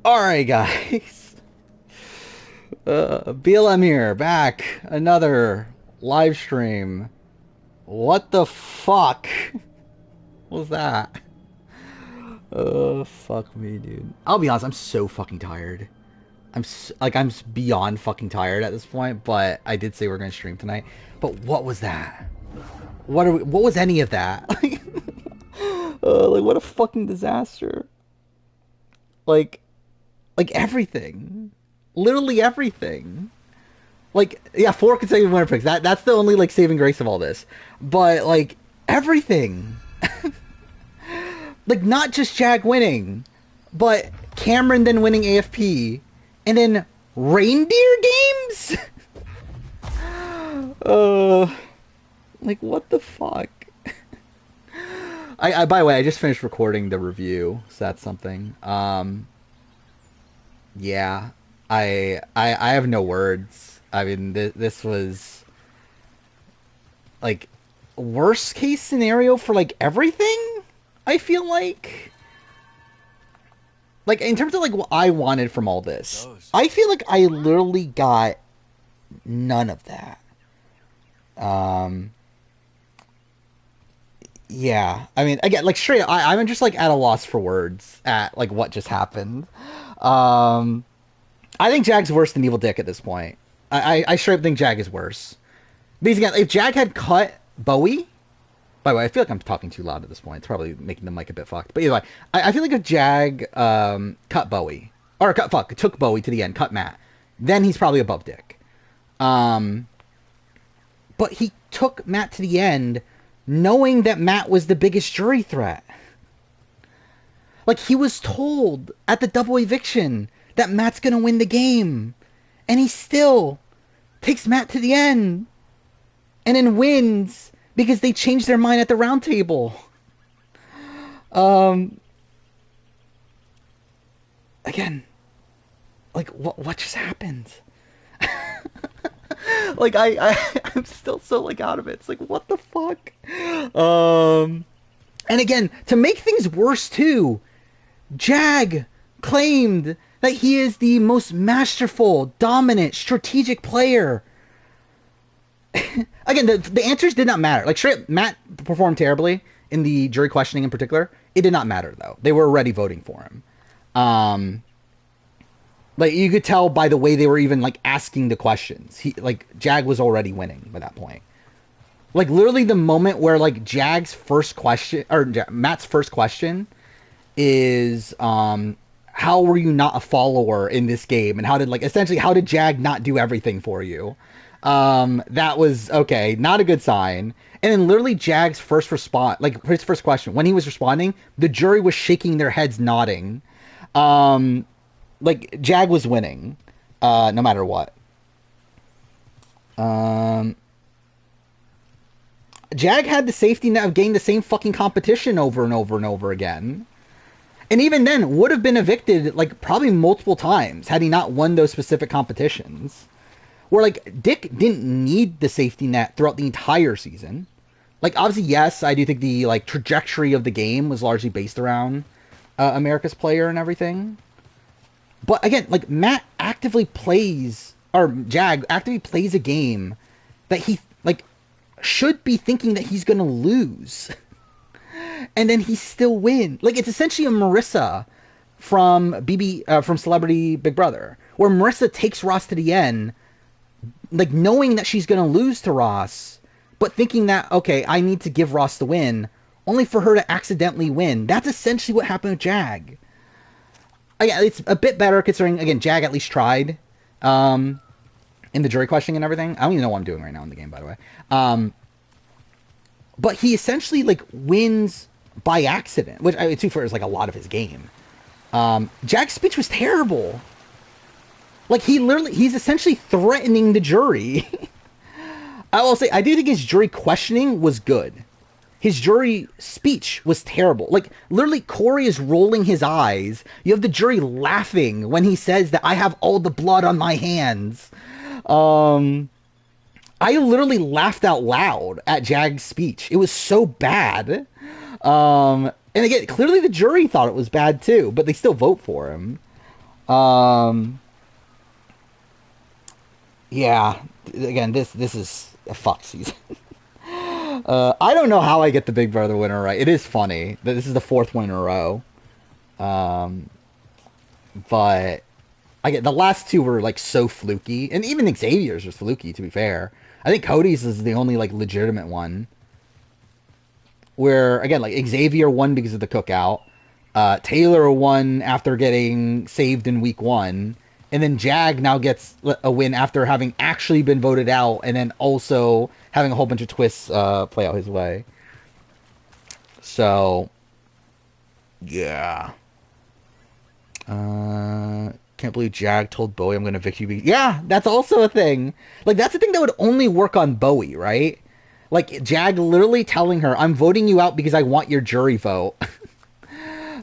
Alright, guys. BLM here, back. Another live stream. What the fuck was that? Fuck me, dude. I'll be honest, I'm so fucking tired. I'm beyond fucking tired at this point, but I did say we're gonna stream tonight. But what was that? What was any of that? Like, what a fucking disaster. Like, everything. Literally everything. Like, yeah, 4 consecutive winner picks. That's the only, like, saving grace of all this. But, like, everything. Like, not just Jag winning, but Cameron then winning AFP. And then reindeer games? Like, what the fuck? By the way, I just finished recording the review, so that's something. Yeah, I have no words. I mean, this was like worst case scenario for like everything. I feel like in terms of like what I wanted from all this, I feel like I literally got none of that. Yeah, I mean, again, like straight, I'm just like at a loss for words at like what just happened. I think Jag's worse than Evil Dick at this point. I straight up think Jag is worse. Because again, if Jag had cut Bowie, by the way, I feel like I'm talking too loud at this point. It's probably making the mic a bit fucked. But either way, I feel like if Jag cut Bowie, or took Bowie to the end, cut Matt, then he's probably above Dick. But he took Matt to the end knowing that Matt was the biggest jury threat. Like, he was told at the double eviction that Matt's gonna win the game. And he still takes Matt to the end. And then wins because they changed their mind at the round table. Again, like, what just happened? Like, I'm still so, like, out of it. It's like, what the fuck? And again, to make things worse, too, Jag claimed that he is the most masterful, dominant, strategic player. Again, the answers did not matter. Like, straight up, Matt performed terribly in the jury questioning in particular. It did not matter, though. They were already voting for him. Like, you could tell by the way they were even, like, asking the questions. Jag was already winning by that point. Like, literally the moment where, like, Jag's first question, or Matt's first question is, how were you not a follower in this game? And how did Jag not do everything for you? That was, okay, not a good sign. And then literally Jag's first response, like, his first question, when he was responding, the jury was shaking their heads nodding. Like, Jag was winning, no matter what. Jag had the safety net of getting the same fucking competition over and over and over again. And even then, would have been evicted, like, probably multiple times had he not won those specific competitions. Where, like, Dick didn't need the safety net throughout the entire season. Like, obviously, yes, I do think the, like, trajectory of the game was largely based around America's player and everything. But again, like, Jag actively plays a game that he, like, should be thinking that he's gonna lose. And then he still win. Like, it's essentially a Marissa from from Celebrity Big Brother, where Marissa takes Ross to the end, like, knowing that she's gonna lose to Ross, but thinking that, okay, I need to give Ross the win, only for her to accidentally win. That's essentially what happened with Jag. Yeah, it's a bit better considering, again, Jag at least tried in the jury questioning and everything. I don't even know what I'm doing right now in the game, by the way. But he essentially, like, wins by accident, which I too for is like a lot of his game. Jag's speech was terrible. Like, he's essentially threatening the jury. I will say, I do think his jury questioning was good. His jury speech was terrible. Like, literally, Corey is rolling his eyes. You have the jury laughing when he says that I have all the blood on my hands. I literally laughed out loud at Jag's speech. It was so bad. And again, clearly the jury thought it was bad too, but they still vote for him. Um, yeah. Again, this is a fuck season. I don't know how I get the Big Brother winner right. It is funny that this is the fourth one in a row. Um, but I get the last two were like so fluky, and even Xavier's was fluky. To be fair, I think Cody's is the only like legitimate one. Where again, like Xavier won because of the cookout. Taylor won after getting saved in week one. And then Jag now gets a win after having actually been voted out and then also having a whole bunch of twists play out his way. So, yeah. Can't believe Jag told Bowie I'm going to evict you. Yeah, that's also a thing. Like, that's a thing that would only work on Bowie, right? Like, Jag literally telling her, I'm voting you out because I want your jury vote.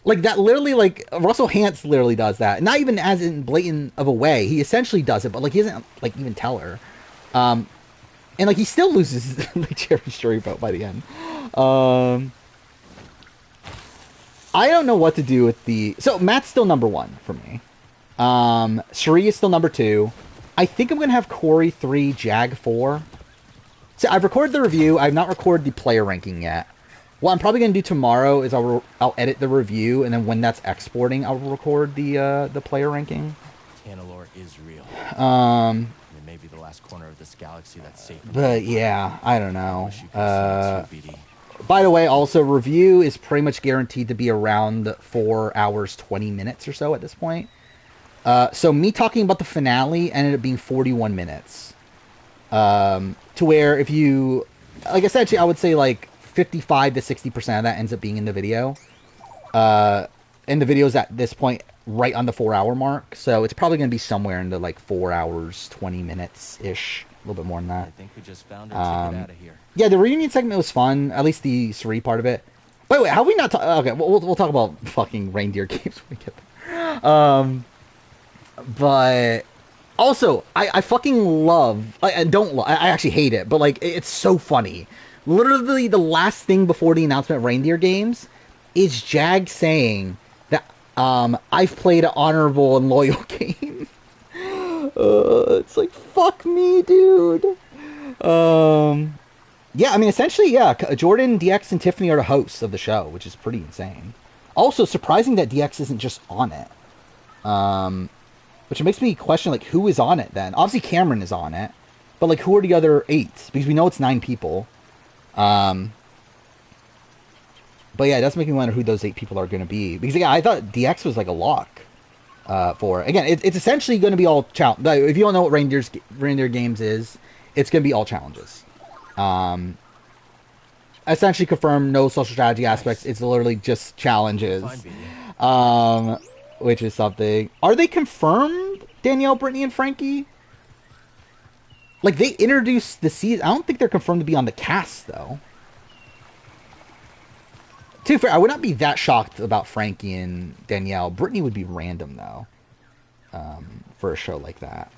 Like, that literally, like, Russell Hantz literally does that. Not even as in blatant of a way. He essentially does it, but, like, he doesn't, like, even tell her. And, like, he still loses the Jerry's jury vote by the end. I don't know what to do with the... So, Matt's still number one for me. Sheree is still number two. I think I'm going to have Corey 3, Jag 4. So, I've recorded the review. I've not recorded the player ranking yet. What I'm probably going to do tomorrow is I'll edit the review, and then when that's exporting, I'll record the player ranking. Tanalor is real. It may be the last corner of this galaxy that's safe. But yeah, I don't know. By the way, also review is pretty much guaranteed to be around 4 hours 20 minutes or so at this point. So me talking about the finale ended up being 41 minutes. To where if you, like I said, actually, I would say like 55 to 60% of that ends up being in the video. And the video's at this point right on the 4 hour mark. So it's probably going to be somewhere in the like 4 hours, 20 minutes-ish. A little bit more than that. I think we just found our ticket out of here. Yeah, the reunion segment was fun. At least the Suri part of it. By the way, how we not talk... Okay, we'll talk about fucking reindeer games when we get there. But... Also, I fucking love... I don't love... I actually hate it, but like, it's so funny. Literally, the last thing before the announcement of reindeer games is Jag saying that I've played an honorable and loyal game. It's like, fuck me, dude. Yeah, I mean, essentially, yeah, Jordan, DX, and Tiffany are the hosts of the show, which is pretty insane. Also, surprising that DX isn't just on it. Which makes me question, like, who is on it then? Obviously, Cameron is on it. But, like, who are the other 8? Because we know it's 9 people. But yeah, it does make me wonder who those 8 people are going to be. Because, yeah, I thought DX was, like, a lock. For it. Again, it's essentially going to be all challenge. If you don't know what reindeer games is, it's going to be all challenges. Essentially confirmed, no social strategy aspects. It's literally just challenges. Which is something. Are they confirmed, Danielle, Brittany, and Frankie? Like, they introduced the season. I don't think they're confirmed to be on the cast, though. To be fair, I would not be that shocked about Frankie and Danielle. Brittany would be random, though, for a show like that.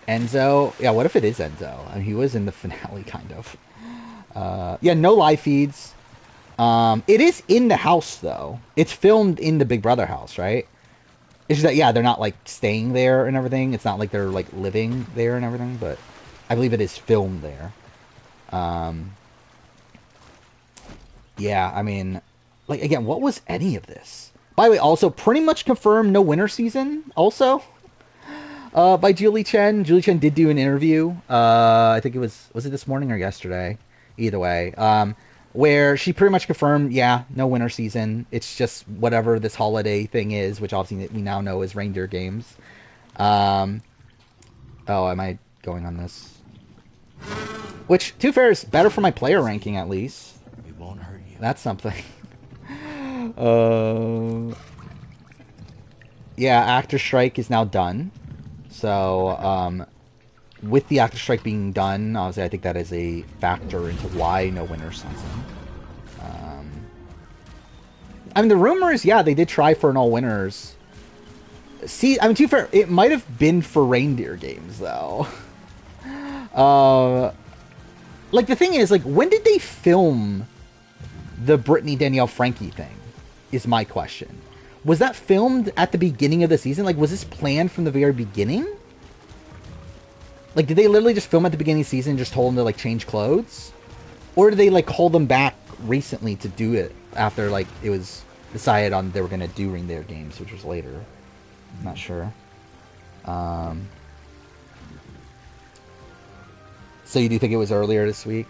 Enzo? Yeah, what if it is Enzo? I mean, he was in the finale, kind of. Yeah, no live feeds. It is in the house, though. It's filmed in the Big Brother house, right? It's just that, yeah, they're not, like, staying there and everything. It's not like they're, like, living there and everything, but I believe it is filmed there. Yeah, I mean, like, again, what was any of this? By the way, also, pretty much confirmed no winter season, also, by Julie Chen. Julie Chen did do an interview, I think it was it this morning or yesterday? Either way, where she pretty much confirmed, yeah, no winter season. It's just whatever this holiday thing is, which obviously we now know is reindeer games. Oh, am I going on this? Which, to be fair, is better for my player ranking, at least. We won't hurt you. That's something. Yeah, actor strike is now done. So, with the actor strike being done, obviously I think that is a factor into why no winter season. I mean, the rumor is, yeah, they did try for an all winners. See, I mean, to be fair, it might have been for reindeer games, though. Like, the thing is, like, when did they film the Brittany, Danielle, Frankie thing? Is my question. Was that filmed at the beginning of the season? Like, was this planned from the very beginning? Like, did they literally just film at the beginning of the season and just told them to, like, change clothes? Or did they, like, call them back recently to do it after, like, it was decided on they were going to do Reindeer Games, which was later? I'm not sure. So you do think it was earlier this week?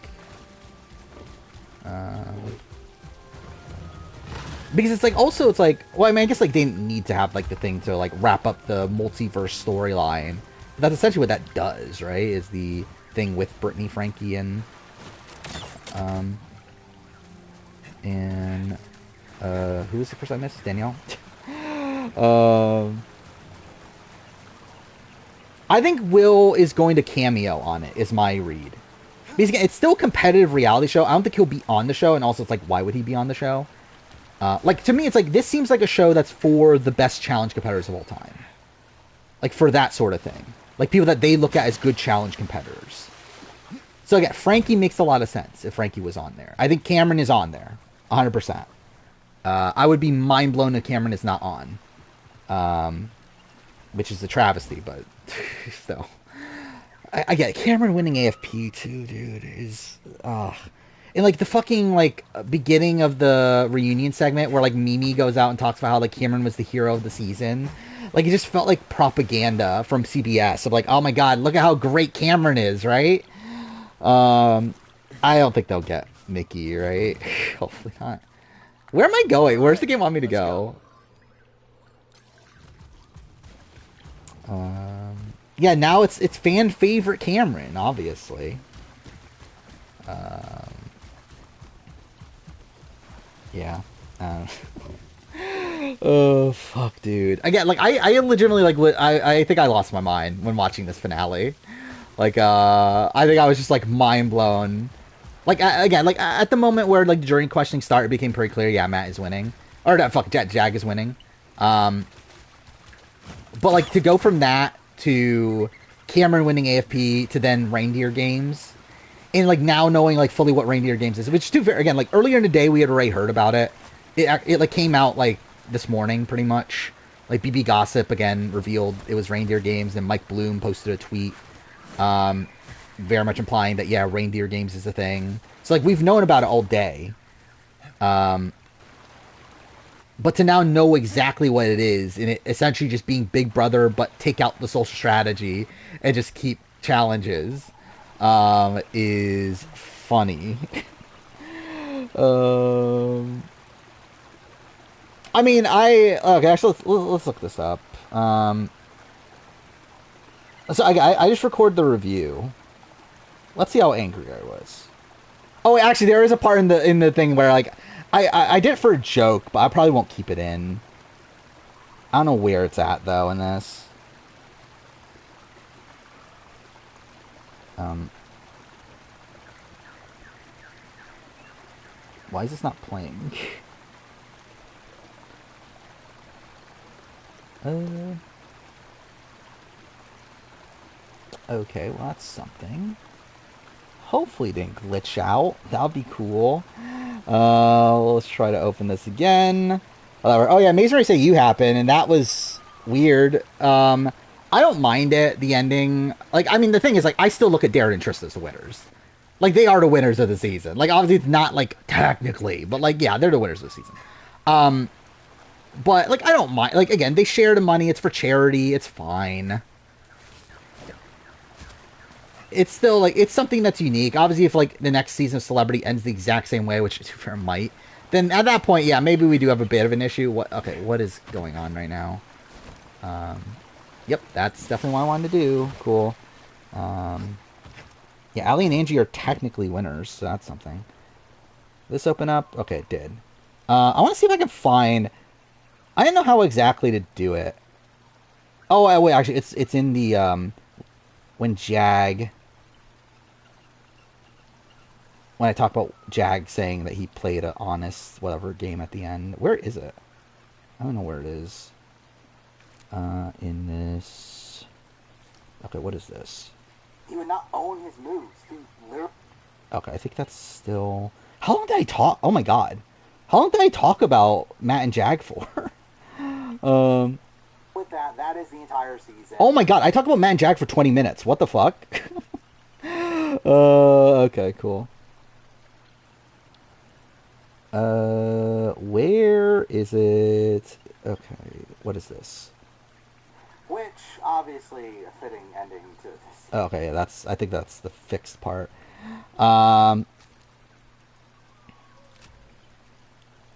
Because it's like, also it's like, well, I mean, I guess like they didn't need to have like the thing to like wrap up the multiverse storyline. That's essentially what that does, right? Is the thing with Brittany, Frankie, and who was the first I missed? Danielle. I think Will is going to cameo on it. Is my read. Because again, it's still a competitive reality show. I don't think he'll be on the show, and also it's like, why would he be on the show? Like, to me, it's like, this seems like a show that's for the best challenge competitors of all time. Like, for that sort of thing. Like, people that they look at as good challenge competitors. So, again, Frankie makes a lot of sense if Frankie was on there. I think Cameron is on there. 100%. I would be mind blown if Cameron is not on. Which is a travesty, but still. I get it. Cameron winning AFP, too, dude, is... And, like, the fucking, like, beginning of the reunion segment where, like, Mimi goes out and talks about how, like, Cameron was the hero of the season. Like, it just felt like propaganda from CBS of, like, oh, my God, look at how great Cameron is, right? I don't think they'll get Mickey, right? Hopefully not. Where am I going? Where's the game want me to go? Yeah, now it's fan favorite Cameron, obviously. Yeah. Oh, fuck, dude. Again, like, I legitimately, like, I think I lost my mind when watching this finale. Like, I think I was just, like, mind blown. Like, again, like, at the moment where, like, during questioning started, it became pretty clear, yeah, Matt is winning. Or, no, fuck, Jag is winning. But, like, to go from that to Cameron winning AFP to then Reindeer Games, and, like, now knowing, like, fully what Reindeer Games is, which, too, again, like, earlier in the day, we had already heard about it. It like, came out, like, this morning, pretty much. Like, BB Gossip, again, revealed it was Reindeer Games, and Mike Bloom posted a tweet, very much implying that, yeah, Reindeer Games is a thing. So, like, we've known about it all day. But to now know exactly what it is, and it essentially just being Big Brother, but take out the social strategy and just keep challenges, is funny. I mean, okay, actually, let's look this up. So I just recorded the review. Let's see how angry I was. Oh, actually, there is a part in the thing where, like, I did it for a joke, but I probably won't keep it in. I don't know where it's at, though, in this. Why is this not playing? Okay, well, that's something. Hopefully it didn't glitch out. That would be cool. Let's try to open this again. Oh, yeah, Masonry Say You happened, and that was weird. I don't mind it, the ending. Like, I mean, the thing is, like, I still look at Darren and Trista as the winners. Like, they are the winners of the season. Like, obviously, it's not, like, technically, but, like, yeah, they're the winners of the season. But, like, I don't mind. Like, again, they share the money. It's for charity. It's fine. It's still, like, it's something that's unique. Obviously, if, like, the next season of Celebrity ends the exact same way, which, to be fair, might, then at that point, yeah, maybe we do have a bit of an issue. What is going on right now? Yep, that's definitely what I wanted to do. Cool. Yeah, Ali and Angie are technically winners, so that's something. This open up? Okay, it did. I want to see if I can find... I didn't know how exactly to do it. Oh, wait, actually, it's in the, when Jag... When I talk about Jag saying that he played an honest, whatever, game at the end. Where is it? I don't know where it is. In this... Okay, what is this? He would not own his moves. Okay, I think that's still... How long did I talk? Oh my god. How long did I talk about Matt and Jag for? Um, With that, that is the entire season. oh my god, I talked about Matt and Jag for 20 minutes. What the fuck? Okay, cool. Where is it? Okay, what is this? Which, obviously, a fitting ending to this. Okay, yeah, I think that's the fixed part.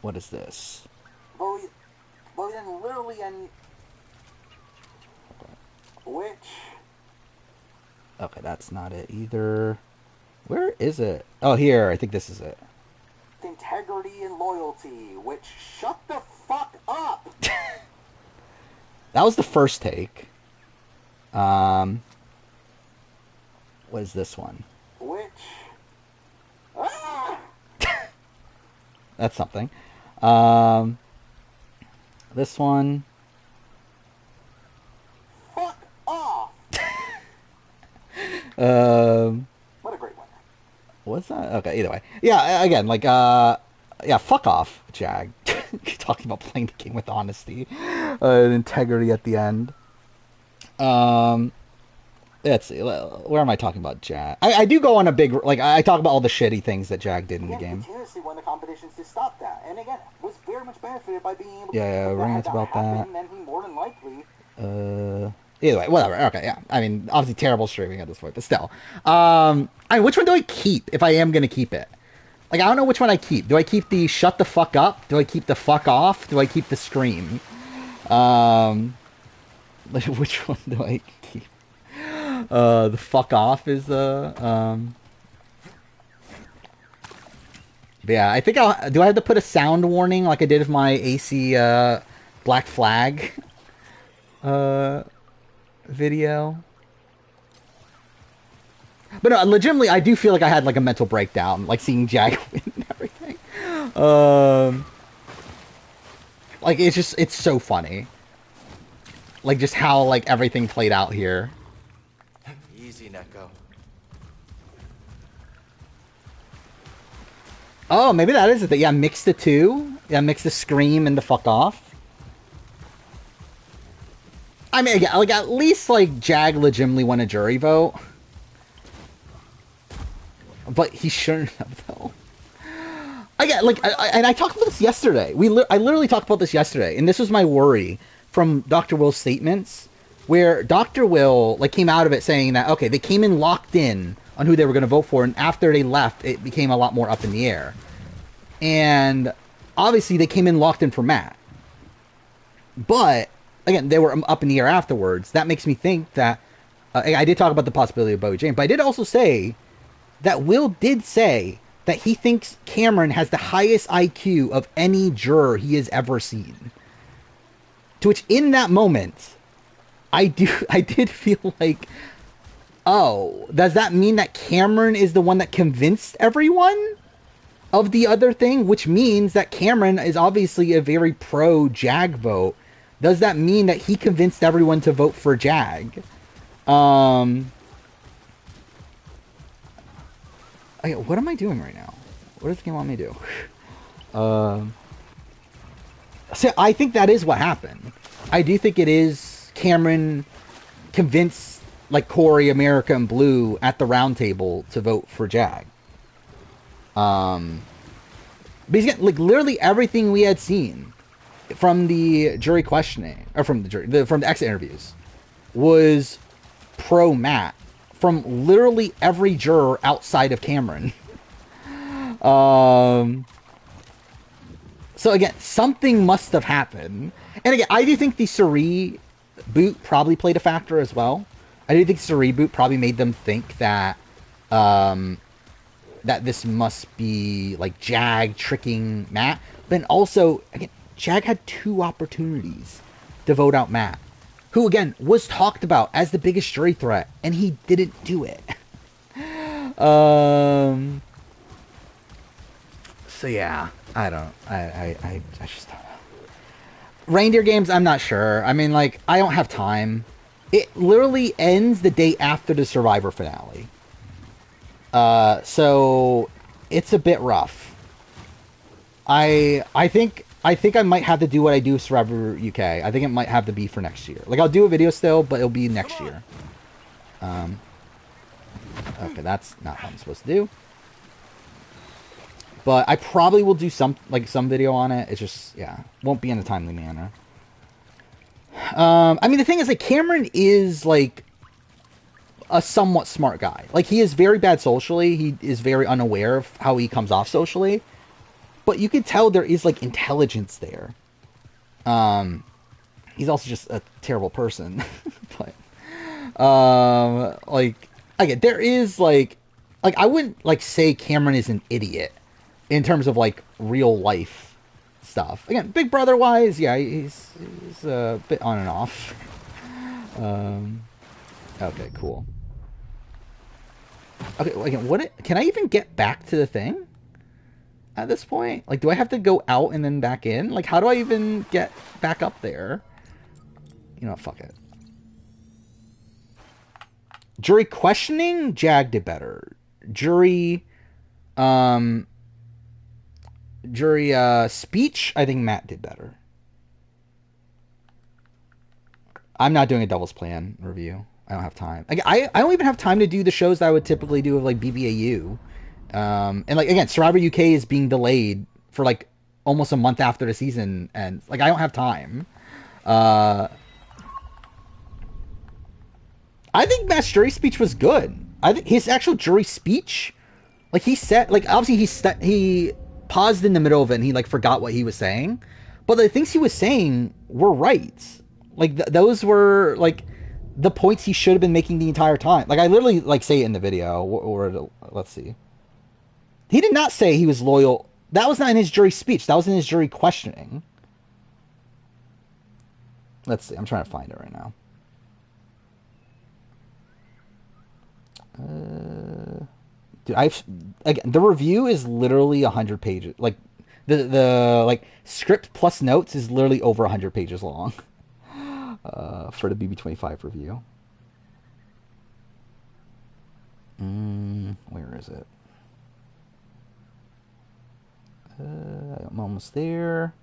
What is this? But we then literally end... Which... Okay, that's not it either. Where is it? Oh, here. I think this is it. Integrity and loyalty, which shut the fuck up. That was the first take. What is this one? Which... Ah! That's something. This one. Fuck off. What a great winner. What's that? Okay, either way. Yeah, again, like, yeah, fuck off, Jag. Talking about playing the game with honesty and integrity at the end. Let's see. Where am I talking about Jag? I do go on a big, like, I talk about all the shitty things that Jag did in the game. Continuously won the competitions to stop that. And again, was very much benefited by being able to... Yeah, rants about that. Then he more than likely... Either way, whatever. Okay, yeah. I mean, obviously terrible streaming at this point, but still. I mean, which one do I keep if I am going to keep it? Like, I don't know which one I keep. Do I keep the shut the fuck up? Do I keep the fuck off? Do I keep the scream? Which one do I keep? The fuck off is but yeah, I think do I have to put a sound warning like I did with my AC Black Flag video? But no, legitimately, I do feel like I had like a mental breakdown, like seeing Jag win and everything. Like it's so funny, like just how like everything played out here. Easy, Neko. Oh, maybe that is it. Yeah, mix the two. Yeah, mix the scream and the fuck off. I mean, again, like at least like Jag legitimately won a jury vote. But he shouldn't have, though. Again, like, and I talked about this yesterday. I literally talked about this yesterday, and this was my worry from Dr. Will's statements, where Dr. Will like came out of it saying that okay, they came in locked in on who they were going to vote for, and after they left, it became a lot more up in the air. And obviously, they came in locked in for Matt. But again, they were up in the air afterwards. That makes me think that I did talk about the possibility of Bowie James, but I did also say that Will did say that he thinks Cameron has the highest IQ of any juror he has ever seen. To which, in that moment, I did feel like, oh, does that mean that Cameron is the one that convinced everyone of the other thing? Which means that Cameron is obviously a very pro-Jag vote. Does that mean that he convinced everyone to vote for Jag? What am I doing right now? What does the game want me to do? So I think that is what happened. I do think it is Cameron convinced like Corey, America, and Blue at the round table to vote for Jag. Because again, like literally everything we had seen from the jury questioning, or from the exit interviews, was pro Matt. From literally every juror outside of Cameron. So again, something must have happened. And again, I do think the Suri boot probably played a factor as well. I do think Suri boot probably made them think that that this must be like Jag tricking Matt. But also, again, Jag had 2 opportunities to vote out Matt, who again was talked about as the biggest jury threat, and he didn't do it. So yeah, I just don't know. Reindeer Games, I'm not sure. I mean, like, I don't have time. It literally ends the day after the Survivor finale. So it's a bit rough. I think I think I might have to do what I do with Survivor UK. I think it might have to be for next year. Like, I'll do a video still, but it'll be next year. Okay, that's not what I'm supposed to do. But I probably will do some video on it. It's just, yeah, won't be in a timely manner. I mean, the thing is, like, Cameron is, like, a somewhat smart guy. Like, he is very bad socially. He is very unaware of how he comes off socially. But you can tell there is, like, intelligence there. He's also just a terrible person. But, like, again, there is, like, I wouldn't, like, say Cameron is an idiot in terms of, like, real life stuff. Again, Big Brother wise, yeah, he's a bit on and off. Okay, cool. Okay, again, can I even get back to the thing at this point? Like, do I have to go out and then back in? Like, how do I even get back up there? You know, fuck it. Jury questioning, Jag did better. Jury speech, I think Matt did better. I'm not doing a Devil's Plan review. I don't have time. I don't even have time to do the shows that I would typically do with, like, BBAU. And, like, again, Survivor UK is being delayed for, like, almost a month after the season. And, like, I don't have time. I think Matt's jury speech was good. I think his actual jury speech, like, he said, like, obviously he paused in the middle of it and he, like, forgot what he was saying. But the things he was saying were right. Like, those were, like, the points he should have been making the entire time. Like, I literally, like, say it in the video. Or let's see. He did not say he was loyal. That was not in his jury speech. That was in his jury questioning. Let's see. I'm trying to find it right now. Dude, again, the review is literally 100 pages. Like, the like, script plus notes is literally over 100 pages long. For the BB25 review. Where is it? I'm almost there.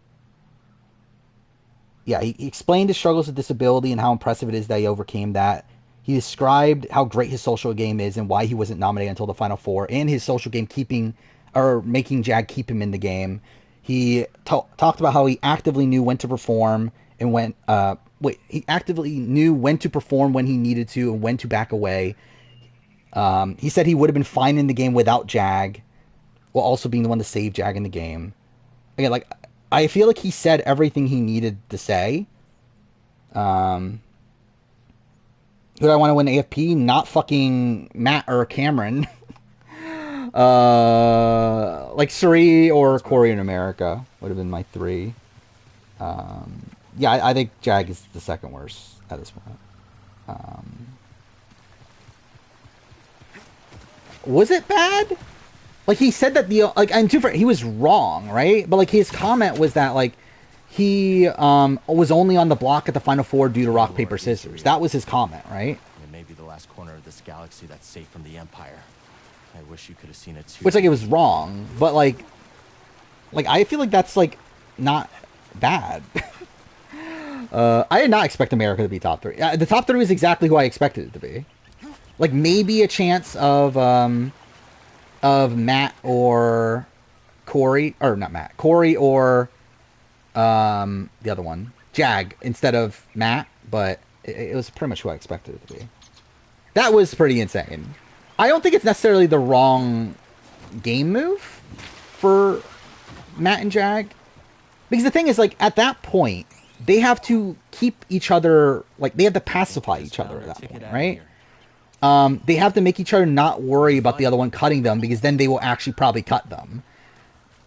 Yeah, he explained his struggles with disability and how impressive it is that he overcame that. He described how great his social game is and why he wasn't nominated until the Final Four, and his social game making Jag keep him in the game. He talked about how he actively knew when to perform and when he actively knew when to perform when he needed to and when to back away. He said he would have been fine in the game without Jag, while also being the one to save Jag in the game. Again, like, I feel like he said everything he needed to say. Who do I want to win AFP? Not fucking Matt or Cameron. Like Suri or Corey in America would have been my three. Yeah, I think Jag is the second worst at this point. Was it bad? Like, he said that and he was wrong, right? But, like, his comment was that, like, he was only on the block at the Final Four due to rock, paper, scissors. That was his comment, right? It may be the last corner of this galaxy that's safe from the Empire. I wish you could have seen it too. Which, like, it was wrong, but, like, I feel like that's, like, not bad. I did not expect America to be top three. The top three was exactly who I expected it to be. Like, maybe a chance of Matt or Corey, or not Matt, Corey or the other one, Jag, instead of Matt, but it was pretty much who I expected it to be. That was pretty insane. I don't think it's necessarily the wrong game move for Matt and Jag, because the thing is, like, at that point, they have to keep each other, like, they have to pacify each other at that point, right? They have to make each other not worry about the other one cutting them, because then they will actually probably cut them.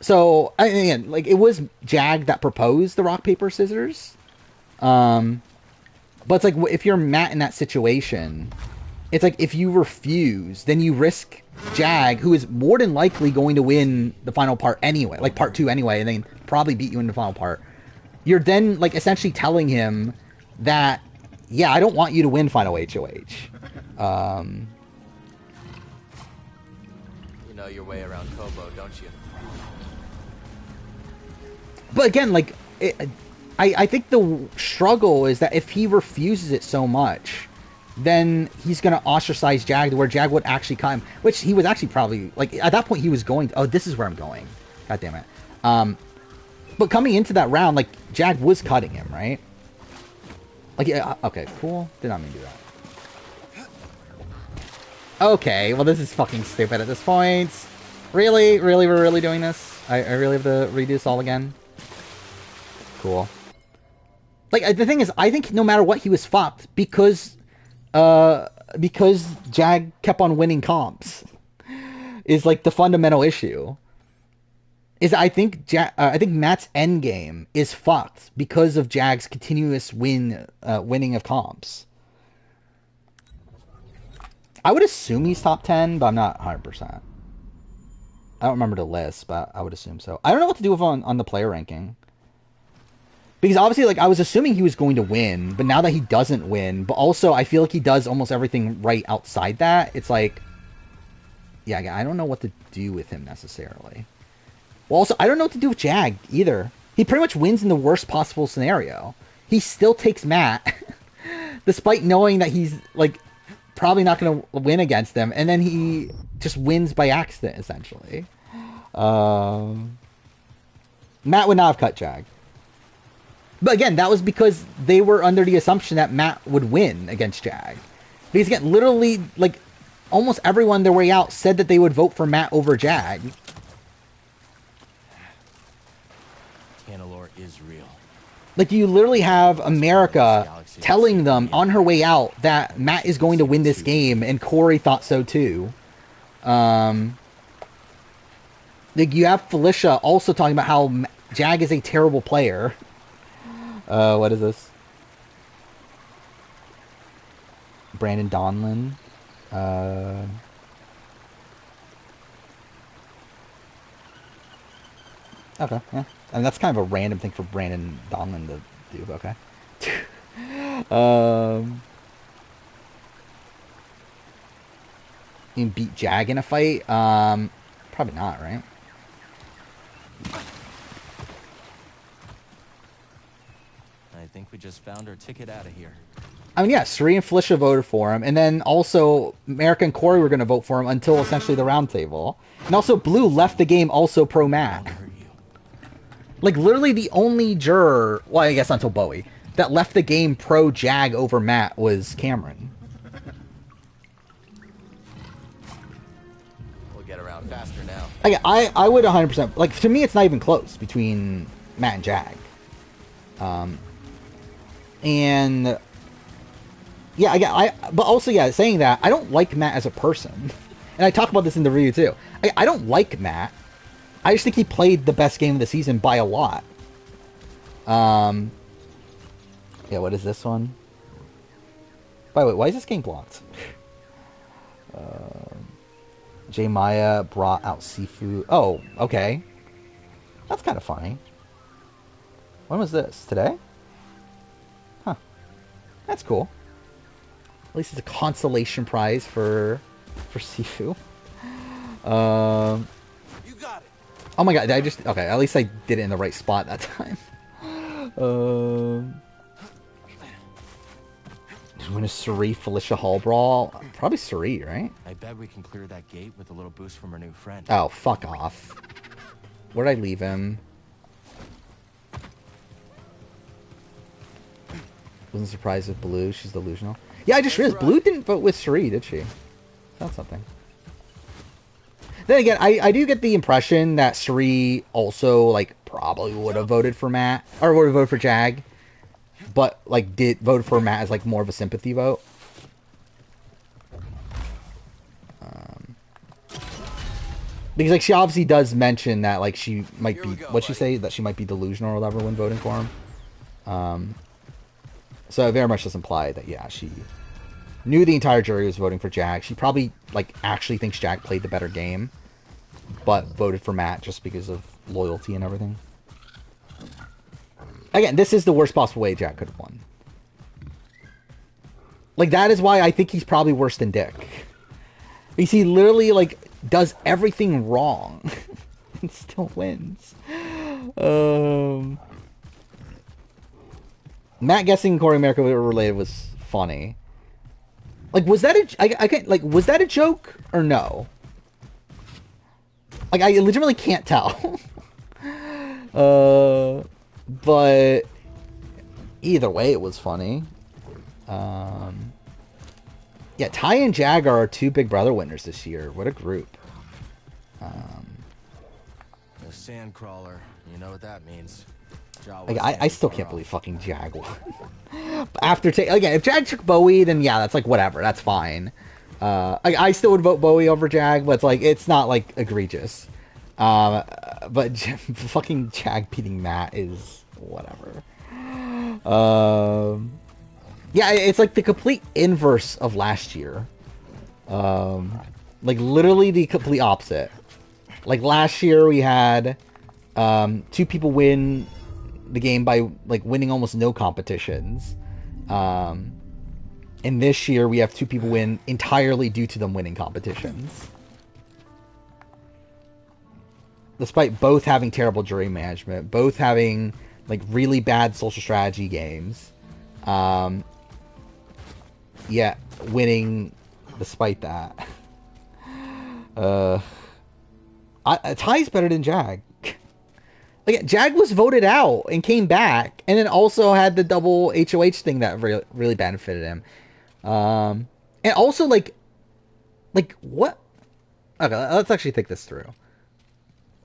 So, again, like, it was Jag that proposed the rock, paper, scissors. But it's like, if you're Matt in that situation, it's like, if you refuse, then you risk Jag, who is more than likely going to win the final part anyway, like part 2 anyway, and then probably beat you in the final part. You're then, like, essentially telling him that, yeah, I don't want you to win final HOH. You know your way around Kobo, don't you? But again, like, I think the struggle is that if he refuses it so much, then he's going to ostracize Jag to where Jag would actually cut him, which he was actually probably, like, at that point he was going to, oh, this is where I'm going. God damn it. But coming into that round, like, Jag was cutting him, right? Like, yeah, okay, cool. Did not mean to do that. Okay, well, this is fucking stupid at this point. Really? Really? We're really doing this? I really have to redo this all again? Cool. Like, the thing is, I think no matter what, he was fucked because Jag kept on winning comps. Is, like, the fundamental issue. Is I think Matt's endgame is fucked because of Jag's continuous winning of comps. I would assume he's top 10, but I'm not 100%. I don't remember the list, but I would assume so. I don't know what to do with on the player ranking. Because obviously, like, I was assuming he was going to win, but now that he doesn't win, but also I feel like he does almost everything right outside that, it's like, yeah, I don't know what to do with him necessarily. Well, also, I don't know what to do with Jag, either. He pretty much wins in the worst possible scenario. He still takes Matt, despite knowing that he's, like, probably not going to win against him, and then he just wins by accident, essentially. Matt would not have cut Jag. But again, that was because they were under the assumption that Matt would win against Jag. Because again, literally, like, almost everyone their way out said that they would vote for Matt over Jag. Is real. Like, you literally have America telling them on her way out that Matt is going to win this game, and Corey thought so too. Like, you have Felicia also talking about how Jag is a terrible player. What is this? Brandon Donlin. Okay, yeah. And that's kind of a random thing for Brandon Donlin to do, but okay. You can beat Jag in a fight? Probably not, right? I think we just found our ticket out of here. I mean, yeah, Sri and Felicia voted for him, and then also America and Corey were going to vote for him until essentially the round table. And also Blue left the game also pro-Matt. Like, literally the only juror, well, I guess until Bowie, that left the game pro-Jag over Matt was Cameron. We'll get around faster now. I would 100%, like, to me it's not even close between Matt and Jag. And, yeah, but also, yeah, saying that, I don't like Matt as a person. And I talk about this in the review, too. I don't like Matt. I just think he played the best game of the season by a lot. Yeah, what is this one? By the way, why is this game blocked? J Maya brought out Sifu. Oh, okay. That's kind of funny. When was this? Today? Huh. That's cool. At least it's a consolation prize for Sifu. Oh my god, okay, at least I did it in the right spot that time. When is Suri Felicia Hall Brawl? Probably Suri, right? I bet we can clear that gate with a little boost from our new friend. Oh, fuck off. Where'd I leave him? Wasn't surprised with Blue, she's delusional. Yeah, I just realized, Blue didn't vote with Suri, did she? That's something. Then again, I do get the impression that Suri also, like, probably would have voted for Matt, or would have voted for Jag, but, like, did vote for Matt as, like, more of a sympathy vote. Because, like, she obviously does mention that, like, she might be, what'd she say? That she might be delusional or whatever when voting for him. So it very much does imply that, yeah, she knew the entire jury was voting for Jag. She probably, like, actually thinks Jag played the better game, but voted for Matt just because of loyalty and everything. Again, this is the worst possible way Jag could have won. Like, that is why I think he's probably worse than Dick. Because he literally, like, does everything wrong and still wins. um, Matt guessing Corey America related was funny. Like, was that I can't, like, was that a joke or no? Like, I legitimately can't tell. But either way, it was funny. Yeah, Ty and Jag are our two Big Brother winners this year. What a group. The Sandcrawler. You know what that means. Like, I still can't believe fucking Jag won. After again, if Jag took Bowie, then yeah, that's like whatever. That's fine. I still would vote Bowie over Jag, but it's like it's not like egregious. But fucking Jag beating Matt is whatever. Yeah, it's like the complete inverse of last year. Like literally the complete opposite. Like last year we had two people win the game by like winning almost no competitions. And this year we have two people win entirely due to them winning competitions. Despite both having terrible jury management, both having like really bad social strategy games. Yeah, winning despite that. Ty's better than Jag. Like, Jag was voted out and came back, and then also had the double HOH thing that really benefited him. And also, like, what? Okay, let's actually think this through.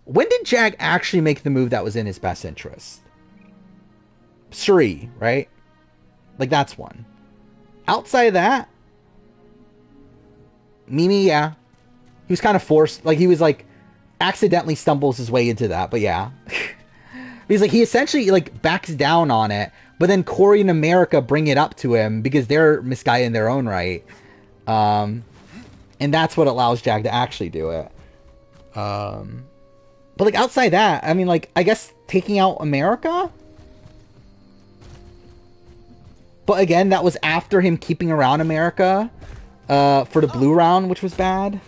When did Jag actually make the move that was in his best interest? Suri, right? Like, that's one. Outside of that, Mimi, yeah. He was kind of forced. Like, he was, like, accidentally stumbles his way into that, but yeah. He's like, he essentially, like, backs down on it, but then Corey and America bring it up to him because they're misguided in their own right. And that's what allows Jag to actually do it. But, like, outside that, I mean, like, I guess taking out America? But again, that was after him keeping around America for the blue round, which was bad.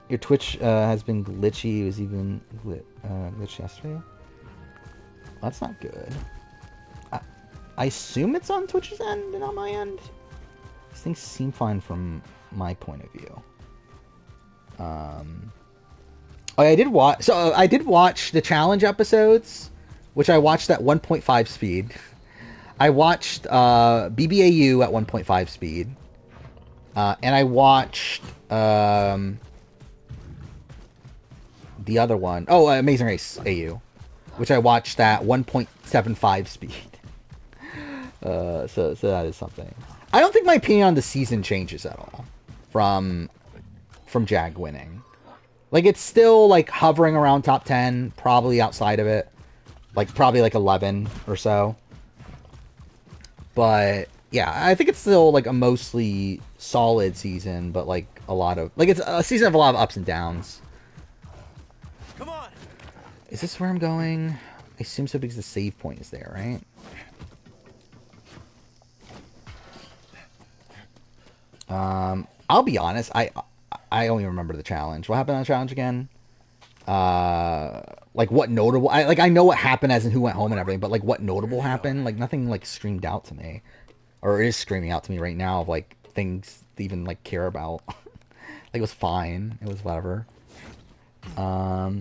Your Twitch has been glitchy. It was even glitched yesterday. That's not good. I assume it's on Twitch's end and on my end. These things seem fine from my point of view. I did watch. So I did watch the challenge episodes, which I watched at 1.5 speed. I watched BBAU at 1.5 speed, and I watched the other one. Oh, Amazing Race AU, which I watched at 1.75 speed. So that is something. I don't think my opinion on the season changes at all from Jag winning. Like, it's still, like, hovering around top 10, probably outside of it. Like, probably, like, 11 or so. But, yeah, I think it's still, like, a mostly solid season, but, like, a lot of... Like, it's a season of a lot of ups and downs. Come on. Is this where I'm going? I assume so because the save point is there, right? I'll be honest, I only remember the challenge. What happened on the challenge again? Like, what notable... I know what happened as in who went home and everything, but, like, what notable happened? Like, nothing, like, screamed out to me. Or is screaming out to me right now of, like, things to even, like, care about. Like, it was fine. It was whatever. I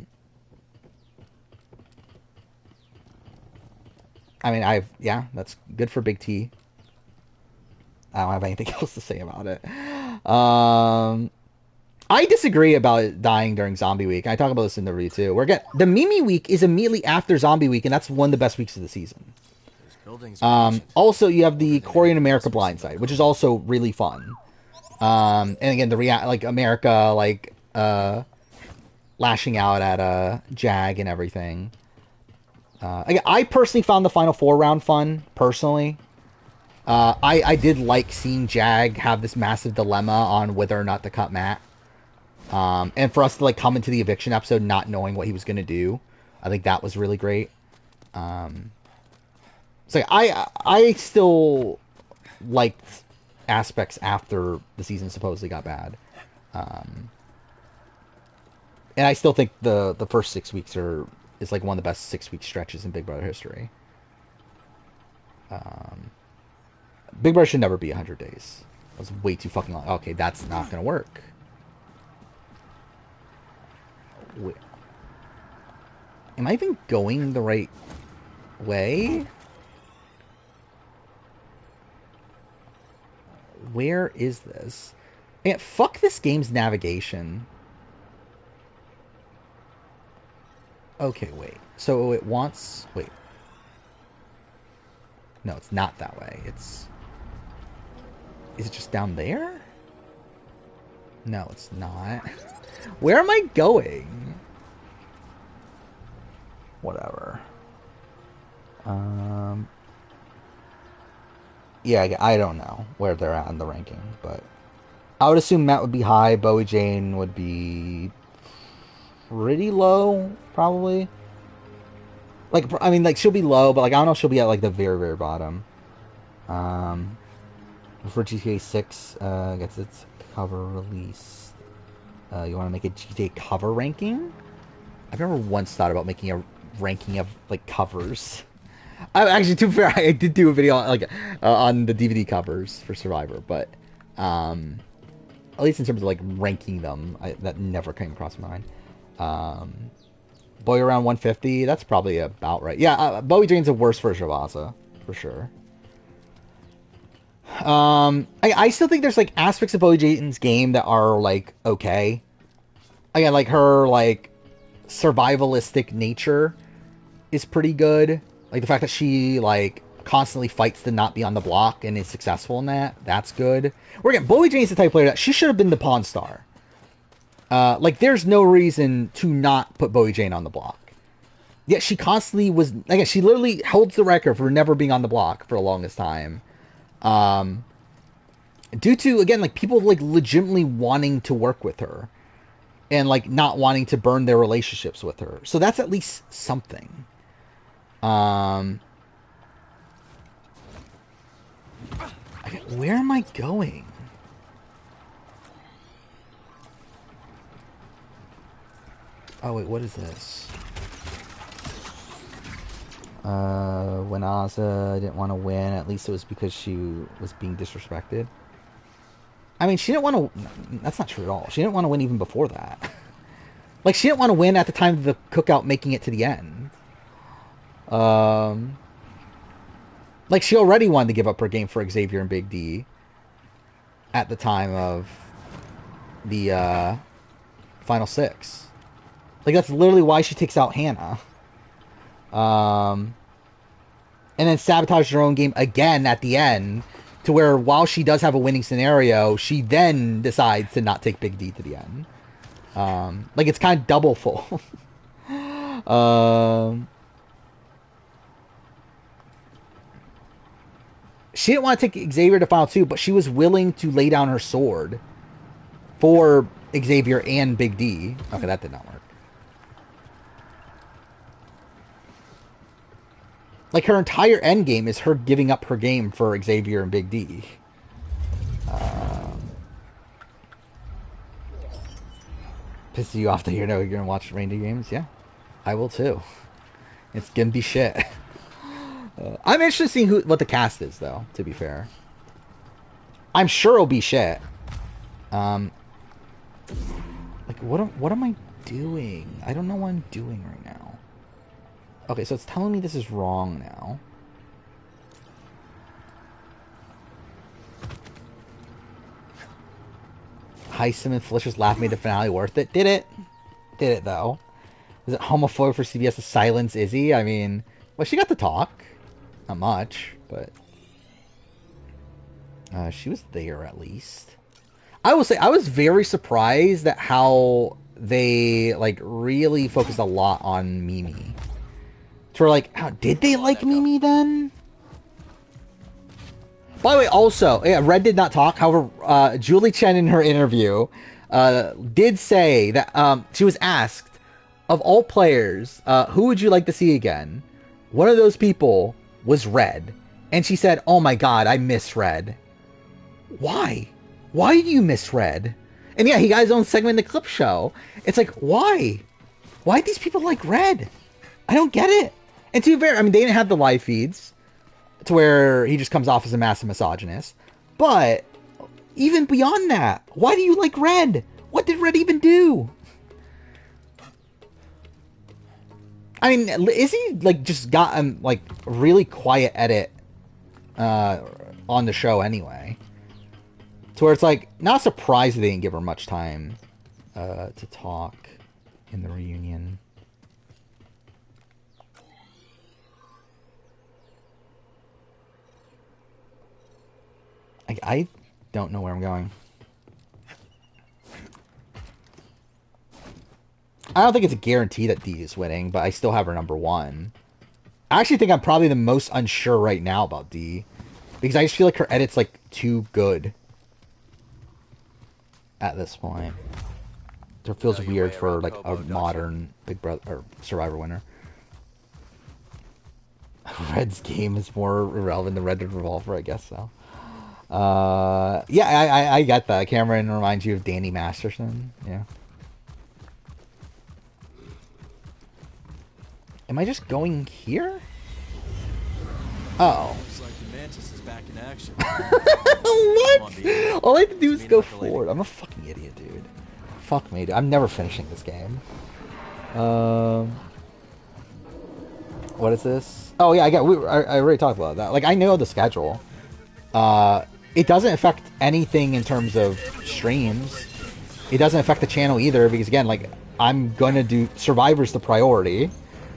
mean, yeah, that's good for Big T. I don't have anything else to say about it. I disagree about it dying during Zombie Week. I talk about this in the review too. The Mimi Week is immediately after Zombie Week, and that's one of the best weeks of the season. Also, you have the Korean America Blindside, which is also really fun. And again, like America, like lashing out at Jag and everything. I personally found the Final Four round fun. Personally, I did like seeing Jag have this massive dilemma on whether or not to cut Matt. And for us to like come into the eviction episode not knowing what he was gonna do, I think that was really great. So I still liked aspects after the season supposedly got bad. And I still think the first 6 weeks is like one of the best 6 week stretches in Big Brother history. Um, Big Brother should never be 100 days. That was way too fucking long. Okay, that's not gonna work. Wait, am I even going the right way? Where is this? Man, fuck this game's navigation. Okay, wait. So it wants... Wait. No, it's not that way. It's... Is it just down there? No, it's not. Where am I going? Whatever. Yeah, I don't know where they're at in the ranking, but I would assume Matt would be high, Bowie Jane would be pretty low, probably. Like, I mean, like, she'll be low, but, like, I don't know if she'll be at, like, the very, very bottom. For GTA 6 gets its cover release, you want to make a GTA cover ranking? I've never once thought about making a ranking of, like, covers. Actually, to be fair, I did do a video on, like, on the DVD covers for Survivor, but at least in terms of like ranking them, that never came across my mind. Bowie around 150, that's probably about right. Yeah, Bowie Jane's a worse version of Asa, for sure. I still think there's like aspects of Bowie Jane's game that are like okay. Again, like her like survivalistic nature is pretty good. Like the fact that she like constantly fights to not be on the block and is successful in that, that's good. Where again, Bowie Jane's the type of player that she should have been the Pawn Star. Like there's no reason to not put Bowie Jane on the block. Yet she constantly was, again, she literally holds the record for never being on the block for the longest time. Due to, again, like people like legitimately wanting to work with her and like not wanting to burn their relationships with her. So that's at least something. Where am I going? Oh wait, what is this? When Asa didn't want to win, at least it was because she was being disrespected. I mean, she didn't want to... That's not true at all. She didn't want to win even before that. Like, she didn't want to win at the time of the cookout making it to the end. Like, she already wanted to give up her game for Xavier and Big D at the time of the Final Six. Like, that's literally why she takes out Hannah. And then sabotages her own game again at the end, to where while she does have a winning scenario, she then decides to not take Big D to the end. Like, it's kind of double full. She didn't want to take Xavier to Final 2, but she was willing to lay down her sword for Xavier and Big D. Okay, that did not work. Like, her entire end game is her giving up her game for Xavier and Big D. Pisses you off that you're going to watch reindeer games? Yeah, I will too. It's going to be shit. I'm interested in seeing what the cast is, though, to be fair. I'm sure it'll be shit. Like, what am I doing? I don't know what I'm doing right now. Okay, so it's telling me this is wrong now. Heisem and Felicia's laugh made the finale worth it. Did it? Did it, though? Is it homophobic for CBS to silence Izzy? I mean, well, she got to talk. Not much, but... she was there, at least. I will say, I was very surprised at how they, like, really focused a lot on Mimi. To where, like, how did they like Mimi then? By the way, also, yeah, Red did not talk. However, Julie Chen in her interview did say that she was asked, of all players, who would you like to see again? One of those people was Red. And she said, oh my god, I miss Red. Why? Why do you miss Red? And yeah, he got his own segment in the clip show. It's like, why? Why do these people like Red? I don't get it. And to be fair, I mean, they didn't have the live feeds to where he just comes off as a massive misogynist. But even beyond that, why do you like Red? What did Red even do? I mean, Izzy like just got like really quiet edit on the show anyway, to where it's like not surprised they didn't give her much time to talk in the reunion. I don't know where I'm going. I don't think it's a guarantee that Dee is winning, but I still have her number one. I actually think I'm probably the most unsure right now about Dee, because I just feel like her edit's like too good at this point. It feels weird for like a modern Big Brother or Survivor winner. Red's game is more irrelevant than Red Dead Revolver, I guess so. Yeah, I get that. Cameron reminds you of Danny Masterson. Yeah. Am I just going here? Oh. Looks like the Mantis is back in action. What? All I have to do is go forward. I'm a fucking idiot, dude. Fuck me, dude. I'm never finishing this game. What is this? Oh yeah, I already talked about that. Like, I know the schedule. It doesn't affect anything in terms of streams. It doesn't affect the channel either, because again, like, I'm gonna do Survivor's the priority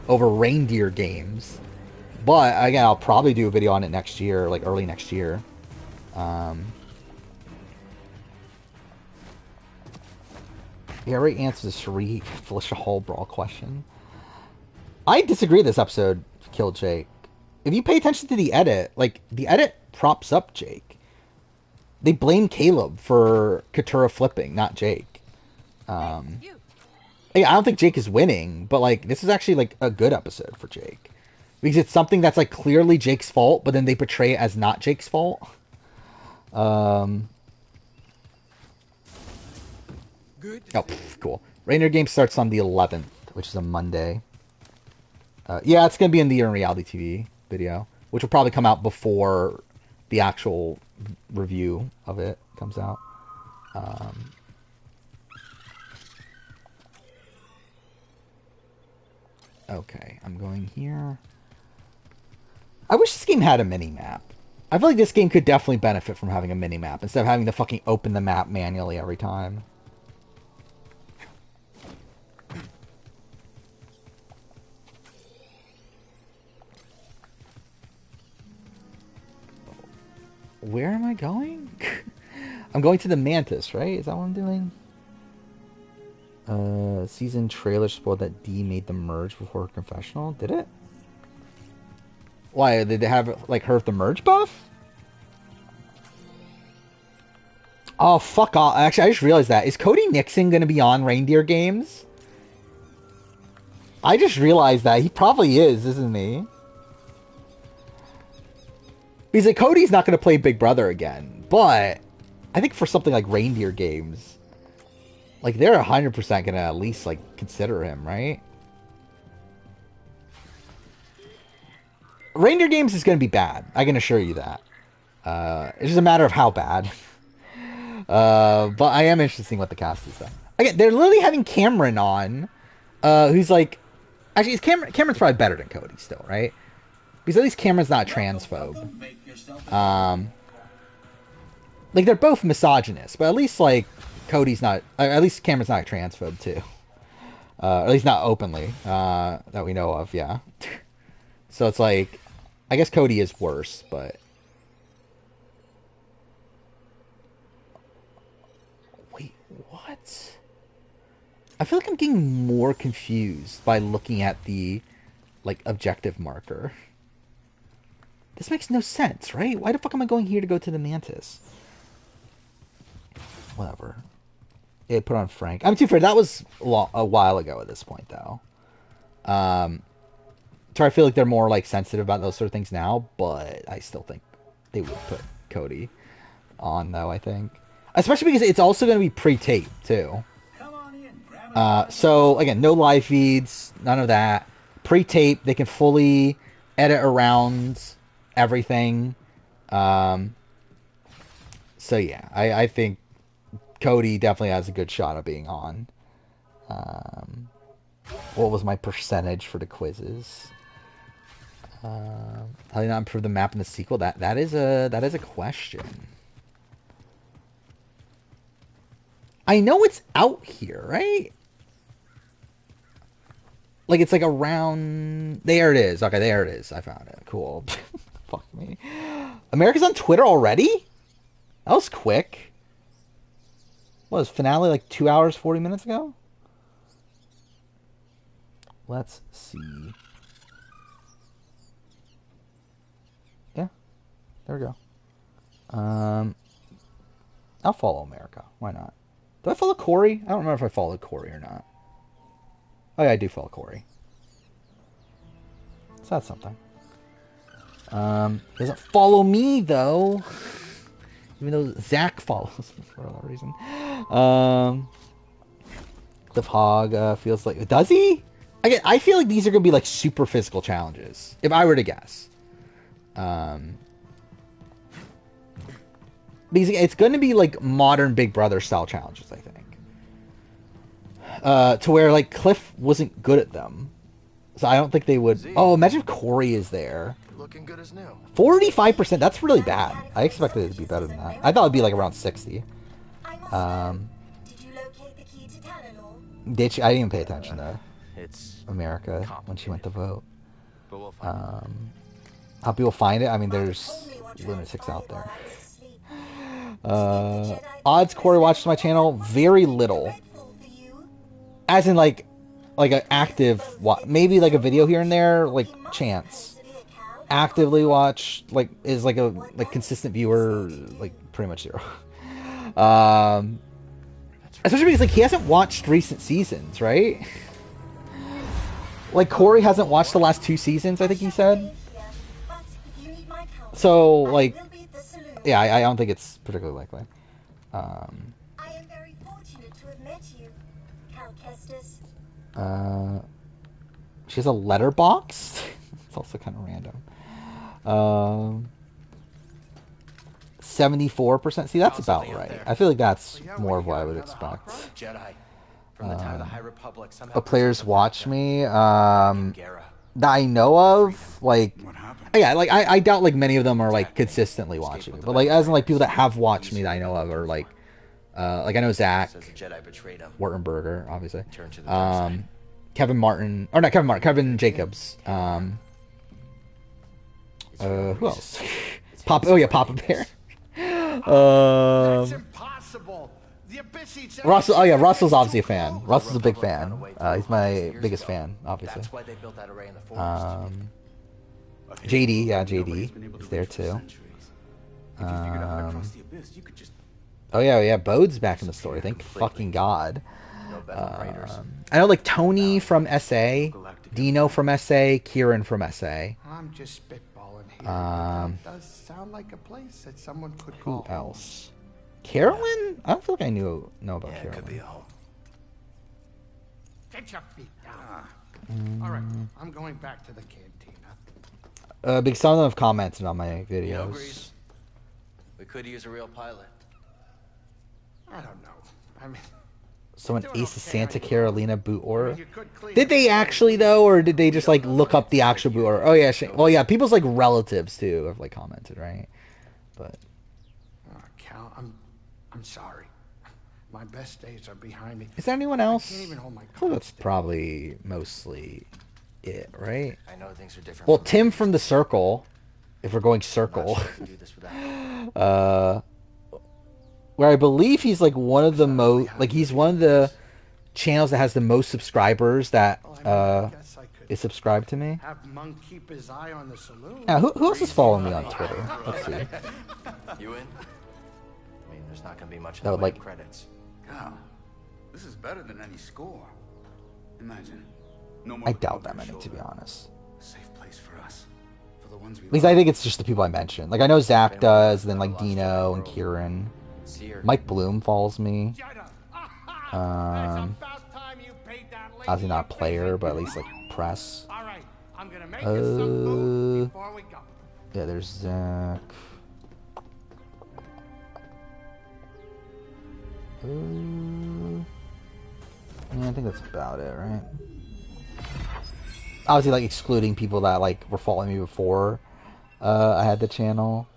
over reindeer games. But again, I'll probably do a video on it next year, like early next year. Yeah, right answer the Sheree Felicia Hall brawl question. I disagree this episode killed Jake. If you pay attention to the edit, like, the edit props up Jake. They blame Caleb for Katura flipping, not Jake. I don't think Jake is winning, but like, this is actually like a good episode for Jake. Because it's something that's like clearly Jake's fault, but then they portray it as not Jake's fault. Good. Oh, cool. Rainier game starts on the 11th, which is a Monday. Yeah, it's going to be in the Reality TV video, which will probably come out before the actual review of it comes out. Okay, I'm going here. I wish this game had a mini-map. I feel like this game could definitely benefit from having a mini-map instead of having to fucking open the map manually every time. Where am I going? I'm going to the Mantis, right? Is that what I'm doing? Season trailer spoiled that Dee made the merge before her confessional. Did it? Why? Did they have, like, her with the merge buff? Oh, fuck off. Actually, I just realized that. Is Cody Nixon going to be on Reindeer Games? I just realized that. He probably is, isn't he? Because like, Cody's not going to play Big Brother again. But I think for something like Reindeer Games, like, they're 100% going to at least, like, consider him, right? Reindeer Games is going to be bad. I can assure you that. It's just a matter of how bad. But I am interested in seeing what the cast is, though. Again, they're literally having Cameron on, who's like... Actually, Cameron's probably better than Cody still, right? Because at least Cameron's not a transphobe. Like, they're both misogynists, but at least, like, Cody's not... At least Cameron's not a transphobe, too. At least not openly, that we know of, yeah. So it's like... I guess Cody is worse, but... Wait, what? I feel like I'm getting more confused by looking at the, like, objective marker. This makes no sense, right? Why the fuck am I going here to go to the Mantis? Whatever. Yeah, put on Frank. I'm too fair. That was a while ago at this point, though. So I feel like they're more, like, sensitive about those sort of things now, but I still think they would put Cody on, though, I think. Especially because it's also going to be pre-taped, too. So, again, no live feeds, none of that. Pre-taped, they can fully edit around everything. So, yeah, I think Cody definitely has a good shot of being on. What was my percentage for the quizzes? How do you not improve the map in the sequel? That is a question. I know it's out here, right? Like it's like around. There it is. Okay, there it is. I found it. Cool. Fuck me. America's on Twitter already? That was quick. What was finale like 2 hours 40 minutes ago? Let's see. Yeah, there we go. I'll follow America. Why not? Do I follow Corey? I don't remember if I followed Corey or not. Oh yeah, I do follow Corey. So that's something. Doesn't follow me though. Even though Zach follows me for some reason. Cliff Hogg feels like... Does he? I feel like these are going to be like super physical challenges. If I were to guess. Because it's going to be like modern Big Brother style challenges, I think. To where like Cliff wasn't good at them. So I don't think they would... Oh, imagine if Corey is there. Looking good as new. 45%, that's really bad. I expected it to be better than that. I thought it'd be like around 60. Did you locate the key to Talonor? Did she? I didn't even pay attention to It's America when she went to vote. but we'll find How people find it? I mean, there's lunatics out there. Odds Corey watches my channel, very little. As in like an active, maybe like a video here and there, like chance. Actively watch, like, is like a consistent viewer, like pretty much zero. Especially because like he hasn't watched recent seasons, right? Like Corey hasn't watched the last 2 seasons, I think he said. So like, yeah, I don't think it's particularly likely. I am very fortunate to have met you, Cal Kestis. She has a letterbox. It's also kind of random. 74%. See, that's about right. I feel like that's more of what I would expect. Jedi from the time of the High Republic. A players watch me that I know of, like, yeah, like I doubt like many of them are like consistently watching me, but like as in like people that have watched me that I know of are like I know Zach Wartenberger, obviously, Kevin Martin, or not Kevin Martin, Kevin Jacobs, who else? Papa Bear. That's impossible. Russell. Oh yeah, Russell's obviously a fan. Russell's a big fan. He's my biggest fan, obviously. That's why they built that array in the forest. JD, yeah, JD is there too. Oh yeah, Bode's back in the story. Thank fucking God. I know like Tony from SA, Dino from SA, Kieran from SA. I'm just spitballing here. That does sound like a place that someone could call Who else? Carolyn? I don't feel like I know about Yeah, it Carolyn. could be a home. Get your feet down. All right, I'm going back to the cantina. Because some of them have commented on my No, videos. Grease. We could use a real pilot. I don't know. I mean, Someone doing Ace of okay, Santa I mean, Carolina boot order. you could clean Did they up actually though, or did they just like look up the actual boot order? Oh yeah, well yeah, people's like relatives too have like commented, right? But Oh, Cal, I'm sorry. My best days are behind me. is there anyone I else? can't even hold my I think cards that's straight. probably mostly it, right? I know things are different. Well, from Tim here. from the Circle, if we're going I'm Circle, not sure I can do this without you. where I believe he's like one of the he's one of the channels that has the most subscribers that Well, I guess I could is subscribed to me. have Monk keep his eye on the saloon. Yeah, who else is following me on Twitter? Let's see. You in? I mean, there's not gonna be much in That the would, way of like- credits. Cal, this is better than any score. Imagine. No more I doubt looking that over many, to be shoulder. honest. A safe place for us. For the ones we At least I think it's just the people I mentioned. Like I know Zach does, and then like Dino and Kieran. See her. Mike Bloom follows me. Jedi. Um, About time you paid that lady obviously not a your player, visit. but at least like press. All right, I'm gonna make us some food before we go. Yeah, there's Zach. Yeah, I think that's about it, right? Obviously, like, excluding people that, like, were following me before I had the channel.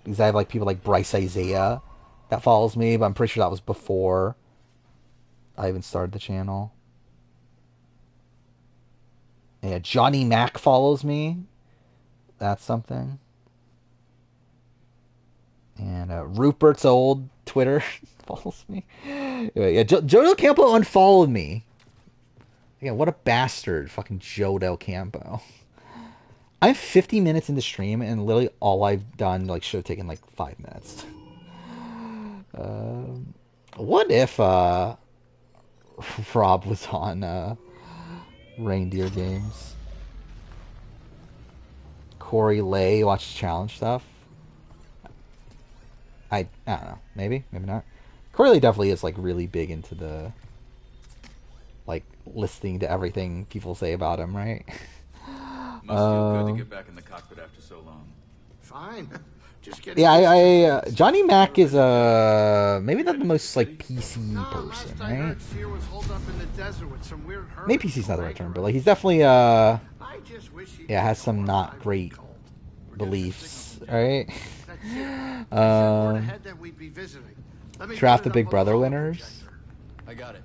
Because I have, like, people like Bryce Isaiah that follows me, but I'm pretty sure that was before I even started the channel. Yeah, Johnny Mac follows me. That's something. And Rupert's old Twitter follows me. Yeah, Joe Campo unfollowed me. Yeah, what a bastard. Fucking Joe Del Campo. I'm 50 minutes into stream, and literally all I've done, like, should have taken, like, 5 minutes. What if, Rob was on, Reindeer Games? Corey Lay watched challenge stuff? I don't know. Maybe? Maybe not. Corey Lay definitely is, like, really big into the, like, listening to everything people say about him, right? Must feel good to get back in the cockpit after so long. Fine. Just getting Yeah, Johnny Mac is, maybe not the most, like, PC person, right? Maybe PC's not the right term, but, like, he's definitely, yeah, has some not great beliefs, right? Draft the Big Brother winners. I got it.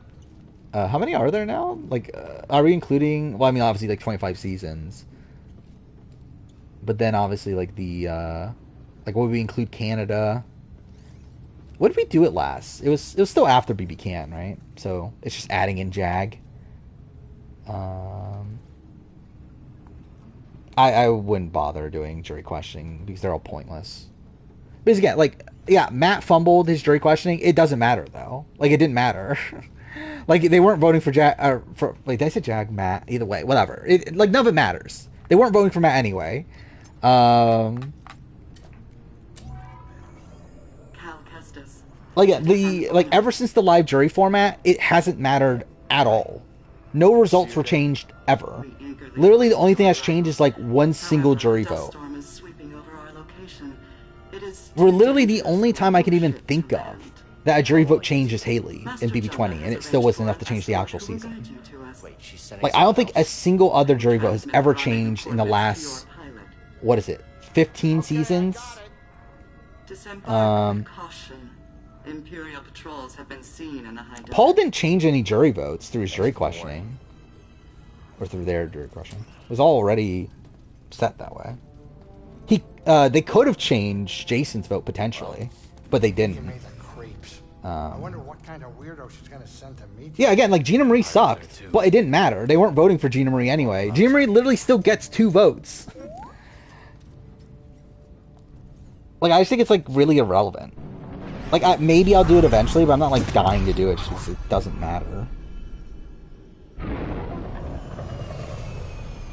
How many are there now? Like, are we including, well, I mean, obviously, like, 25 seasons. But then, obviously, like, the, like, would we include Canada? What did we do it last? It was still after BB Can, right? So, it's just adding in Jag. I wouldn't bother doing jury questioning because they're all pointless. Because again, like, yeah, Matt fumbled his jury questioning. It doesn't matter, though. Like, it didn't matter. Like, they weren't voting for Jag, like, did I say Jag, Matt? Either way, whatever. Like, none of it matters. They weren't voting for Matt anyway. Like, yeah, like, ever since the live jury format, it hasn't mattered at all. No results were changed ever. Literally, the only thing that's changed is, like, one single jury vote. We're literally the only time I can even think of that a jury vote changes Haley in BB20, and it still wasn't enough to change the actual season. Like, I don't think a single other jury vote has ever changed in the last, what is it, 15 seasons? Imperial patrols have been seen in the high Paul didn't change any jury votes through his jury questioning. Or through their jury questioning. It was all already set that way. They could have changed Jason's vote potentially, but they didn't. I wonder what kind of weirdo she's gonna send to meet you. Yeah, again, like, Gina Marie sucked, but it didn't matter. They weren't voting for Gina Marie anyway. Gina Marie literally still gets 2 votes. Like, I just think it's, like, really irrelevant. Like, maybe I'll do it eventually, but I'm not, like, dying to do it. It's just, it doesn't matter.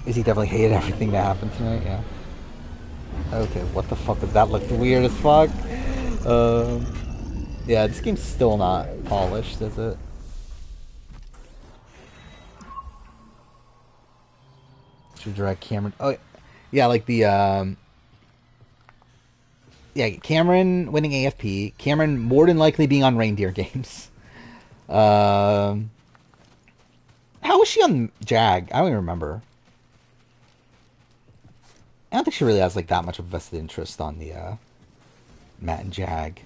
Is he definitely hated everything that happened tonight? Yeah. Okay, what the fuck? That looked weird as fuck. Yeah, this game's still not polished, is it? Should direct Cameron. Oh, yeah, like the, yeah, Cameron winning AFP. Cameron more than likely being on Reindeer Games. How was she on Jag? I don't even remember. I don't think she really has, like, that much of a vested interest on the Matt and Jag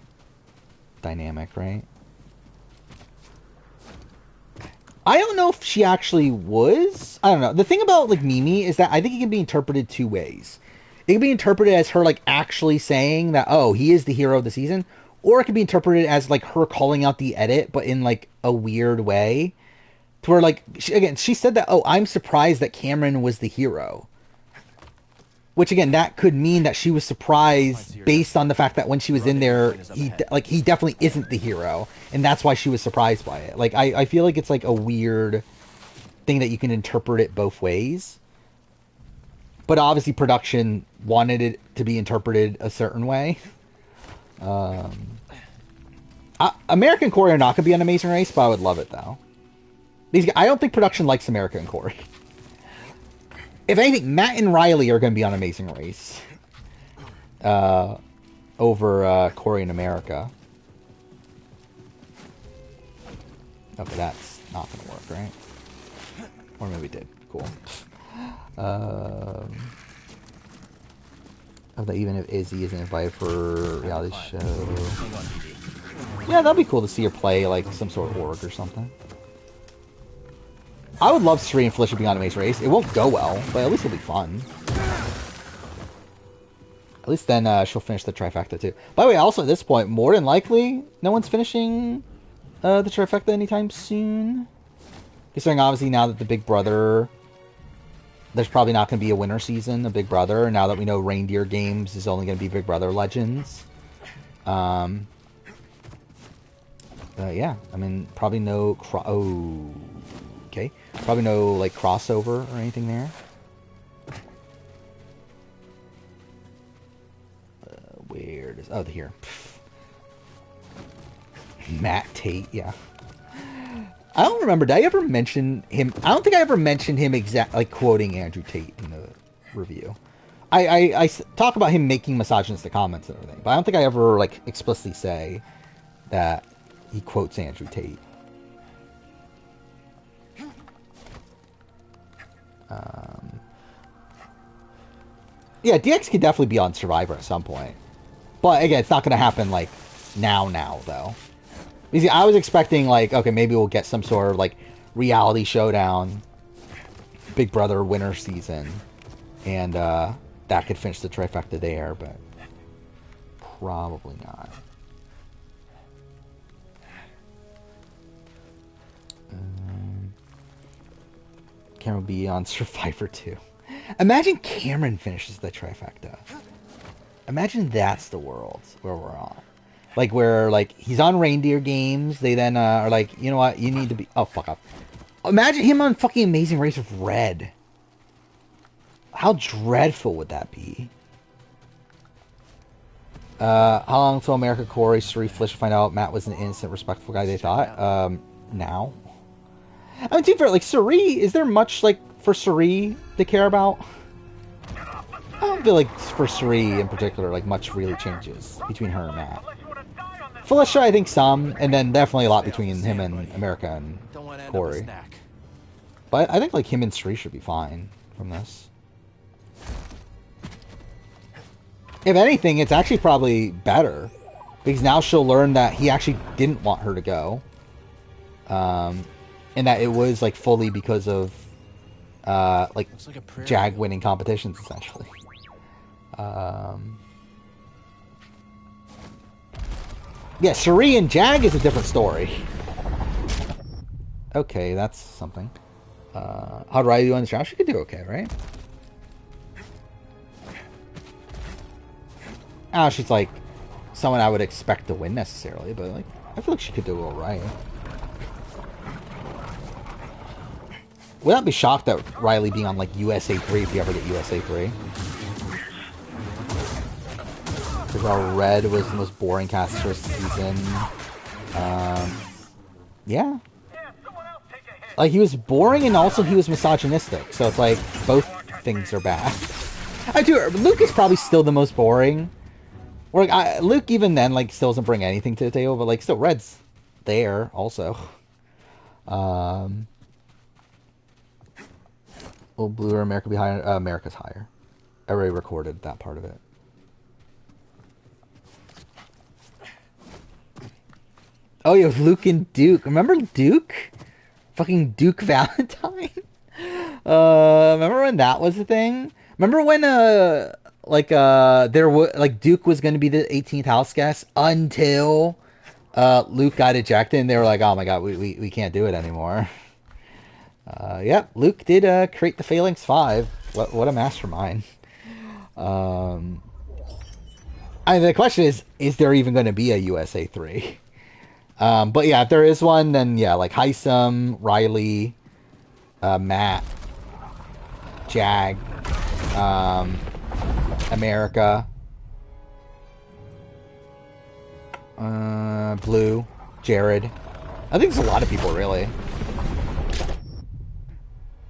dynamic, right? I don't know if she actually was. I don't know. The thing about, like, Mimi is that I think it can be interpreted 2 ways. It can be interpreted as her, like, actually saying that, oh, he is the hero of the season. Or it can be interpreted as, like, her calling out the edit, but in, like, a weird way. To where, like, she said that, oh, I'm surprised that Cameron was the hero. Which, again, that could mean that she was surprised based on the fact that when she was in there, he definitely isn't the hero. And that's why she was surprised by it. Like, I feel like it's, like, a weird thing that you can interpret it both ways. But obviously production wanted it to be interpreted a certain way. American Corey are not going to be on Amazing Race, but I would love it, though. I don't think production likes America and Corey. If anything, Matt and Riley are going to be on Amazing Race. Over Corey and America. Okay, that's not going to work, right? Or maybe it did. Cool. Even if Izzy isn't invited for a reality show. Yeah, that'd be cool to see her play like some sort of org or something. I would love Sri and Felicia being on Amazing Race. It won't go well, but at least it'll be fun. At least then she'll finish the trifecta too. By the way, also at this point, more than likely, no one's finishing the trifecta anytime soon. Considering obviously now that the Big Brother, there's probably not going to be a winter season of Big Brother. Now that we know Reindeer Games is only going to be Big Brother Legends. Yeah, I mean, probably no... okay. Probably no, like, crossover or anything there. Where does... Oh, here. Matt Tate, yeah. I don't remember. Did I ever mention him? I don't think I ever mentioned him like quoting Andrew Tate in the review. I talk about him making misogynistic comments and everything, but I don't think I ever like explicitly say that he quotes Andrew Tate. Yeah, DX could definitely be on Survivor at some point, but again, it's not going to happen like now though. Because I was expecting, like, okay, maybe we'll get some sort of, like, reality showdown, Big Brother winter season, and that could finish the trifecta there, but probably not. Cameron will be on Survivor too. Imagine Cameron finishes the trifecta. Imagine that's the world where we're on. Like, where, like, he's on Reindeer Games. They then are like, you know what? You need to be... Oh, fuck up. Imagine him on fucking Amazing Race with Red. How dreadful would that be? How long until America, Corey, Suri, Flish find out Matt was an innocent, respectful guy they thought? Now. I mean, to be fair, like, Suri, is there much, like, for Suri to care about? I don't feel like for Suri in particular, like, much really changes between her and Matt. Felicia, I think some, and then definitely a lot between him and America and Corey. But I think like him and Sri should be fine from this. If anything, it's actually probably better because now she'll learn that he actually didn't want her to go, and that it was like fully because of like Jag winning competitions essentially. Yeah, Suri and Jag is a different story. Okay, that's something. How do I do on this round? She could do okay, right? Oh, she's like someone I would expect to win necessarily, but like I feel like she could do alright. Would not be shocked at Riley being on like USA 3 if you ever get USA 3. Because our Red was the most boring cast first season. Yeah. Like, he was boring and also he was misogynistic. So it's like, both things are bad. I do. Luke is probably still the most boring. Or like, Luke even then, like, still doesn't bring anything to the table. But, like, still, Red's there also. Will Blue or America be higher? America's higher. I already recorded that part of it. Oh, yeah, Luke and Duke. Remember Duke? Fucking Duke Valentine? Remember when that was a thing? Remember when, Duke was going to be the 18th house guest until, Luke got ejected and they were like, oh my god, we can't do it anymore. Yep, Luke did, create the Phalanx 5. What a mastermind. I mean, the question is there even going to be a USA 3? But yeah, if there is one, then yeah, like Heisem, Riley, Matt, Jag, America. Blue, Jared. I think there's a lot of people, really.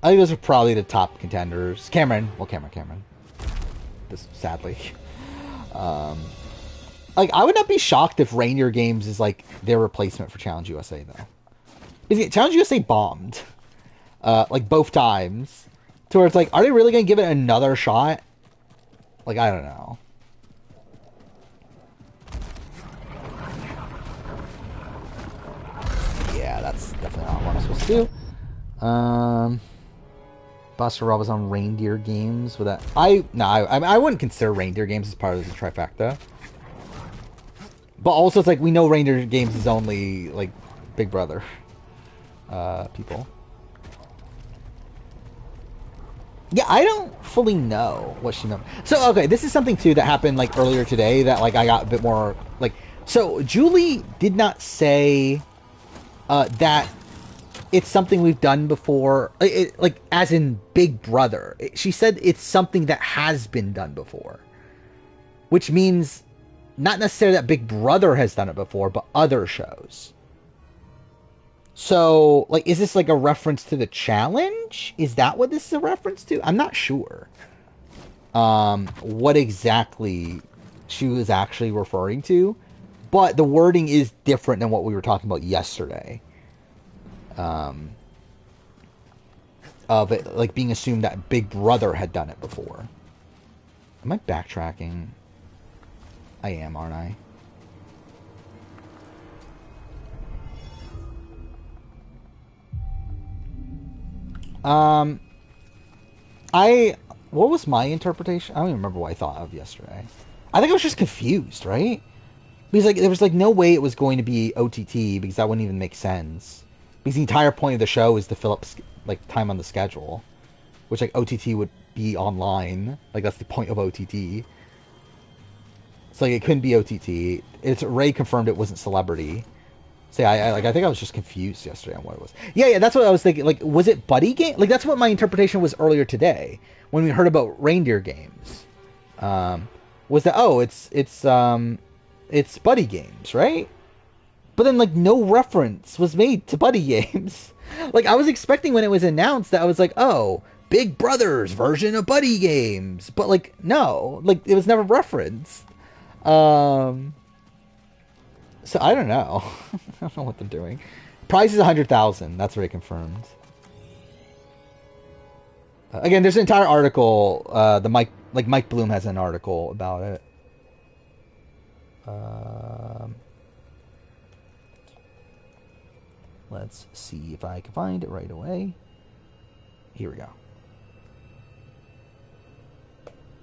I think those are probably the top contenders. Cameron. Well, Cameron. This, sadly. Like, I would not be shocked if Reindeer Games is, like, their replacement for Challenge USA, though. Challenge USA bombed. Like, both times. To where it's like, are they really going to give it another shot? Like, I don't know. Yeah, that's definitely not what I'm supposed to do. Buster Rob was on Reindeer Games with that. I wouldn't consider Reindeer Games as part of the trifecta. But also, it's like, we know Reindeer Games is only, like, Big Brother people. Yeah, I don't fully know what she meant. So, okay, this is something, too, that happened, like, earlier today that, like, I got a bit more, like... So, Julie did not say that it's something we've done before, like, as in Big Brother. She said it's something that has been done before. Which means, not necessarily that Big Brother has done it before, but other shows. So, like, is this like a reference to the challenge? Is that what this is a reference to? I'm not sure. What exactly she was actually referring to. But the wording is different than what we were talking about yesterday. Of it, like, being assumed that Big Brother had done it before. Am I backtracking? I am, aren't I? What was my interpretation? I don't even remember what I thought of yesterday. I think I was just confused, right? Because, like, there was, like, no way it was going to be OTT, because that wouldn't even make sense. Because the entire point of the show is to fill up, like, time on the schedule. Which, like, OTT would be online. Like, that's the point of OTT. So, like, it couldn't be OTT. Ray confirmed it wasn't Celebrity. So, yeah, I think I was just confused yesterday on what it was. Yeah, that's what I was thinking. Like, was it Buddy Game? Like, that's what my interpretation was earlier today. When we heard about Reindeer Games. Was that, oh, it's Buddy Games, right? But then, like, no reference was made to Buddy Games. Like, I was expecting when it was announced that I was like, oh, Big Brother's version of Buddy Games. But, like, no. Like, it was never referenced. So, I don't know. I don't know what they're doing. Price is 100,000. That's already confirmed. Again, there's an entire article. Mike Bloom has an article about it. Let's see if I can find it right away. Here we go.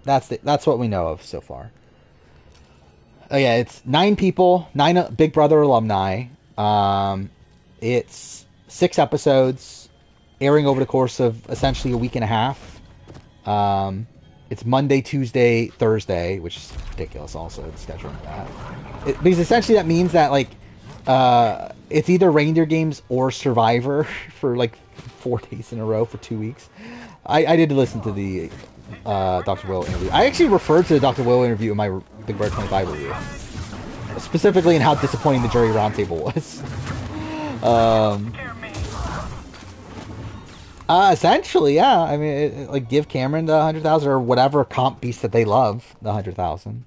That's what we know of so far. Oh yeah, it's 9 people, 9 Big Brother alumni. It's 6 episodes, airing over the course of essentially a week and a half. It's Monday, Tuesday, Thursday, which is ridiculous. Also, the scheduling that. Because essentially that means that, like, it's either Reindeer Games or Survivor for like 4 days in a row for 2 weeks. I did listen to the Dr. Will interview. I actually referred to the Dr. Will interview in my Big Brother 25 review, specifically in how disappointing the jury roundtable was. Essentially, yeah. I mean, like, give Cameron the 100,000 or whatever comp beast that they love, the 100,000.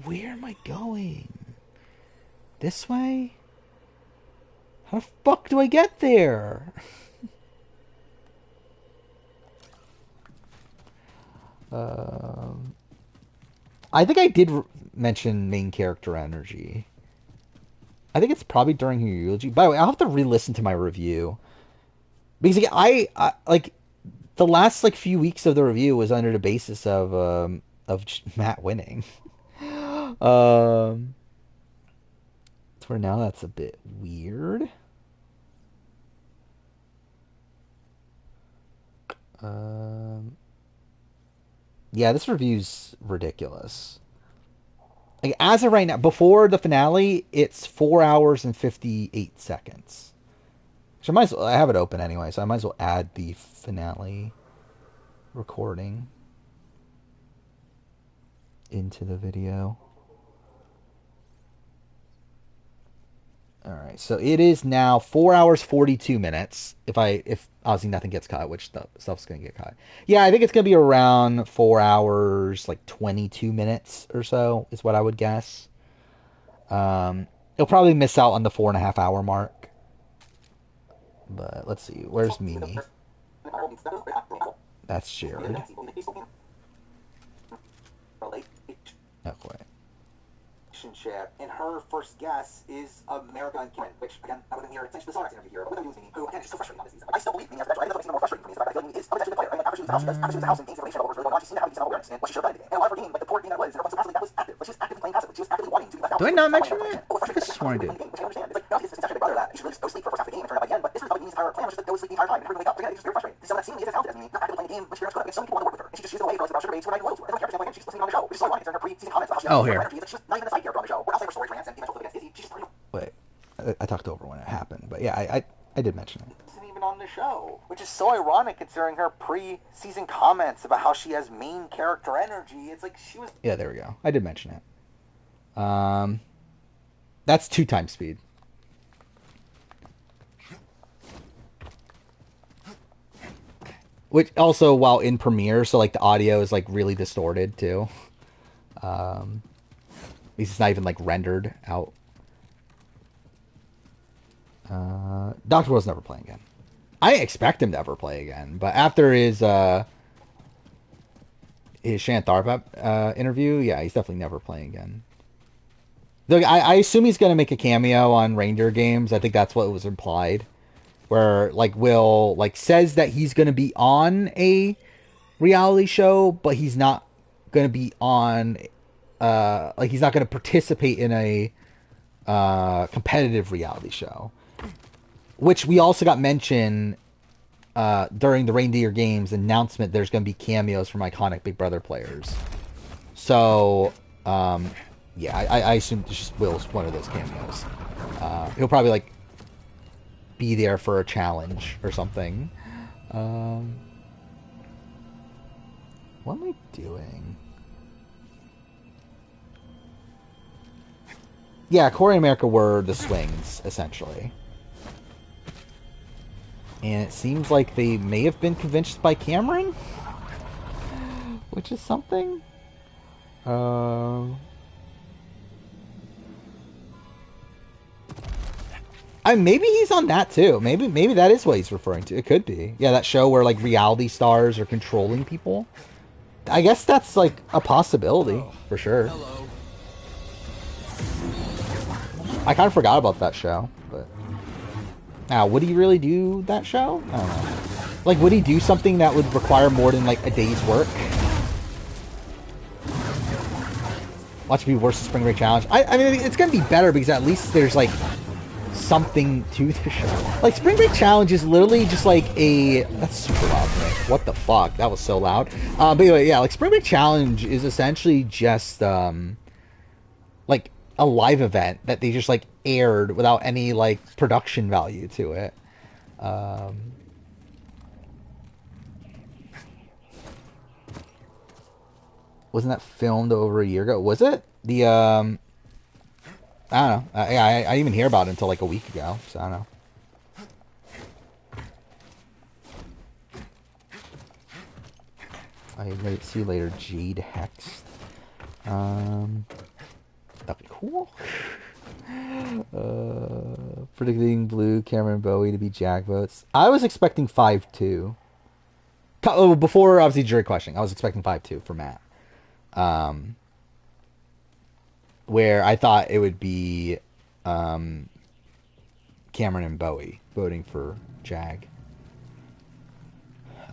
Where am I going? This way? How the fuck do I get there? I think I did mention main character energy. I think it's probably during your eulogy. By the way, I'll have to re-listen to my review. Because I like, the last, like, few weeks of the review was under the basis of Matt winning. So for now, that's a bit weird. Yeah, this review's ridiculous. Like, as of right now, before the finale, it's 4 hours and 58 seconds. So I have it open anyway, so I might as well add the finale recording. into the video. Alright, so it is now 4 hours 42 minutes. If obviously nothing gets cut, which stuff's gonna get cut. Yeah, I think it's gonna be around 4 hours, like 22 minutes or so, is what I would guess. It'll probably miss out on the 4.5 hour mark. But let's see, where's Mimi? That's Jared. Okay. Relationship, and her first guess is America and Karen, which again, I wasn't here. It's the Sonax interview here. What am I doing with Mimi? Who again, she's so frustrating on this season. I still believe Mimi as a veteran. I think what's even more frustrating for me is the fact that Mimi is actually a good player. I mean, after she was in the house and gains information about what was really going on, she seemed to have a decent awareness and what she should have done. And a lot of her game, like the poor game that was, and everyone so passively, that was active. Like she was actively playing passive. She was actively wanting to be left out. Do I not mention that? I could have sworn I did. Which I understand. It's like, no, it's actually a big brother that you should really just go sleep for the first half of the game and turn it by the end. But this was probably Mimi's entire plan, was just to go sleep the entire time and never wake up. Again, it's just very frustrating. So that seemingly is as talented as Mimi, not actively playing the game, which you're good. So many people want to work with her, and she just she's away for like sugar babes who are not even loyal to her. Everyone cares. Again, she's listening on the show, which is so ironic considering her pre-season comments about how she here. energy. Like she's not even a side character on the show. We're outside her story rants and eventual flip against Izzy. She's just part of Wait, I talked over when it happened, but yeah, I did mention it. isn't even on the show, which is so ironic considering her pre-season comments about how she has main character energy. It's like she was. Yeah, there we go. I did mention it. That's 2 times speed. Which also, while in Premiere, so like the audio is like really distorted too. It's not even like rendered out. Dr. Will's never playing again. I expect him to ever play again, but after his Shannon Tharp interview, yeah, he's definitely never playing again. Look, I assume he's gonna make a cameo on Reindeer Games. I think that's what was implied, where like Will like says that he's gonna be on a reality show, but he's not gonna be on like he's not gonna participate in a competitive reality show. Which we also got mentioned during the Reindeer Games announcement. There's going to be cameos from iconic Big Brother players. So, yeah, I assume it's just Will's one of those cameos. He'll probably, like, be there for a challenge or something. What am I doing? Yeah, Corey and America were the swings, essentially. And it seems like they may have been convinced by Cameron, which is something. Maybe he's on that too. Maybe that is what he's referring to. It could be. Yeah, that show where like reality stars are controlling people. I guess that's like a possibility for sure. Hello. I kind of forgot about that show, but. Now, would he really do that show? I don't know. Like, would he do something that would require more than, like, a day's work? Watch me worse than Spring Break Challenge. I mean, it's going to be better because at least there's, like, something to the show. Like, Spring Break Challenge is literally just, like, a... That's super loud, Nick. What the fuck? That was so loud. But anyway, yeah, like, Spring Break Challenge is essentially just, like, a live event that they just, like, aired without any, like, production value to it. Wasn't that filmed over a year ago? Was it? The, I don't know. I didn't even hear about it until, like, a week ago, so I don't know. I might see you later, Jade Hext. That'd be cool. Predicting Blue, Cameron, and Bowie to be Jag votes. I was expecting 5-2. Before, obviously, jury questioning, I was expecting 5-2 for Matt. Where I thought it would be Cameron and Bowie voting for Jag.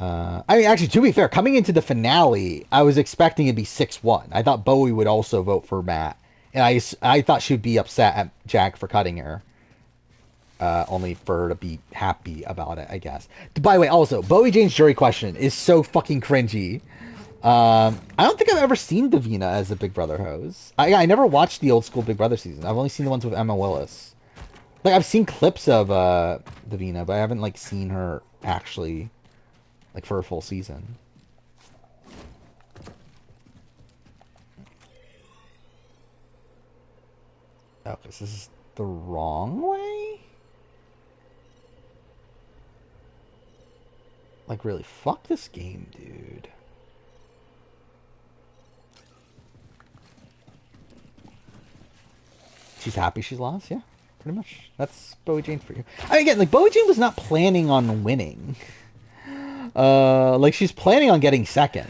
I mean, actually, to be fair, coming into the finale, I was expecting it to be 6-1. I thought Bowie would also vote for Matt. And I thought she'd be upset at Jag for cutting her. Only for her to be happy about it, I guess. By the way, also, Bowie Jane's jury question is so fucking cringy. I don't think I've ever seen Davina as a Big Brother host. I never watched the old school Big Brother season. I've only seen the ones with Emma Willis. Like, I've seen clips of Davina, but I haven't, like, seen her actually, like, for a full season. Okay, so this is the wrong way? Like, really, fuck this game, dude. She's happy she's lost, yeah. Pretty much. That's Bowie Jane for you. I mean, again, like, Bowie Jane was not planning on winning. Like, she's planning on getting second.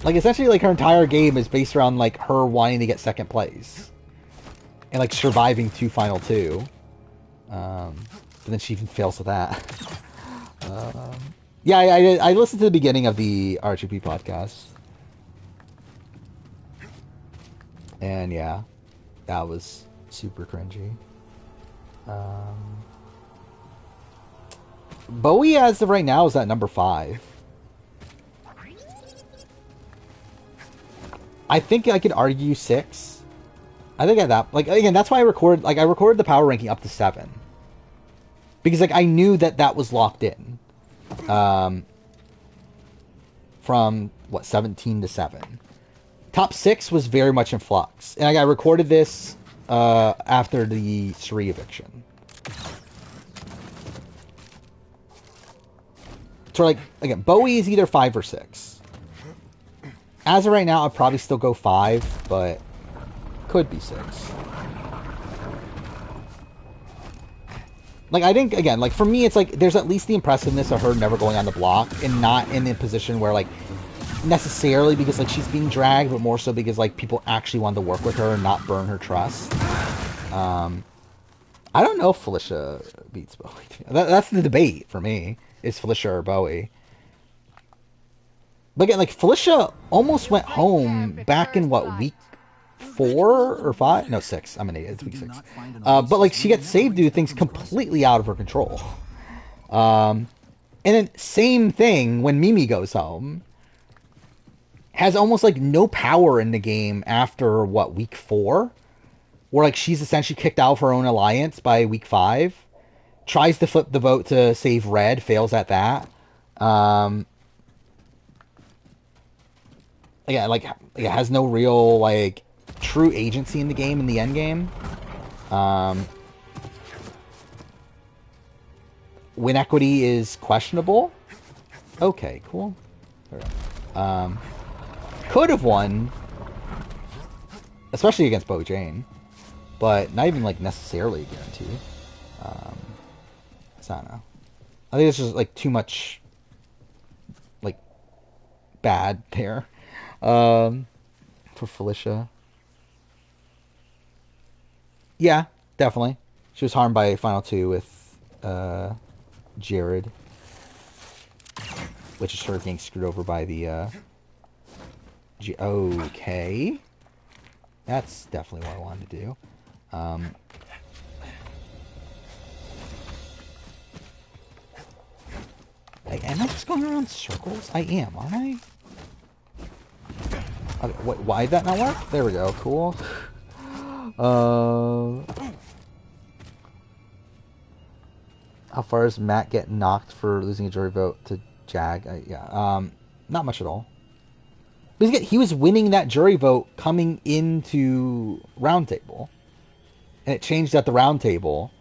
Like, essentially, like, her entire game is based around, like, her wanting to get second place. And, like, surviving to Final 2. But then she even fails at that. Yeah, I listened to the beginning of the RGP podcast. And, yeah, that was super cringy. Bowie, as of right now, is at number 5. I think I could argue 6. I think at that, like, again, that's why I recorded the power ranking up to 7. Because, like, I knew that was locked in. From, what, 17 to 7. Top 6 was very much in flux. And I recorded this after the Suri eviction. So, like, again, Bowie is either 5 or 6. As of right now, I'd probably still go 5, but could be 6. Like, I think, again, like, for me, it's like, there's at least the impressiveness of her never going on the block, and not in the position where, like, necessarily because, like, she's being dragged, but more so because, like, people actually wanted to work with her and not burn her trust. I don't know if Felicia beats Bowie. That's the debate for me, is Felicia or Bowie. But again, like, Felicia almost went home back in, what, week 4 or 5? No, 6. I'm an idiot. It's week 6. But, like, she gets saved due to things completely out of her control. And then, same thing when Mimi goes home. Has almost, like, no power in the game after, what, week 4? Where, like, she's essentially kicked out of her own alliance by week 5. Tries to flip the vote to save Red. Fails at that. Yeah, like, it has no real, like, true agency in the game, in the end game. Win equity is questionable. Okay, cool. Could have won, especially against Bowie Jane, but not even, like, necessarily a guarantee. So I don't know. I think it's just, like, too much, like, bad there. For Felicia. Yeah, definitely. She was harmed by Final 2 with Jared, which is her getting screwed over by the okay. That's definitely what I wanted to do. Am I just going around in circles? I am, aren't I? Okay, why did that not work? There we go. Cool. How far does Matt get knocked for losing a jury vote to Jag? Not much at all. But again, he was winning that jury vote coming into Roundtable, and it changed at the Roundtable.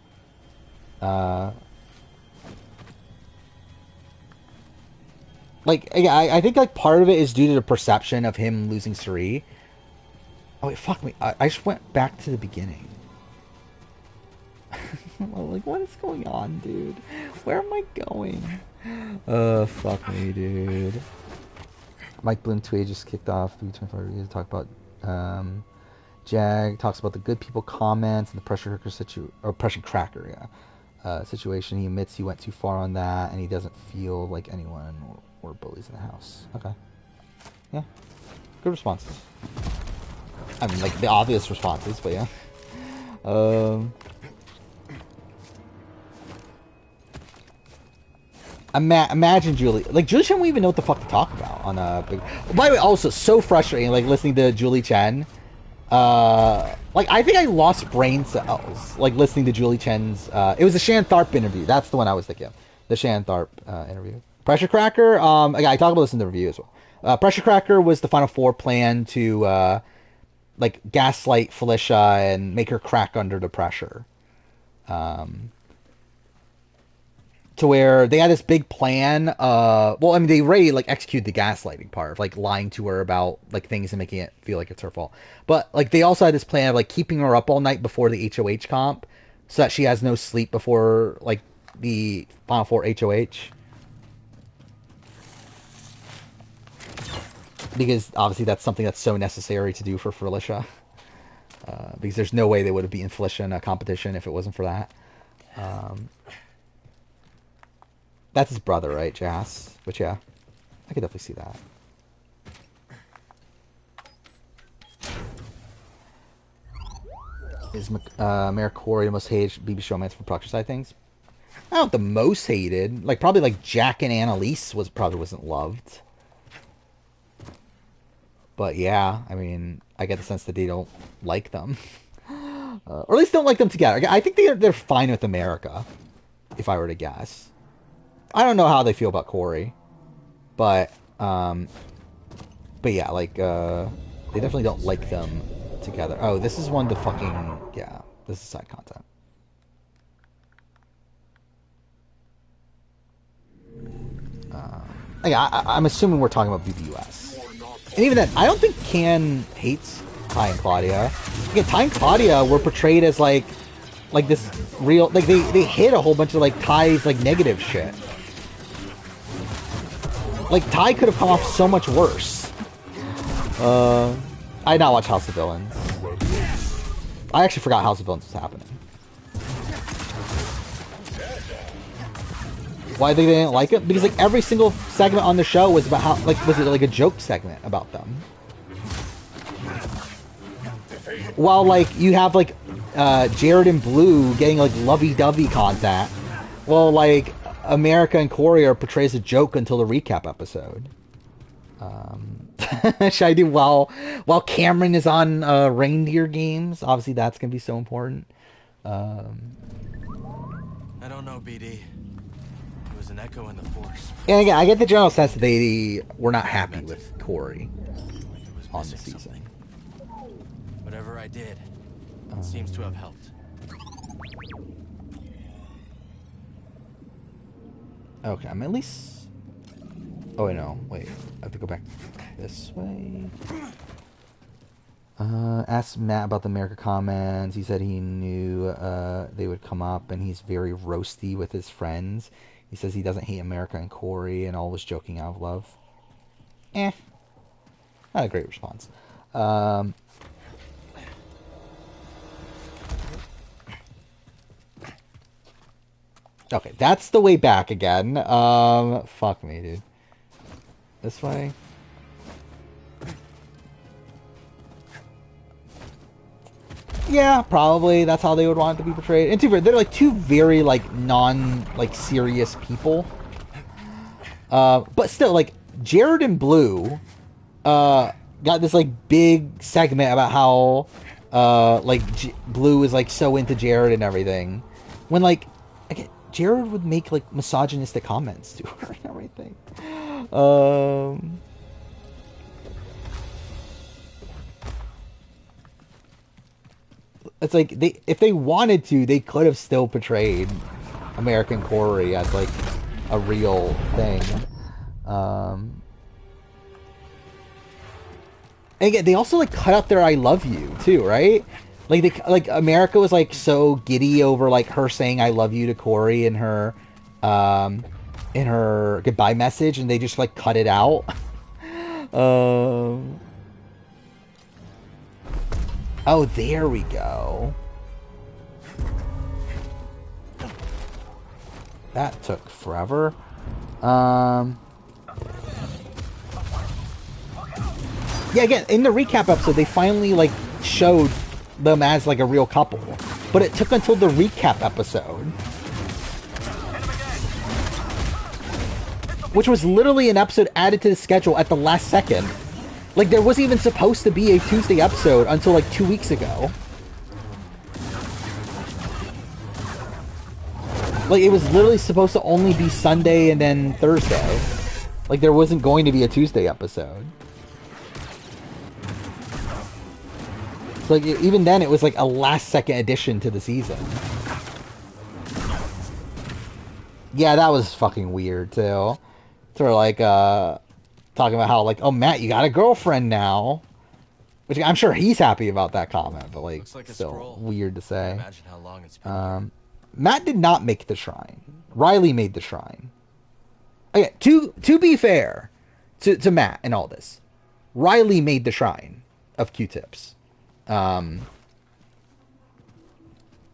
Like, I think, like, part of it is due to the perception of him losing Suri. Oh, wait, fuck me. I just went back to the beginning. Like, what is going on, dude? Where am I going? Fuck me, dude. Mike Bloom tweet just kicked off 325 reviews to talk about, Jag talks about the good people comments and the pressure cracker situation. He admits he went too far on that, and he doesn't feel like anyone or bullies in the house. Okay. Yeah. Good responses. I mean, like, the obvious responses, but yeah. Imagine Julie. Like, Julie Chen won't even know what the fuck to talk about on a big... By the way, also, so frustrating, like, listening to Julie Chen. Like, I think I lost brain cells, like, listening to Julie Chen's... it was the Shan Tharp interview. That's the one I was thinking of. The Shan Tharp interview. Pressure Cracker, I talked about this in the review as well. Pressure Cracker was the Final Four plan to like gaslight Felicia and make her crack under the pressure. To where they had this big plan. Well, I mean, they already like executed the gaslighting part of like lying to her about like things and making it feel like it's her fault. But like they also had this plan of like keeping her up all night before the HOH comp, so that she has no sleep before like the Final Four HOH. Because obviously that's something that's so necessary to do for Felicia. Because there's no way they would have beaten Felicia in a competition if it wasn't for that. That's his brother, right, Jas? But yeah, I could definitely see that. Is Maricori the most hated BB showmance from Proctor side things? I don't know, the most hated. Like, probably like Jack and Annalise probably wasn't loved. But yeah, I mean, I get the sense that they don't like them. Or at least don't like them together. I think they're fine with America, if I were to guess. I don't know how they feel about Corey, but yeah, like they definitely don't like them together. Oh, this is one of the fucking yeah. This is side content. Yeah, I'm assuming we're talking about BBUS, and even then, I don't think Can hates Ty and Claudia. Again, Ty and Claudia were portrayed as like this real like they hid a whole bunch of like Ty's like negative shit. Like, Ty could have come off so much worse. I did not watch House of Villains. I actually forgot House of Villains was happening. Why they didn't like it? Because, like, every single segment on the show was about how, like, was it like a joke segment about them? While, like, you have, like, Jared and Blue getting, like, lovey-dovey content. Well, like, America and Corey are portrayed as a joke until the recap episode. Should I do while Cameron is on reindeer games? Obviously, that's gonna be so important. I don't know, BD. It was an echo in the Force. And again, I get the general sense that they were not happy with Corey on the season. Something. Whatever I did, it seems to have helped. Okay, I'm at least... Oh, wait, no. Wait, I have to go back this way. Asked Matt about the America comments. He said he knew they would come up, and he's very roasty with his friends. He says he doesn't hate America and Corey, and all was joking out of love. Not a great response. Okay, that's the way back again. Fuck me, dude. This way? Yeah, probably. That's how they would want it to be portrayed. And they're like two very like serious people. But still, like Jared and Blue, got this like big segment about how Blue is like so into Jared and everything. When like Jared would make like misogynistic comments to her and everything. It's like if they wanted to, they could have still portrayed American Corey as like a real thing. And again, they also like cut out their "I love you" too, right? Like America was like so giddy over like her saying "I love you" to Corey in her goodbye message, and they just like cut it out. Oh, there we go. That took forever. Yeah, again, in the recap episode, they finally like showed them as like a real couple, but it took until the recap episode, which was literally an episode added to the schedule at the last second. Like, there wasn't even supposed to be a Tuesday episode until like 2 weeks ago. Like, it was literally supposed to only be Sunday and then Thursday. Like, there wasn't going to be a Tuesday episode. So like even then, it was like a last-second addition to the season. Yeah, that was fucking weird too. Sort of like talking about how like, oh Matt, you got a girlfriend now, which I'm sure he's happy about that comment, but like, Looks like a still scroll. weird to Can't say. imagine how long it's been here. Matt did not make the shrine. Riley made the shrine. Okay, to be fair to Matt and all this, Riley made the shrine of Q-tips. Like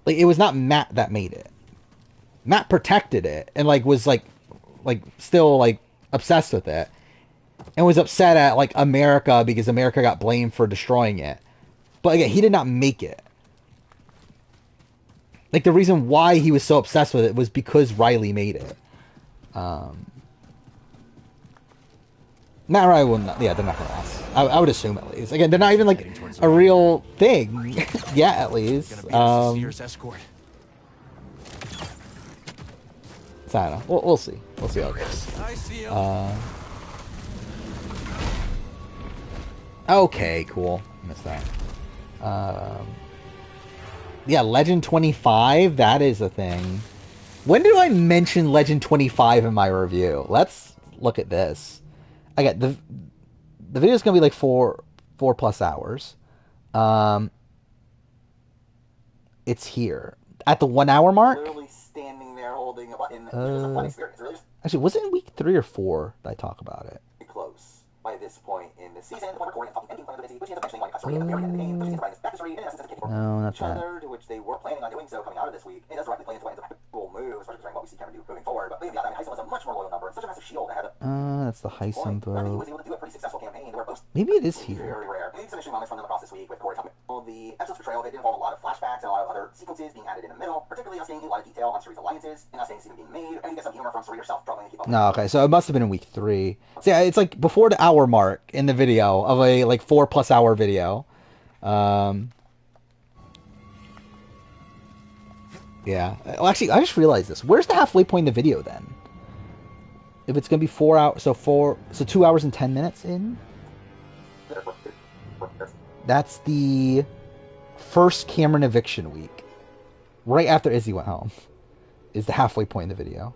it was not Matt that made it. Matt protected it and like was like still like obsessed with it and was upset at like America because America got blamed for destroying it. But again, he did not make it. Like the reason why he was so obsessed with it was because Riley made it. Matt Riley wouldn't. Yeah, they're not gonna last. I would assume at least. Again, they're not even like a real thing yet, at least. Gonna be a severe escort. So I don't know. We'll see. We'll see how it goes. I see him. Okay, cool. Missed that. Yeah, Legend 25. That is a thing. When did I mention Legend 25 in my review? Let's look at this. Again, the video is gonna be like 4+ hours. It's here at the 1 hour mark. Literally standing there holding a button. It was a fun experience. Really just Actually, was it in week 3 or 4 that I talk about it? close by this point in the season. One recording and fucking ending plan of the busy, which ends up eventually wanting to at the very end of the game, which is providing this backstory and in essence a kid No, not each that. other, to which they were planning on doing so coming out of this week. It does directly play into what ends up cool move, especially considering what we see Cameron do moving forward. But beyond that, I mean, Heisem was a much more loyal number and such a massive shield that had a That's the Heisem point. Remember, he boat. was able to do a pretty successful campaign where both Maybe it is here. very rare. Maybe some interesting moments from them across this week with Corey talking. Well, the episode's portrayal, they did involve a lot of flashbacks and a lot of other sequences being added in the middle, particularly us getting a lot of detail on Ceri's alliances and us getting even being made, and you get some humor from Ceri herself struggling to keep up. No, okay, so it must have been in week 3. So yeah, it's like before the hour mark in the video of a like 4+ hour video. Yeah. Well, actually, I just realized this. Where's the halfway point in the video then? If it's gonna be 4 hours, so 2 hours and 10 minutes in. That's the first Cameron eviction week, right after Izzy went home, is the halfway point in the video.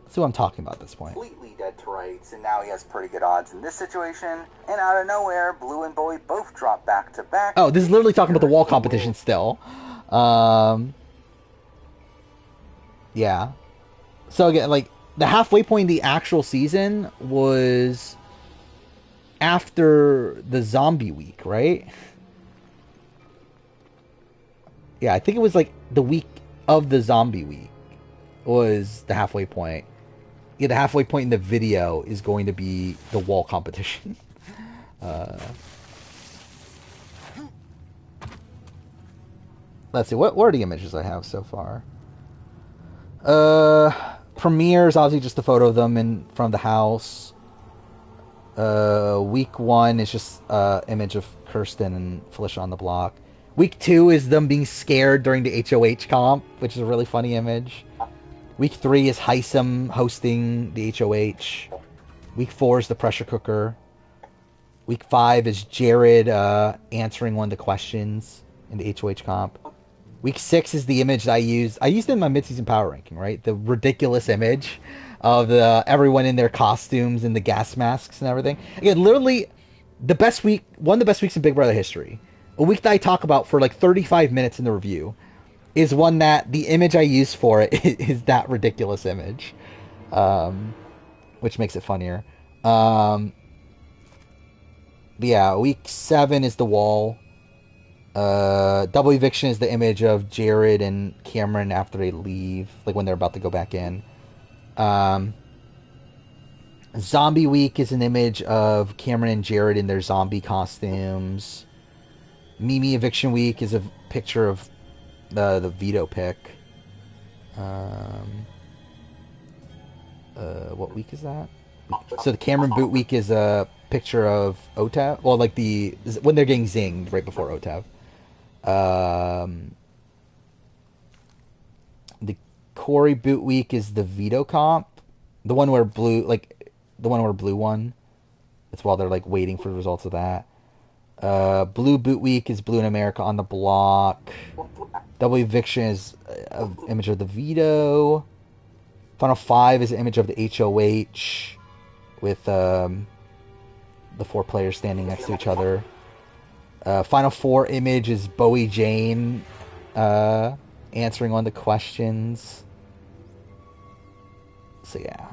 That's what I'm talking about at this point. Completely dead to rights, and now he has pretty good odds in this situation. And out of nowhere, Blue and Bowie both drop back to back. Oh, this is literally talking about the wall competition still. Yeah. So again, like the halfway point in the actual season was after the zombie week, right? Yeah, I think it was like the week of the zombie week was the halfway point. Yeah, the halfway point in the video is going to be the wall competition. Let's see, what are the images I have so far? Premiere is obviously just a photo of them in front of the house. Week 1 is just image of Kirsten and Felicia on the block. Week 2 is them being scared during the HOH comp, which is a really funny image. Week 3 is Heisem hosting the HOH. Week 4 is the pressure cooker. Week 5 is Jared answering one of the questions in the HOH comp. Week 6 is the image that I used. I used it in my midseason power ranking, right? The ridiculous image of everyone in their costumes and the gas masks and everything. Again, literally the best week, one of the best weeks in Big Brother history. A week that I talk about for like 35 minutes in the review is one that the image I use for it is that ridiculous image, which makes it funnier. But yeah, week 7 is the wall. Double eviction is the image of Jared and Cameron after they leave, like when they're about to go back in. Zombie week is an image of Cameron and Jared in their zombie costumes. Mimi eviction week is a picture of the veto pick. What week is that? So the Cameron boot week is a picture of Otav. Well, like when they're getting zinged right before Otav. The Corey boot week is the veto comp. The one where Blue won. It's while they're like waiting for the results of that. Blue Boot Week is Blue in America on the block. Double Eviction is an image of the veto. Final 5 is an image of the HOH with the 4 players standing next to each other. Final 4 image is Bowie Jane answering one of the questions. So yeah.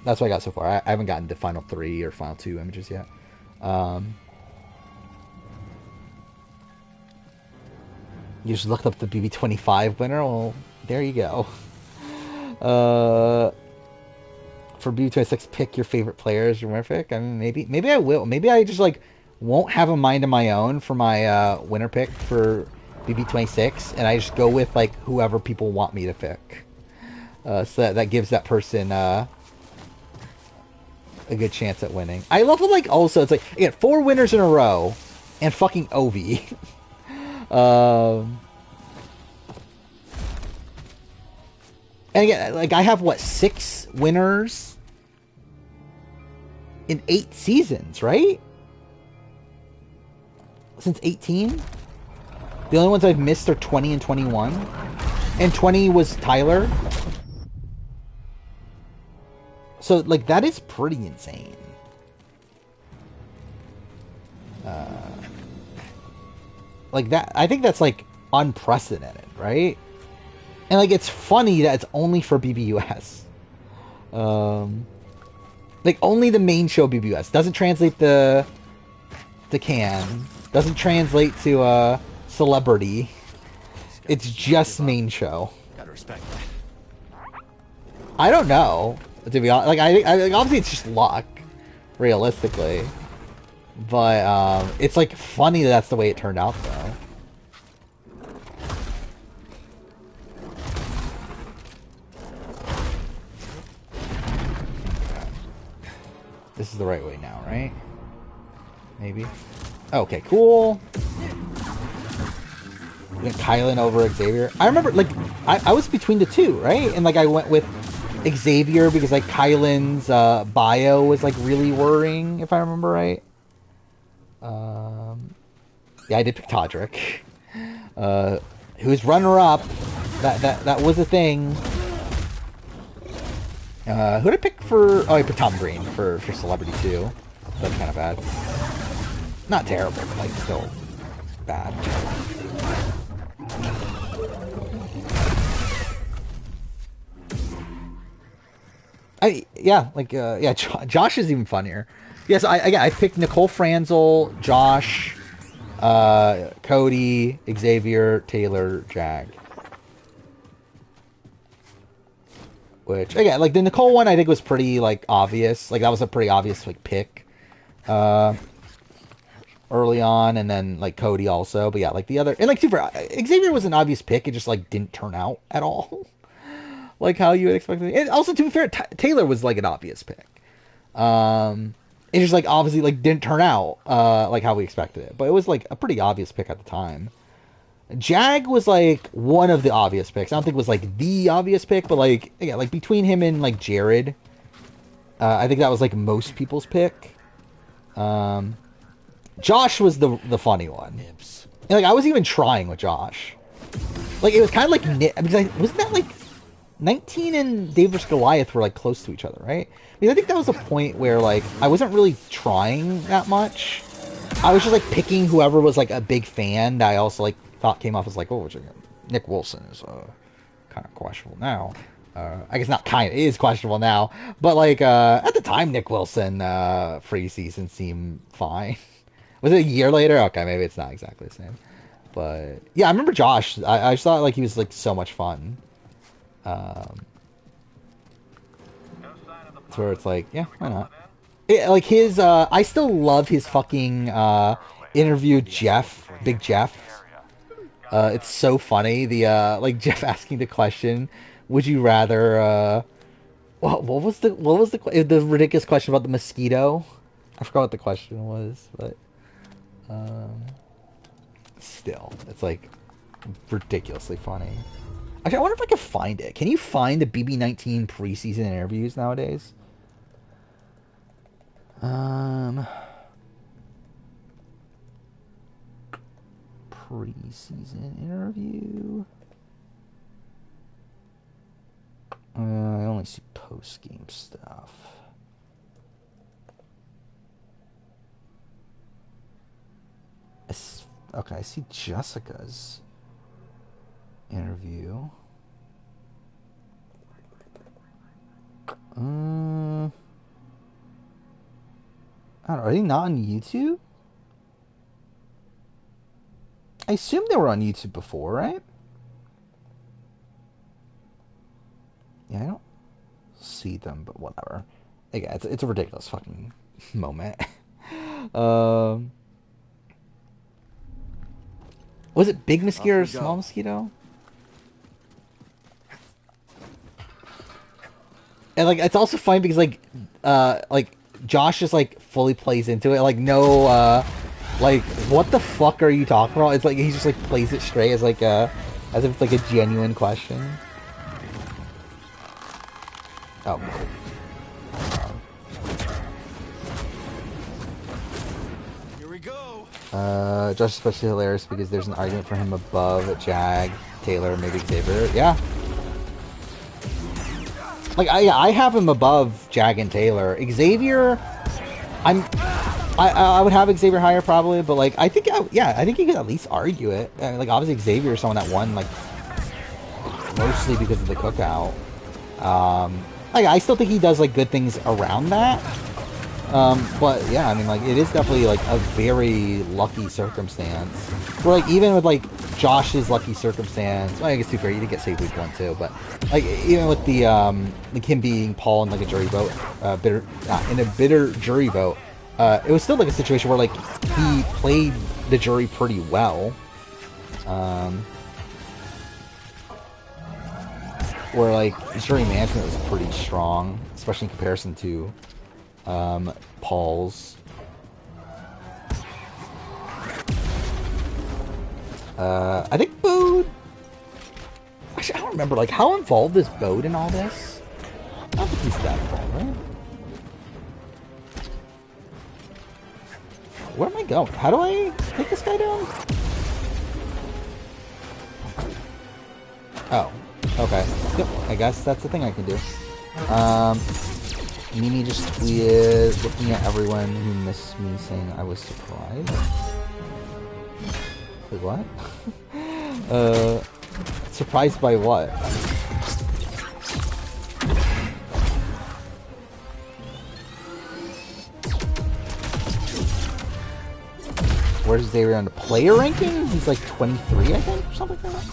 That's what I got so far. I haven't gotten to Final 3 or Final 2 images yet. You just looked up the BB25 winner. Well, there you go. For BB26, pick your favorite players. Your winner pick. I mean, maybe I will. Maybe I just like won't have a mind of my own for my winner pick for BB26, and I just go with like whoever people want me to pick. So that gives that person a good chance at winning. I love it. Like also, it's like again 4 winners in a row, and fucking Ovi. And again, like I have what 6 winners in 8 seasons, right? Since 18. The only ones I've missed are 20 and 21, and 20 was Tyler. So like that is pretty insane. Like that, I think that's like unprecedented, right? And like it's funny that it's only for BBUS. Like only the main show BBUS doesn't translate the can, doesn't translate to celebrity. It's just main show. Gotta respect that. I don't know, to be honest. Like I obviously it's just luck, realistically. But it's like funny that that's the way it turned out, though. This is the right way now, right? Maybe. Okay, cool. We got Kylan over Xavier. I remember, like, I was between the two, right? And like I went with Xavier because like Kylan's bio was like really worrying, if I remember right. Yeah, I did pick Todrick. Who's runner-up. That was a thing. Who did I pick for... Oh, I picked Tom Green for Celebrity 2. That's kind of bad. Not terrible, but like still bad. Josh is even funnier. Yes, I picked Nicole Franzel, Josh, Cody, Xavier, Taylor, Jag. Which again, like the Nicole one, I think was pretty like obvious. Like that was a pretty obvious like pick early on, and then like Cody also. But yeah, like the other and like super Xavier was an obvious pick. It just like didn't turn out at all, like how you would expect it. And also, to be fair, Taylor was like an obvious pick. It just like obviously like didn't turn out like how we expected it, but it was like a pretty obvious pick at the time. Jag was like one of the obvious picks. I don't think it was like the obvious pick, but like yeah, like between him and like Jared, I think that was like most people's pick. Josh was the funny one. And, like I was even trying with Josh. Like it was kind of like because wasn't that like 19 and Dave vs. Goliath were like close to each other, right? Because I think that was a point where like I wasn't really trying that much. I was just like picking whoever was like a big fan that I also like thought came off as like, oh, Nick Wilson is kind of questionable now. I guess not kind of, it is questionable now, but like at the time Nick Wilson free season seemed fine. Was it a year later? Okay, maybe it's not exactly the same. But yeah, I remember Josh. I just thought like he was like so much fun. It's where it's like, yeah, why not? Like his, I still love his fucking interview Jeff, Big Jeff. It's so funny. The like Jeff asking the question, would you rather? What was the ridiculous question about the mosquito? I forgot what the question was, but still, it's like ridiculously funny. Actually, I wonder if I can find it. Can you find the BB19 preseason interviews nowadays? preseason interview. I only see post-game stuff. Okay, I see Jessica's interview. I don't know, are they not on YouTube? I assume they were on YouTube before, right? Yeah, I don't see them, but whatever. Again, it's a ridiculous fucking moment. Was it big mosquito or small mosquito? And like it's also funny because like Josh just like fully plays into it. Like no like what the fuck are you talking about? It's like he just like plays it straight as like as if it's like a genuine question. Oh, cool. Here we go. Josh is especially hilarious because there's an argument for him above Jag, Taylor, maybe Xavier. Yeah. Like I have him above Jag and Taylor. Xavier, I would have Xavier higher probably, but like I think you could at least argue it. Like obviously Xavier is someone that won like mostly because of the cookout. Like I still think he does like good things around that. But yeah, I mean like it is definitely like a very lucky circumstance. Where like even with like Josh's lucky circumstance, well, I guess too fair, you did get saved week 1 too, but like even with the like him being Paul in like a jury vote, in a bitter jury vote, it was still like a situation where like he played the jury pretty well. Where like his jury management was pretty strong, especially in comparison to Paul's. I think Bode. Actually, I don't remember. Like, how involved is Bode in all this? I don't think he's that involved, right? Where am I going? How do I take this guy down? Oh, okay. Yep, I guess that's the thing I can do. Mimi just tweeted, looking at everyone who missed me, saying I was surprised. Wait, what? Surprised by what? Where's Xavier on the player ranking? He's like 23, I think, or something like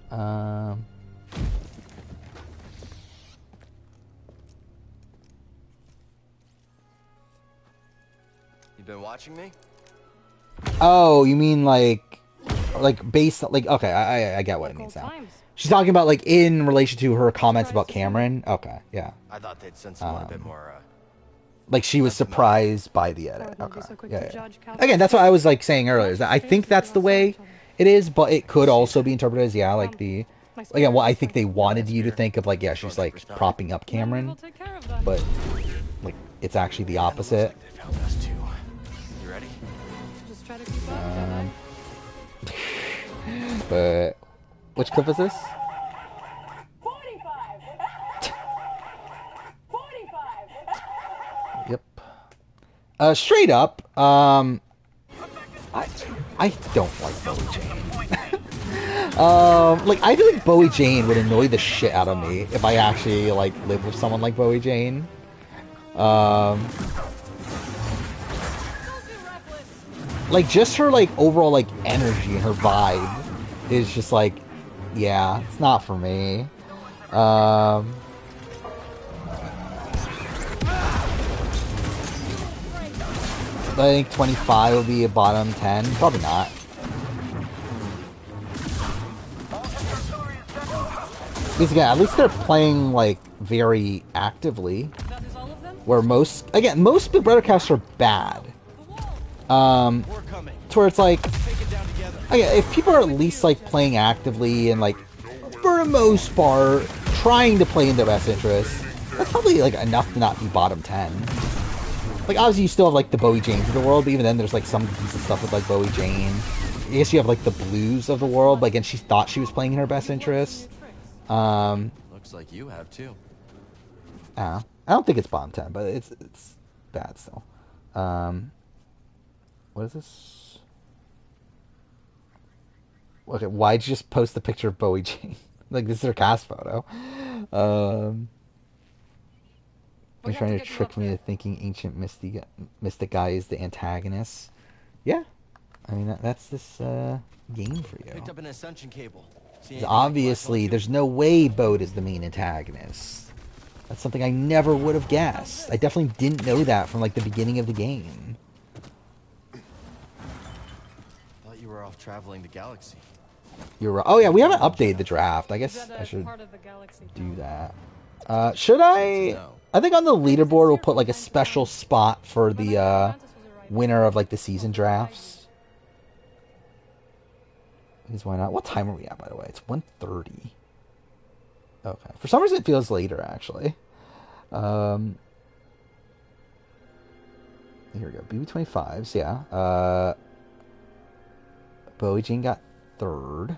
that. You been watching me? Oh, you mean like based like okay, I get what it means now. She's talking about like in relation to her comments about Cameron. Okay, yeah. I thought they'd send someone a bit more. Like she was surprised by the edit. Okay, yeah. Again, that's what I was like saying earlier. Is that I think that's the way it is, but it could also be interpreted as like the again what I think they wanted you to think of like she's like propping up Cameron, but like it's actually the opposite. You ready? Just try to keep up, But which clip is this? 45. 45. Yep. Straight up, I don't like Bowie Jane. Like I feel like Bowie Jane would annoy the shit out of me if I actually like lived with someone like Bowie Jane. Like just her like overall like energy and her vibe is just like, yeah, it's not for me. I think 25 will be a bottom 10. Probably not. Because again, at least they're playing like very actively. Where most Big Brother casts are bad. To where it's like, okay, if people are at least like playing actively and like for the most part trying to play in their best interest, that's probably like enough to not be bottom 10. Like obviously you still have like the Bowie Janes of the world, but even then there's like some decent stuff with like Bowie Jane. I guess you have like the blues of the world, but again, she thought she was playing in her best interest. Looks like you have too. I don't think it's bottom 10, but it's bad still. What is this? Okay, why'd you just post the picture of Bowie Jane? Like, this is her cast photo. You're trying to trick me into thinking Ancient Mystic Guy is the antagonist. Yeah. I mean, that's this game for you. Picked up an ascension cable. Obviously, there's no way Bode is the main antagonist. That's something I never would have guessed. I definitely didn't know that from, like, the beginning of the game. Thought you were off traveling the galaxy. You're right. Oh, yeah, we haven't updated the draft. I guess I should do that. Should I? I think on the leaderboard we'll put, like, a special spot for the winner of, like, the season drafts. Because why not? What time are we at, by the way? It's 1:30. Okay. For some reason it feels later, actually. Here we go. BB25s, yeah. Bowie Jean got 3rd.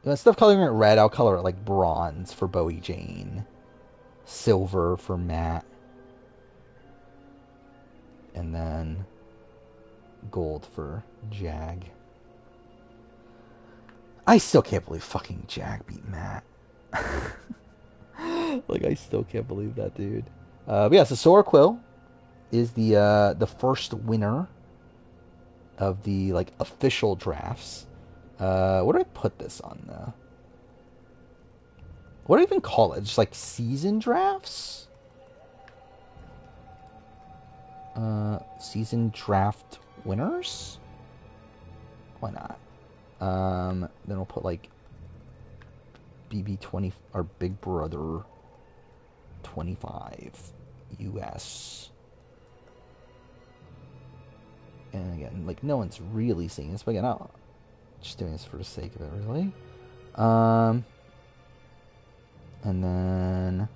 Instead of coloring it red, I'll color it like bronze for Bowie Jane. Silver for Matt. And then gold for Jag. I still can't believe fucking Jag beat Matt. Like, I still can't believe that, dude. But yeah, so Sora Quill is the first winner of the, like, official drafts. What do I put this on, though? What do I even call it? Just, like, season drafts? Season draft winners? Why not? Then we'll put, like, BB20, or Big Brother 25 US. And again, like, no one's really seeing this, but again, I'm just doing this for the sake of it, really. And then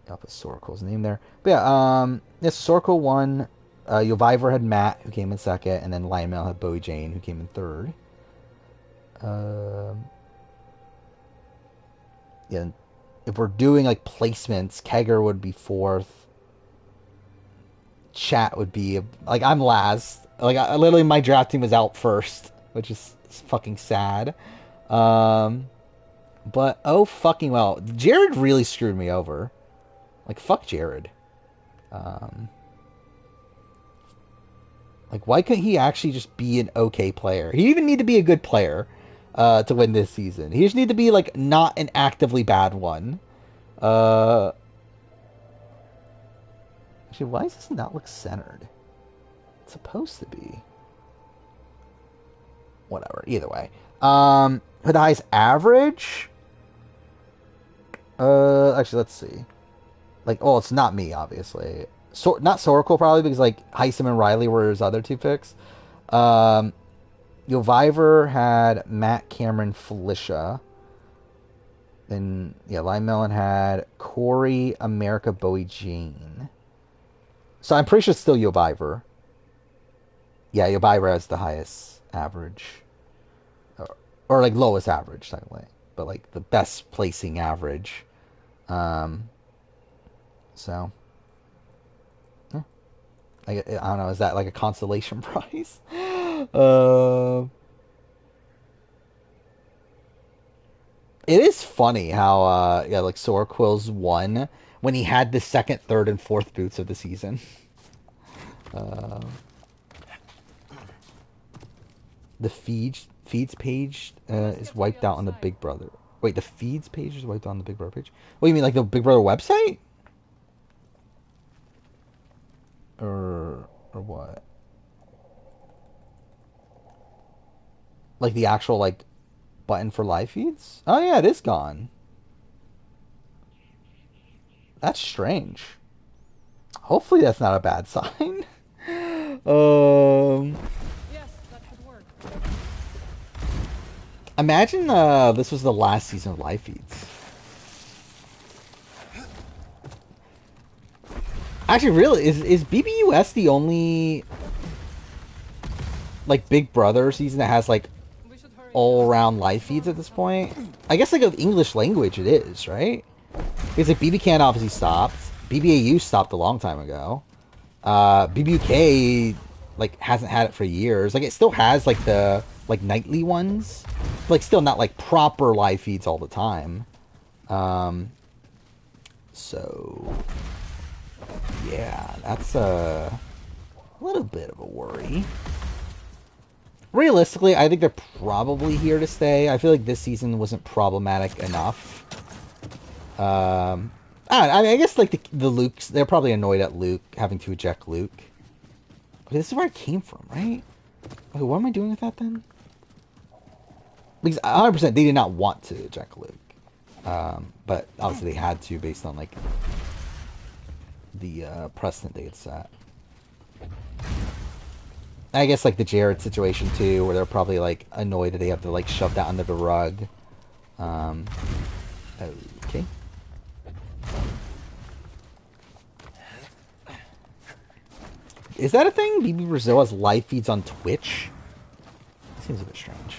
I'll put Sorkel's name there. But yeah, yes, Sorkel won. Yoviver had Matt, who came in 2nd, and then Lionel had Bowie Jane, who came in 3rd. Yeah, if we're doing, like, placements, Kegger would be 4th. Chat would be, like, I'm last. Like, I literally, my draft team was out first, which is fucking sad. But, oh fucking well. Jared really screwed me over. Like, fuck Jared. Like, why couldn't he actually just be an okay player? He didn't even need to be a good player to win this season. He just need to be, like, not an actively bad one. Actually, why does this not look centered? It's supposed to be. Whatever. Either way. For the highest average? Actually, let's see. Like, oh, it's not me, obviously. Not Soracle, probably, because, like, Heisem and Riley were his other 2 picks. Yoviver had Matt, Cameron, Felicia. Then, yeah, Lime Melon had Corey, America, Bowie, Jane. So I'm pretty sure it's still Yoviver. Yeah, Yoviver has the highest average. Or like, lowest average, technically. But, like, the best placing average. So... I don't know, is that like a consolation prize? It is funny how, yeah, like, Sora Quills won when he had the 2nd, 3rd, and 4th boots of the season. The feeds page is wiped out on the Big Brother. Wait, the feeds page is wiped out on the Big Brother page? What, you mean like the Big Brother website? Or what? Like the actual, like, button for live feeds? Oh yeah, it is gone. That's strange. Hopefully that's not a bad sign. Yes, that should work. Imagine this was the last season of live feeds. Actually, really, is BBUS the only like Big Brother season that has like all around live feeds at this point. I guess like of English language it is, right? Because like BB obviously stopped. BBAU stopped a long time ago. BBUK like hasn't had it for years. Like it still has like the like nightly ones, like still not like proper live feeds all the time. So yeah, that's a little bit of a worry. Realistically, I think they're probably here to stay. I feel like this season wasn't problematic enough. I guess like the Luke's, they're probably annoyed at Luke having to eject Luke. Okay, this is where I came from, right? Okay, what am I doing with that then? Because 100% they did not want to eject Luke. But obviously they had to based on like the precedent they had set. I guess like the Jared situation too, where they're probably like annoyed that they have to like shove that under the rug. Okay. Is that a thing? BB Brazil has live feeds on Twitch? Seems a bit strange.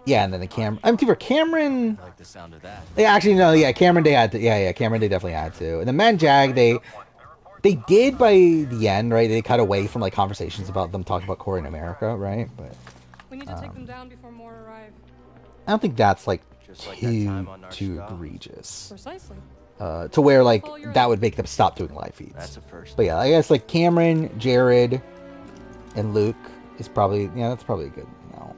Yeah, and then the Cameron. I'm for Cameron. I like the sound of that. Yeah, actually no. Yeah, Cameron they had to. Yeah, Cameron they definitely had to. And the Man Jag they did by the end, right? They cut away from like conversations about them talking about Corey in America, right? But we need to take them down before more arrive. I don't think that's like too egregious. Precisely. To where like that would make them stop doing live feeds. That's a first. But yeah, I guess like Cameron, Jared, and Luke is probably that's probably a good no.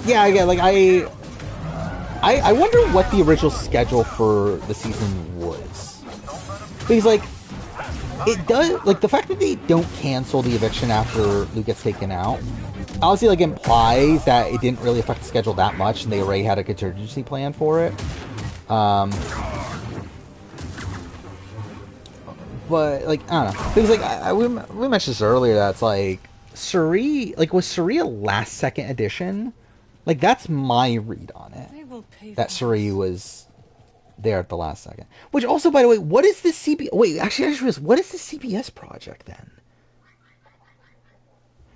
Yeah, again, like I wonder what the original schedule for the season was. Because like it does, like the fact that they don't cancel the eviction after Luke gets taken out, obviously like implies that it didn't really affect the schedule that much, and they already had a contingency plan for it. But like I don't know, because like we mentioned this earlier, that's like Suri, like was Suri a last second addition? Like that's my read on it. That Suri was there at the last second. Which also, by the way, what is this CBS? Wait, actually, I just realized, what is the CBS project then?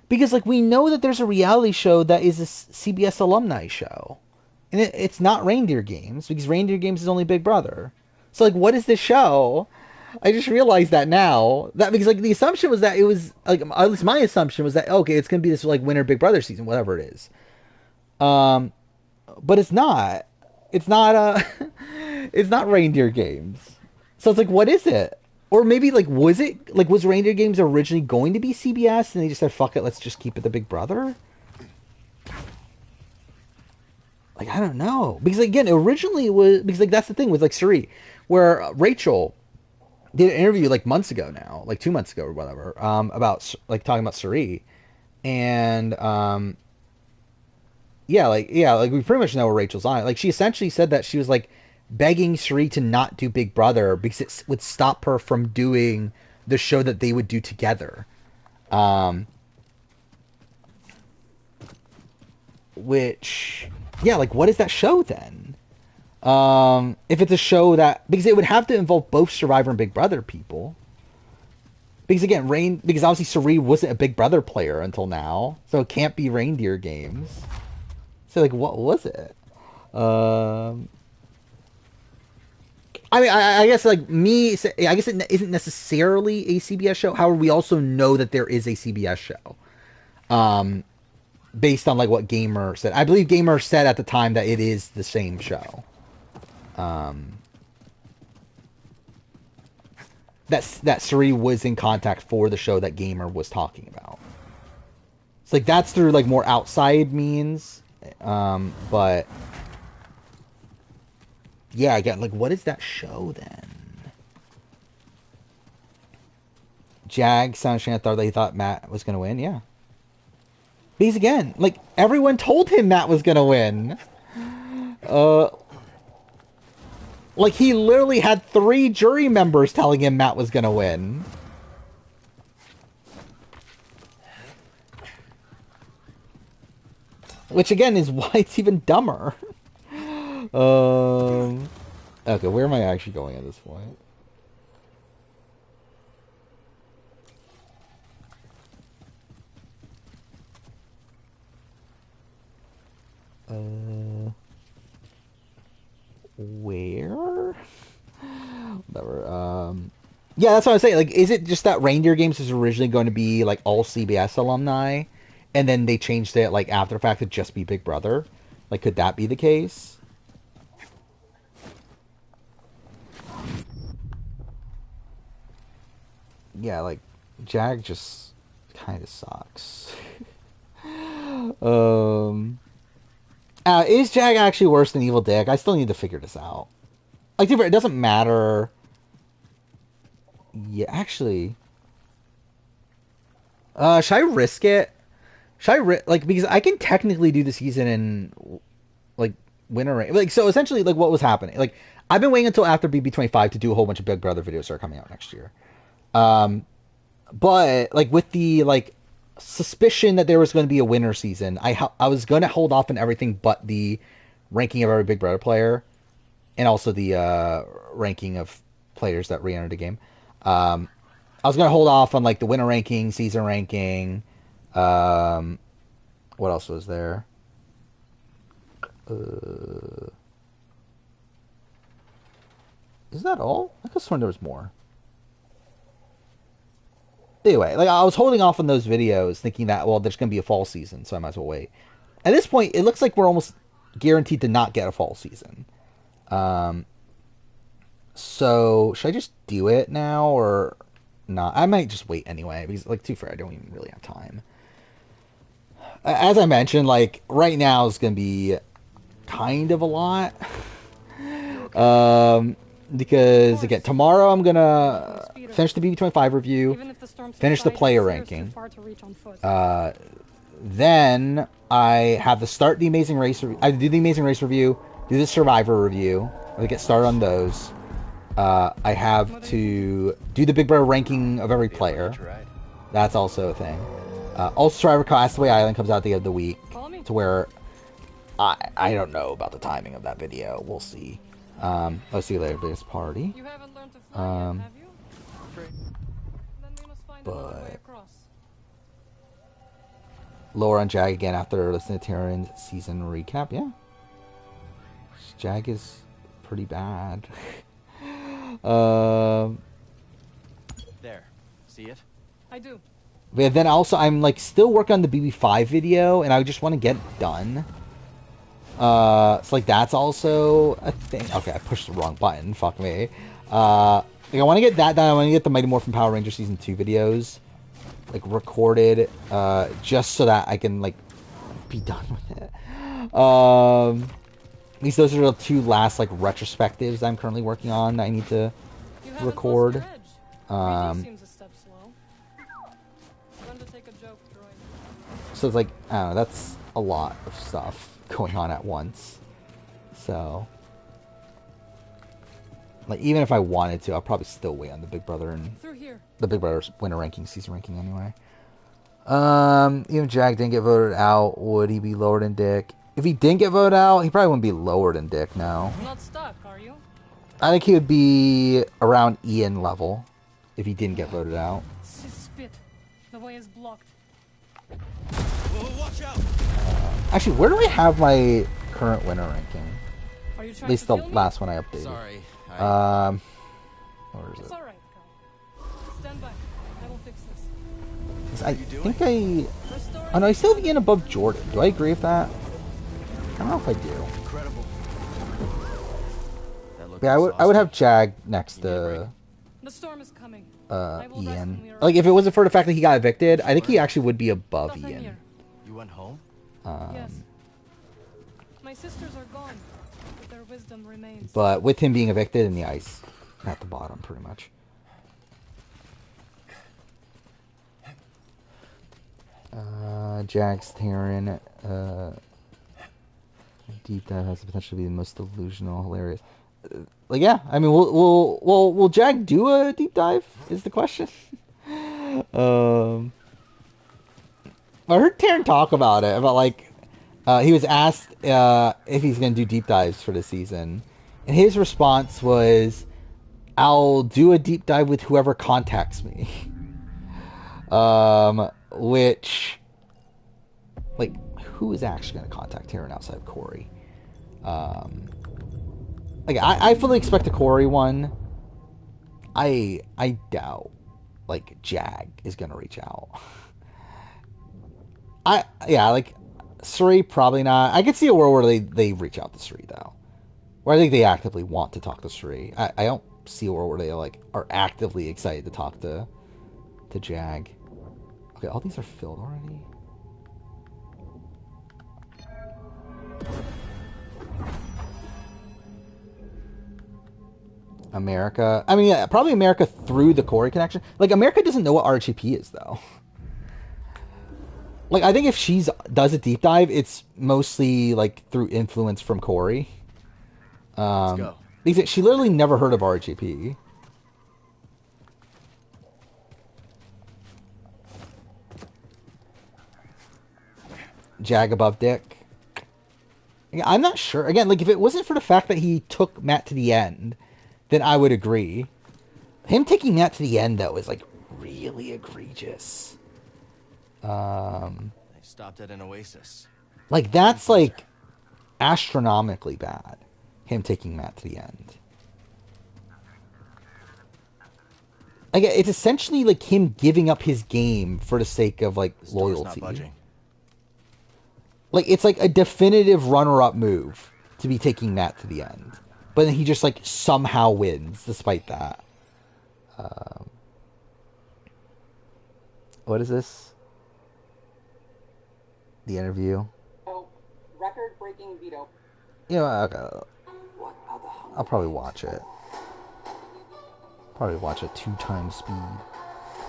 Because like we know that there's a reality show that is a CBS alumni show, and it's not Reindeer Games, because Reindeer Games is only Big Brother. So like, what is this show? I just realized that now. That because like the assumption was that it was like, at least my assumption was that okay, it's gonna be this like Winter Big Brother season, whatever it is. But it's not. It's not it's not Reindeer Games. So it's like, what is it? Or maybe like was Reindeer Games originally going to be CBS and they just said fuck it, let's just keep it the Big Brother? Like I don't know. Because again, originally it was, because like that's the thing with like Suri, where Rachel did an interview like months ago now, like 2 months ago or whatever, about like talking about Suri. And yeah, like we pretty much know where Rachel's on it. Like she essentially said that she was like begging Suri to not do Big Brother because it would stop her from doing the show that they would do together. Which, yeah, like what is that show then? If it's a show that, because it would have to involve both Survivor and Big Brother people. Because again, because obviously Suri wasn't a Big Brother player until now, so it can't be Reindeer Games. So like, what was it? I mean, I guess like I guess it isn't necessarily a CBS show. However, we also know that there is a CBS show, based on like what Gamer said. I believe Gamer said at the time that it is the same show. That Suri was in contact for the show that Gamer was talking about. It's like that's through like more outside means. But yeah, again, like what is that show then? Jag Sunshine thought they thought Matt was gonna win, yeah. Because again, like everyone told him Matt was gonna win. Like he literally had 3 jury members telling him Matt was gonna win. Which again is why it's even dumber. Okay, where am I actually going at this point? Where? Whatever. Yeah, that's what I was saying. Like, is it just that Reindeer Games was originally going to be like all CBS alumni, and then they changed it like after the fact to just be Big Brother? Like, could that be the case? Yeah, like Jag just kind of sucks. Is Jag actually worse than Evil Dick? I still need to figure this out. Like, it doesn't matter. Yeah, actually. Should I risk it? Should I like, because I can technically do the season in like winter, like, so essentially like what was happening. Like, I've been waiting until after BB25 to do a whole bunch of Big Brother videos that are coming out next year. But like with the like suspicion that there was going to be a winter season, I was going to hold off on everything but the ranking of every Big Brother player, and also the ranking of players that re-entered the game. I was going to hold off on like the winter ranking, season ranking. What else was there? Is that all? I could have sworn there was more. Anyway, like I was holding off on those videos, thinking that, well, there's going to be a fall season, so I might as well wait. At this point, it looks like we're almost guaranteed to not get a fall season. So should I just do it now or not? I might just wait anyway because, like, to be fair, I don't even really have time. As I mentioned, like right now is going to be kind of a lot. Because again, tomorrow I'm gonna finish the BB25 review, finish the player ranking. Then I have to start the Amazing Race. I do the Amazing Race review, do the Survivor review. I get started on those. I have to do the Big Brother ranking of every player. That's also a thing. Also, Survivor Castaway Island comes out at the end of the week, to where I don't know about the timing of that video. We'll see. Let's see you later, biggest party. You haven't learned to fly yet, have you? Then we must find another way across. Lower on Jag again after listening to Taryn's season recap. Yeah, Jag is pretty bad. There. See it? I do. But then also I'm like still working on the BB5 video, and I just want to get it done. So like that's also a thing. Okay, I pushed the wrong button. Fuck me. Like I want to get that done. I want to get the Mighty Morphin Power Ranger Season 2 videos like recorded, just so that I can like be done with it. At least those are the two last like retrospectives I'm currently working on that I need to record. Seems a step slow. Learn to take a joke, droid. So it's like, I don't know, that's a lot of stuff going on at once. So like even if I wanted to, I'll probably still wait on the Big Brother and the Big Brother's winter ranking, season ranking anyway. Even if Jag didn't get voted out, would he be lower than Dick? If he didn't get voted out, he probably wouldn't be lower than Dick now. You're not stuck, are you? I think he would be around Ian level if he didn't get voted out. Spit. The way is blocked. Whoa, watch out! Actually, where do I have my current winner ranking? Are you trying At least to the kill me? last one I updated. Sorry. Where is It's it? alright, Carl. Stand back. I will fix this. I think I... Oh no, I still have Ian above Jordan. Do I agree with that? I don't know if I do. Incredible. Yeah, I would have Jag next to The storm is coming. I will rest when Ian. we are Like if it wasn't for the fact that he got evicted, I think he actually would be above Nothing Ian. here. You went home? Yes. My sisters are gone, but their wisdom remains. But with him being evicted in the ice at the bottom, pretty much. Jag's Taryn, deep dive has the potential to be the most delusional, hilarious. Like yeah, I mean, will Jag do a deep dive? Is the question. I heard Taryn talk about it, about like He was asked if he's going to do deep dives for the season, and his response was, "I'll do a deep dive with whoever contacts me." Which, like, who is actually going to contact Tyrion outside of Corey? Like, I fully expect a Corey one. I doubt, like, Jag is going to reach out. Like, Suri, probably not. I could see a world where they reach out to Suri, though. Where I think they actively want to talk to Suri. I don't see a world where they, like, are actively excited to talk to Jag. Okay, all these are filled already. America. I mean, yeah, probably America through the Corey connection. Like, America doesn't know what RHAP is, though. Like, I think if she does a deep dive, it's mostly, like, through influence from Corey. Let's go. Because she literally never heard of RHAP. Jag above Dick. Yeah, I'm not sure. Again, like, if it wasn't for the fact that he took Matt to the end, then I would agree. Him taking Matt to the end, though, is, like, really egregious. They stopped at an oasis. Like, that's, like, astronomically bad. Him taking Matt to the end. Like, it's essentially, like, him giving up his game for the sake of, like, This door's loyalty. not budging. Like, it's, like, a definitive runner-up move to be taking Matt to the end. But then he just, like, somehow wins despite that. What is this? The interview. Oh, record-breaking veto. You know, okay, I'll probably watch it. Probably watch it 2 times speed.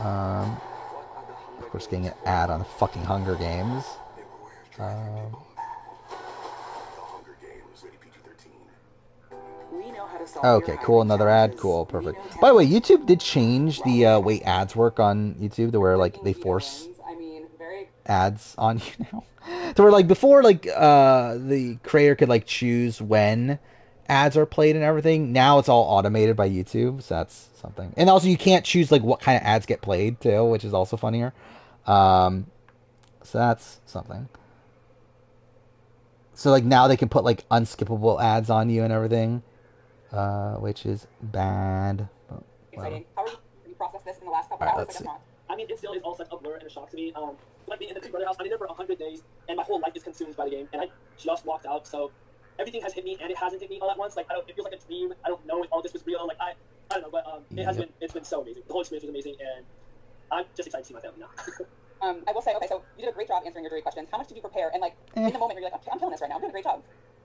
Of course, getting an ad on fucking Hunger Games. Okay, cool. Another ad. Cool. Perfect. By the way, YouTube did change the way ads work on YouTube to where, like, they force ads on you now. So where, like, before, like, the creator could, like, choose when ads are played and everything. Now it's all automated by YouTube, so that's something. And also, you can't choose, like, what kind of ads get played, too, which is also funnier. So that's something. So, like, now they can put, like, unskippable ads on you and everything, which is bad. But, Exciting. How are you processed this in the last couple Alright, hours? let's see. I mean, it still is all such a blur and a shock to me. Like being in the Big Brother house, I'm in there for 100 days, and my whole life is consumed by the game, and I just walked out, so everything has hit me, and it hasn't hit me all at once. Like, it feels like a dream. I don't know if all this was real. Like, I don't know, but it's been so amazing. The whole experience was amazing, and I'm just excited to see my family now. I will say, okay, so you did a great job answering your jury questions. How much did you prepare? And, like, in the moment, you're like, I'm killing this right now. I'm doing a great job.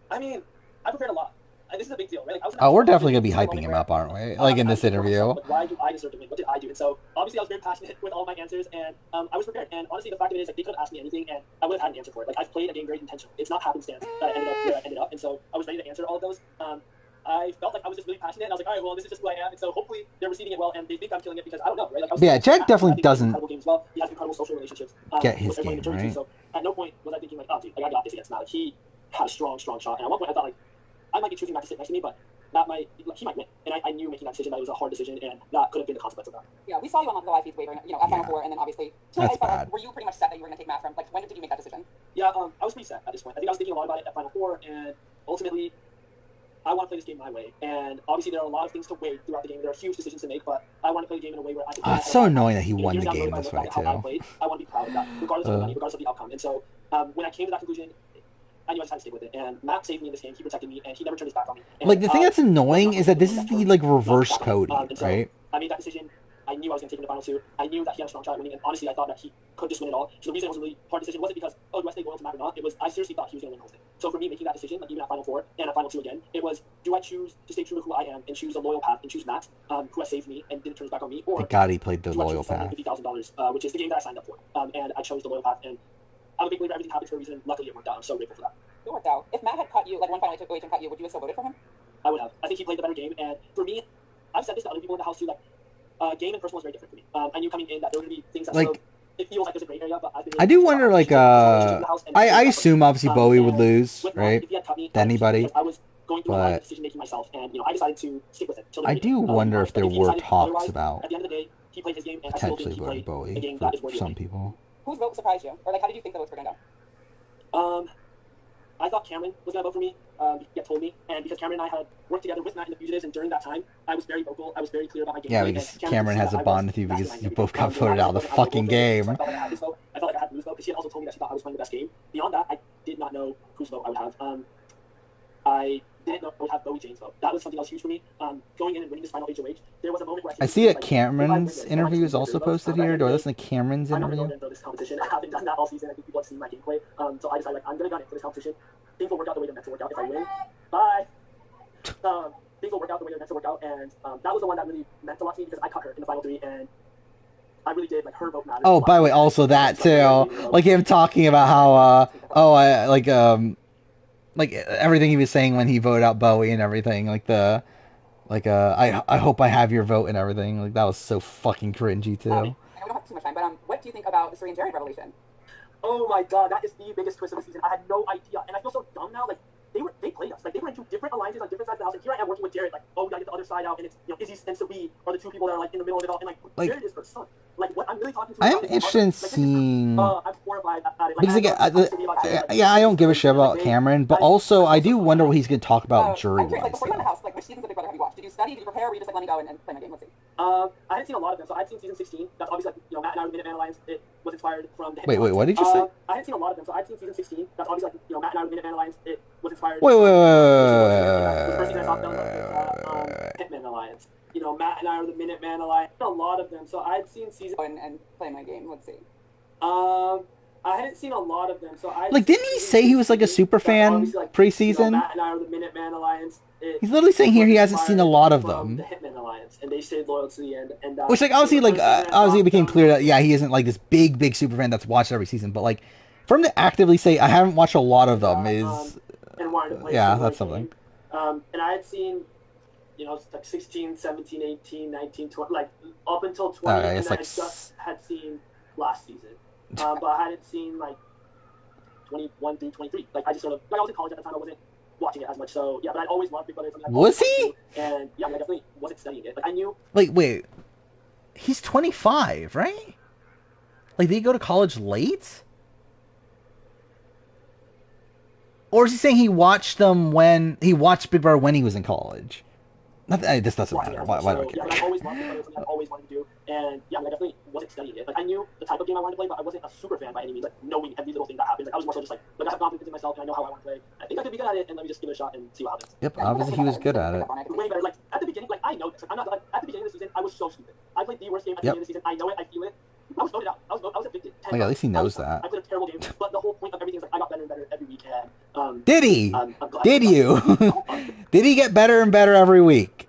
I mean, I prepared a lot. This is a big deal, right? Like, Oh, we're definitely going to be hyping him up, aren't we? Like, in this interview. Why do I deserve to win? What did I do? And so, obviously, I was very passionate with all my answers, and I was prepared. And honestly, the fact of it is, like, they could have asked me anything, and I would have had an answer for it. Like, I've played a game very intentionally. It's not happenstance that I ended up where I ended up, and so I was ready to answer all of those. I felt like I was just really passionate, and I was like, all right, well, this is just who I am, and so hopefully they're receiving it well, and they think I'm killing it because I don't know, right? Like, Yeah, Jack definitely doesn't game as well. He has incredible social relationships. get his with everyone in game, the jury, right? So at no point was I thinking, like, oh, dude, like, I got this against Matt. Like, he had a strong shot, and at one point I thought, like, I might be choosing Matt to sit next to me, but he might win. And I knew making that decision that it was a hard decision, and that could have been the consequence of that. Yeah, we saw you on the live feeds wavering, you know, at Final Four, and then obviously, That's I felt bad. like, were you pretty much set that you were going to take Matt from, like, when did you make that decision? Yeah, I was pretty set at this point. I think I was thinking a lot about it at Final Four, and ultimately, I want to play this game my way. And obviously, there are a lot of things to weigh throughout the game. There are huge decisions to make, but I want to play the game in a way where I can. It's so annoying that he won years the down game road, this if I way, look back at how I too. played, I want to be proud of that, regardless of the money, regardless of the outcome. And so, when I came to that conclusion, I knew I just had to stick with it. And Matt saved me in this game. He protected me, and he never turned his back on me. And, Like, the thing that's annoying is that this is the, like, reverse Cody, and so right? I made that decision. I knew I was going to take him to final two. I knew that he had a strong shot at winning, and honestly, I thought that he could just win it all. So the reason it was a really hard decision wasn't because, oh, do I stay loyal to Matt or not? It was, I seriously thought he was going to win the whole thing. So for me, making that decision, like even at Final Four and at Final Two again, it was, do I choose to stay true to who I am and choose a loyal path and choose Matt, who has saved me and didn't turn his back on me, or Thank God he played the do I loyal choose path. $50,000, which is the game that I signed up for. And I chose the loyal path, and I'm a big believer everything happens for a reason, and luckily it worked out. I'm so grateful for that. It worked out. If Matt had cut you, like, one finally took away and cut you, would you have still voted for him? I would have. I think he played the better game, and for me, I've said this to other people in the house too, like, game and personal is very different for me. I knew coming in that there were going to be things that Like, it feels like there's a gray area, but I've been I do wonder, like, I assume obviously Bowie would lose, right? To anybody. I was going through a lot of But decision making myself, and I decided to stick with it. Till the I very do end. wonder if But there he were decided talks otherwise, about at the end of the day, he played his game, and I still think potentially he voting played a Bowie game for that is worthy of some winning. people. Whose vote surprised you? Or, like, how did you think the votes were going to go? I thought Cameron was going to vote for me. He had told me, and because Cameron and I had worked together with Matt in the Fugitives, and during that time, I was very vocal. I was very clear about my game. Yeah, because Cameron has a bond with you because you both got voted out of the fucking game. I felt like I had his vote. I felt like I had Blue's vote, because she had also told me that she thought I was playing the best game. Beyond that, I did not know whose vote I would have. I didn't know I would have Bowie Jane's vote. That was something else huge for me. Going in and winning this final HOH, there was a moment where I see that Cameron's interview is also posted here. Do I listen to Cameron's interview? I'm not going to go this competition. I haven't done that all season. I think people have seen my gameplay. So I decided, like, I'm going to gun it for this competition. Things will work out the way they're meant to work out if I win. Bye. Things will work out the way they're meant to work out, and that was the one that really meant a lot to me because I cut her in the final 3, and I really did, like, her vote mattered. Oh, by the way, also that too, like him talking about how, I like everything he was saying when he voted out Bowie and everything, I hope I have your vote and everything. Like, that was so fucking cringy too. I know we don't have too much time, but what do you think about the Suri and Jared revelation? Oh my god, that is the biggest twist of the season. I had no idea, and I feel so dumb now. Like, they played us. Like, they were in two different alliances on different sides of the house, and here I am working with Jared. Like, oh, we gotta get the other side out, and it's, you know, Izzy and Sabi are the two people that are, like, in the middle of it all, and, like Jared is her son. Like, what I'm really talking to. I am interested in seeing. I'm horrified at it. Because again, I don't give a shit about Cameron, but also I do wonder what he's going to talk about jury-wise. Like, before you went in the house, like, which seasons of Big Brother have you watched? Did you study? Did you prepare? Or were you just like, let me go and play my game? Let's see. I hadn't seen a lot of them, so I'd seen season 16. That's obviously, like, you know, Matt and I were the Minuteman Alliance. It was inspired from the Wait, what did you say? I hadn't seen a lot of them, so I'd seen season 16. That's obviously, like, you know, Matt and I were the Minuteman Alliance. It was inspired. Wait. Hitman Alliance. You know, Matt and I are the Minuteman Alliance. A lot of them, so I'd seen season. And play my game. Let's see. I hadn't seen a lot of them, so I. Like, didn't he say he was like a super fan preseason? You know, Matt and I are the Minuteman Alliance. He's literally saying here he hasn't seen a lot of them. The Hitman Alliance, and they stayed loyal to the end. And which, like, obviously, it became clear that he isn't like this big super fan that's watched every season. But like, for him to actively say I haven't watched a lot of them is, and wanted to play that's something. And I had seen, you know, like 16, 17, 18, 19, 20, like up until 20, and I just had seen last season. But I hadn't seen like 21 through 23. Like, I just sort of, like, I was in college at the time, I wasn't watching it as much. So yeah, but I always loved Big Brother. Was he? And yeah, I definitely wasn't studying it. Like, I knew. Like, wait, he's 25, right? Like, did he go to college late? Or is he saying he watched them when he watched Big Brother when he was in college? This doesn't matter. Why do I care? Yeah, I always loved it. Something I always wanted to do, and yeah, I definitely wasn't studying it. Like, I knew the type of game I wanted to play, but I wasn't a super fan by any means. Like, knowing every little thing that happens, like, I was more so just like I have confidence in myself, and I know how I want to play. I think I could be good at it, and let me just give it a shot and see what happens. Yep, obviously he was good at it. Way better. Like, at the beginning, like, I know this. Like, I'm not like, at the beginning of the season, I was so stupid. I played the worst game at the beginning of the season. I know it. I feel it. I was voted out. I was evicted. Like, at least he knows that. I played a terrible game, but the whole point of everything is like I got better and better every week. And did he? Did you? Did he get better and better every week?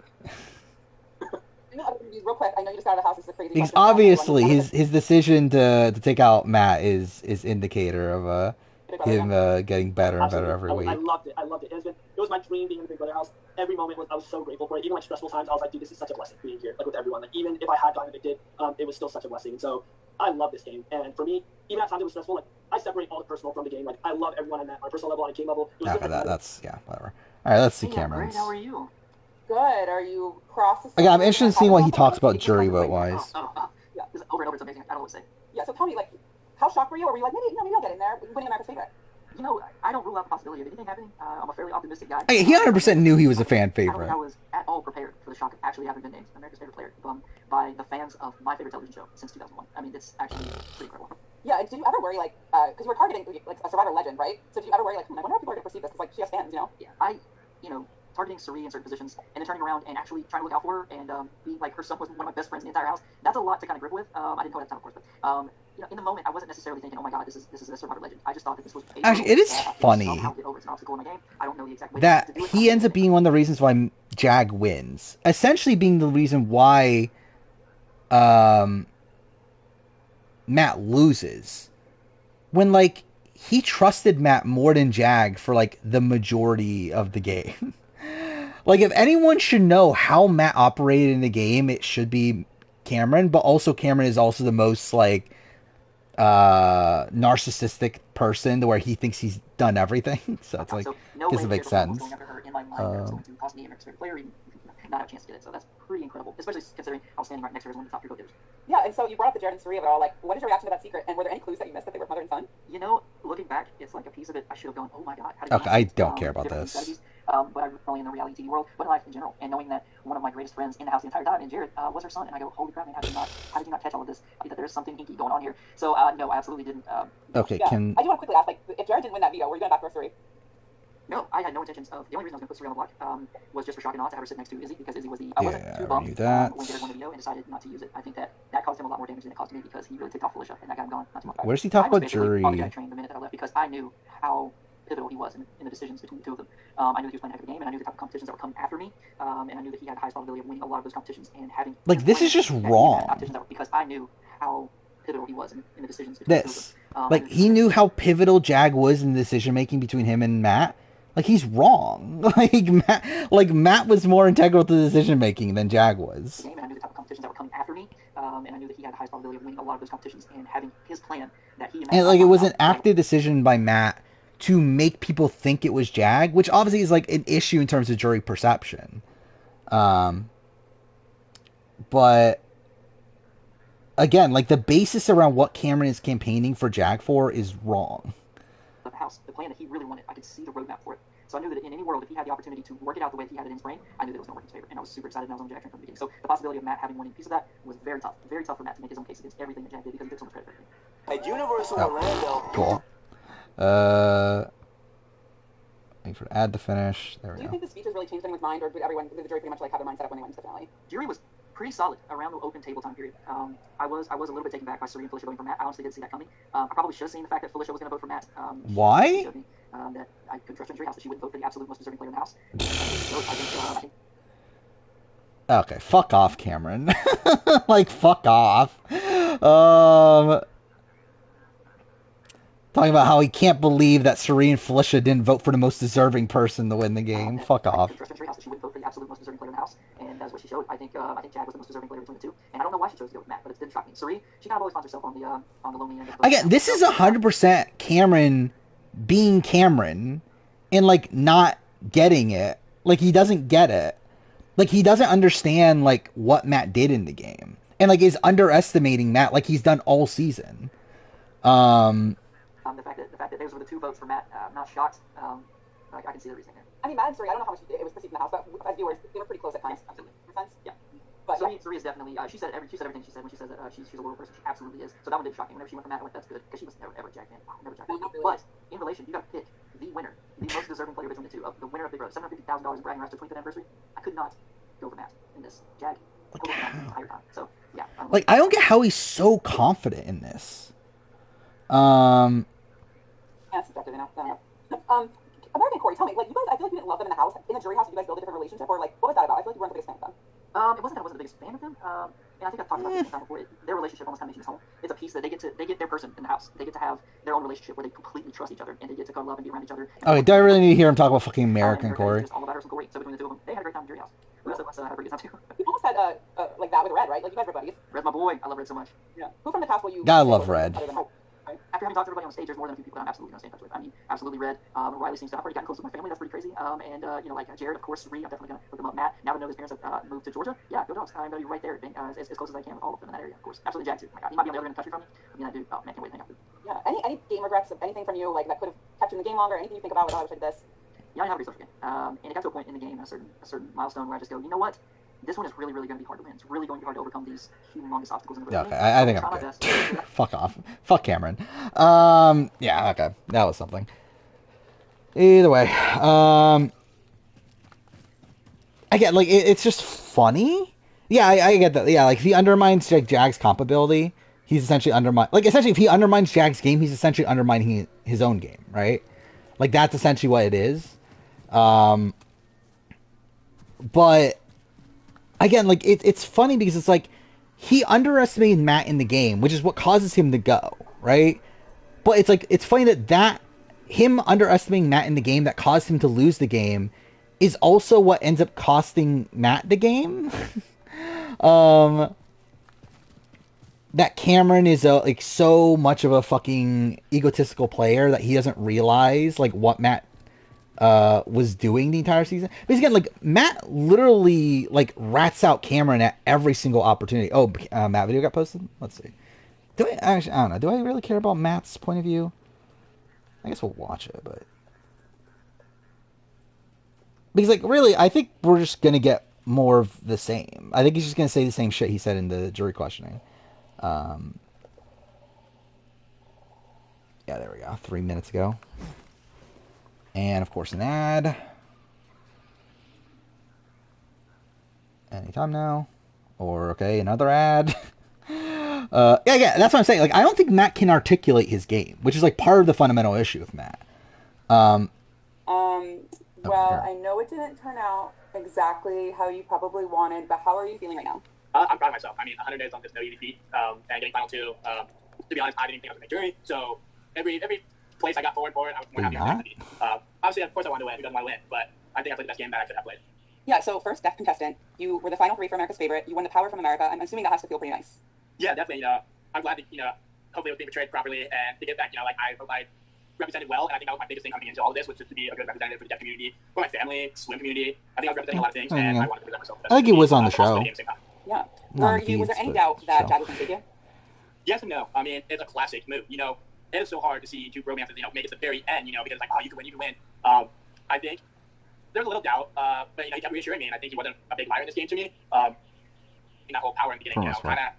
Real quick, I know you just got out of the house. This is a crazy. Because obviously his decision to take out Matt is indicator of him getting better and better every week. I loved it. It was my dream being in the Big Brother house. Every moment I was so grateful for it. Even like stressful times, I was like, dude, this is such a blessing being here, like with everyone. Like, even if I had gotten evicted, it was still such a blessing. And so I love this game. And for me, even at times it was stressful. Like, I separate all the personal from the game. Like, I love everyone I met on a personal level, on a game level. That's whatever. All right, let's see Cameron's. How are you? Good. Are you cross? Again, I'm interested in seeing what he talks about jury vote wise. Yeah, over and over, it's amazing. I don't know what to say. Yeah, so tell me, like, how shocked were you? Or were you like, maybe I'll get in there, winning America's favorite? You know, I don't rule out the possibility of anything happening. I'm a fairly optimistic guy. He 100% knew he was a fan I don't favorite. think I was at all prepared for the shock of actually having been named America's favorite player by the fans of my favorite television show since 2001. I mean, it's actually pretty incredible. Yeah, and did you ever worry, like, because you were targeting, like, a Survivor legend, right? So did you ever worry, like, I wonder how people are going to perceive this, because, like, she has fans, you know? Yeah, targeting Suri in certain positions and then turning around and actually trying to look out for her and be like her son was one of my best friends in the entire house. That's a lot to kind of grip with. I didn't know it at the time, of course, but in the moment, I wasn't necessarily thinking, "Oh my God, this is a Survivor legend." I just thought that this was actually. It is funny that he ends up being one of the reasons why Jag wins. Essentially, being the reason why Matt loses. When like he trusted Matt more than Jag for like the majority of the game. Like, if anyone should know how Matt operated in the game, it should be Cameron. But also, Cameron is also the most, like, narcissistic person to where he thinks he's done everything. So it's like, So no doesn't way make Jared was sense. going after her in my mind that was going to cost me an extra player, even not have a chance to get it. So that's pretty incredible, especially considering I was standing right next to her as one of the top 3 go-getters. Yeah, and so you brought up the Jared and Suri of it all. Like, what is your reaction to that secret? And were there any clues that you missed that they were mother and son? You know, looking back, it's like a piece of it I should have gone, oh my god, how did Okay, I don't care about this. Strategies? But I really in the reality TV world, but in life in general, and knowing that one of my greatest friends in the house the entire time, and Jared, was her son, and I go, holy crap, man, how did you not catch all of this? That there's something hinky going on here. So no, I absolutely didn't. Okay, yeah. I do want to quickly ask, like, if Jared didn't win that veto, were you going back for Suri? No, I had no intentions of. The only reason I was going to put Suri on the block was just for shock and awe to have her sit next to Izzy, because Izzy was the. I wasn't too bummed when Jared won the veto and decided not to use it. I think that caused him a lot more damage than it caused me, because he really ticked off Felicia, and that got him gone. Not too much. Where does he talk about jury? I trained the minute that I left, because I knew how pivotal he was in the decisions between the two of them. I knew that he was playing a heck of a game, and I knew the type of competitions that were coming after me, and I knew that he had the highest probability of winning a lot of those competitions and having. Like, this is just wrong. Because I knew how pivotal he was in the decisions between the two of them. Like, he knew how pivotal Jag was in the decision making between him and Matt. Like, he's wrong. Matt was more integral to the decision making than Jag was. And I knew the type of competitions that were coming after me, and I knew that he had the highest probability of winning a lot of those competitions and having his plan that he. And like, it was an active decision by Matt to make people think it was Jag, which obviously is like an issue in terms of jury perception. But again, like, the basis around what Cameron is campaigning for Jag for is wrong. The house, the plan that he really wanted, I could see the roadmap for it. So I knew that in any world, if he had the opportunity to work it out the way that he had it in his brain, I knew that it was going to work in his favor. And I was super excited, and I was on Jag train from the beginning. So the possibility of Matt having one piece of that was very tough for Matt to make his own case against everything that Jag did, because he took so much credit for everything. A Universal Orlando. Cool. Wait for add to finish. There we Do you go. think the speeches really changed anyone's mind, or did the jury pretty much like have their mind set up when they went into the finale? Jury was pretty solid around the open table time period. I was a little bit taken back by Suri and Felicia voting for Matt. I honestly didn't see that coming. I probably should have seen the fact that Felicia was going to vote for Matt. Why? She showed me, that I could trust her in Jury House, that she wouldn't vote for the absolute most deserving player in the house. I think Okay, fuck off, Cameron. Like, fuck off. Talking about how he can't believe that Suri and Felicia didn't vote for the most deserving person to win the game. Fuck off. I trust her in Jury House, that she wouldn't vote for the absolute most deserving player in the house, and that's what she showed. I think Jag was the most deserving player between the two, and I don't know why she chose to go with Matt, but it didn't shock me. Suri, she kind of always finds herself on the lonely end of the Again, this is 100% Cameron being Cameron and, like, not getting it. Like, he doesn't get it. Like, he doesn't understand, like, what Matt did in the game. And, like, is underestimating Matt like he's done all season. The fact that those were the 2 votes for Matt, I'm not shocked. I can see the reasoning there. I mean, Matt and Suri, I don't know how much it was perceived in the house, but as viewers, they were pretty close at times. Absolutely. In a sense? Yeah. But Suri is definitely, she said everything she said when she says that she's a loyal person. She absolutely is. So that one didn't shock me. Whenever she went for Matt, I went, that's good, because she was never ever Jag fan. Never Jag fan. Really. But in relation, you got to pick the winner, the most deserving player between the two, the winner of Big Brother, $750,000 in bragging rights to 25th anniversary. I could not go for Matt in this. Jag totally Matt the entire time. So yeah. Like, I don't get how he's so confident in this. Yeah, it's subjective, you know. American Corey, tell me, like, you guys, I feel like you didn't love them in the house. In the Jury House, did you guys build a different relationship, or like, what was that about? I feel like you weren't the biggest fan of them. It wasn't that I wasn't the biggest fan of them. And I think I've talked about this before. Their relationship almost kind of makes me home. It's a piece that they get their person in the house. They get to have their own relationship where they completely trust each other, and they get to go love and be around each other. Okay, do I really need to hear him talk about fucking American Corey? Just all about her some Corey. So between the two of them, they had a great time in Jury House. The rest of us had a pretty good time too. You almost had, like that with Red, right? Like, you guys were buddies. Red's my boy. I love Red so much. Yeah. Who from the cast will you... Gotta love Red. After having talked to everybody on stage, there's more than a few people that I'm absolutely going to stay in touch with. I mean, absolutely Red. Riley seems to have already gotten close with my family. That's pretty crazy. And, you know, like Jared, of course, Suri, I'm definitely going to look him up. Matt, now that I know his parents have moved to Georgia, yeah, go Dogs. I'm going to be right there, as close as I can with all of them in that area, of course. Absolutely Jag too. My God, he might be on the other end of the country from me. I mean, I do. Oh, man, can't wait to hang out with him. Yeah. Any game regrets of anything from you, like, that could have kept you in the game longer? Anything you think about, I wish I did this? Yeah, I know how to be social game. And it got to a point in the game, a certain milestone where I just go, you know what? This one is really, really going to be hard to win. It's really going to be hard to overcome these humongous obstacles in the road. Yeah, okay, I think I'm good. Fuck off. Fuck Cameron. Yeah, okay. That was something. Either way. I get, like, it's just funny. Yeah, I get that. Yeah, like, if he undermines Jag's comp ability, he's essentially essentially, if he undermines Jag's game, he's essentially undermining his own game, right? Like, that's essentially what it is. But... Again, like, it's funny because it's like, he underestimated Matt in the game, which is what causes him to go, right? But it's like, it's funny that him underestimating Matt in the game that caused him to lose the game is also what ends up costing Matt the game. that Cameron is like so much of a fucking egotistical player that he doesn't realize like what Matt was doing the entire season. Because again, like Matt literally like rats out Cameron at every single opportunity. Oh, Matt video got posted. Let's see. Do I actually? I don't know. Do I really care about Matt's point of view? I guess we'll watch it, but because like really, I think we're just gonna get more of the same. I think he's just gonna say the same shit he said in the jury questioning. Yeah, there we go. 3 minutes ago. And of course an ad. Anytime now. Or okay, another ad. Yeah, that's what I'm saying. Like, I don't think Matt can articulate his game, which is like part of the fundamental issue with Matt. Well, I know it didn't turn out exactly how you probably wanted, but how are you feeling right now? I'm proud of myself. I mean, 100 days on this no EDP, and getting final two. To be honest, I didn't think I was going to make jury, so every place I got forward for it, I was more happy I was beat. Obviously, of course, I wanted to win. Who doesn't want to win? But I think I played the best game that I could have played. Yeah, so first, deaf contestant. You were the final three for America's Favorite. You won the Power from America. I'm assuming that has to feel pretty nice. Yeah, definitely. I'm glad that, hopefully it was being portrayed properly, and to get back, like, I hope I represented well, and I think that was my biggest thing coming into all of this, was just to be a good representative for the deaf community, for my family, swim community. I think I was representing a lot of things, and I wanted to present myself. I think he was on the show. Yeah. Was there any doubt that Jag was going to take you? Yes and no. I mean, it's a classic move. It is so hard to see two romances, make it to the very end, because it's like, oh, you can win. I think there's a little doubt, but, he kept reassuring me, and I think he wasn't a big liar in this game to me. In that whole power in the beginning, kind of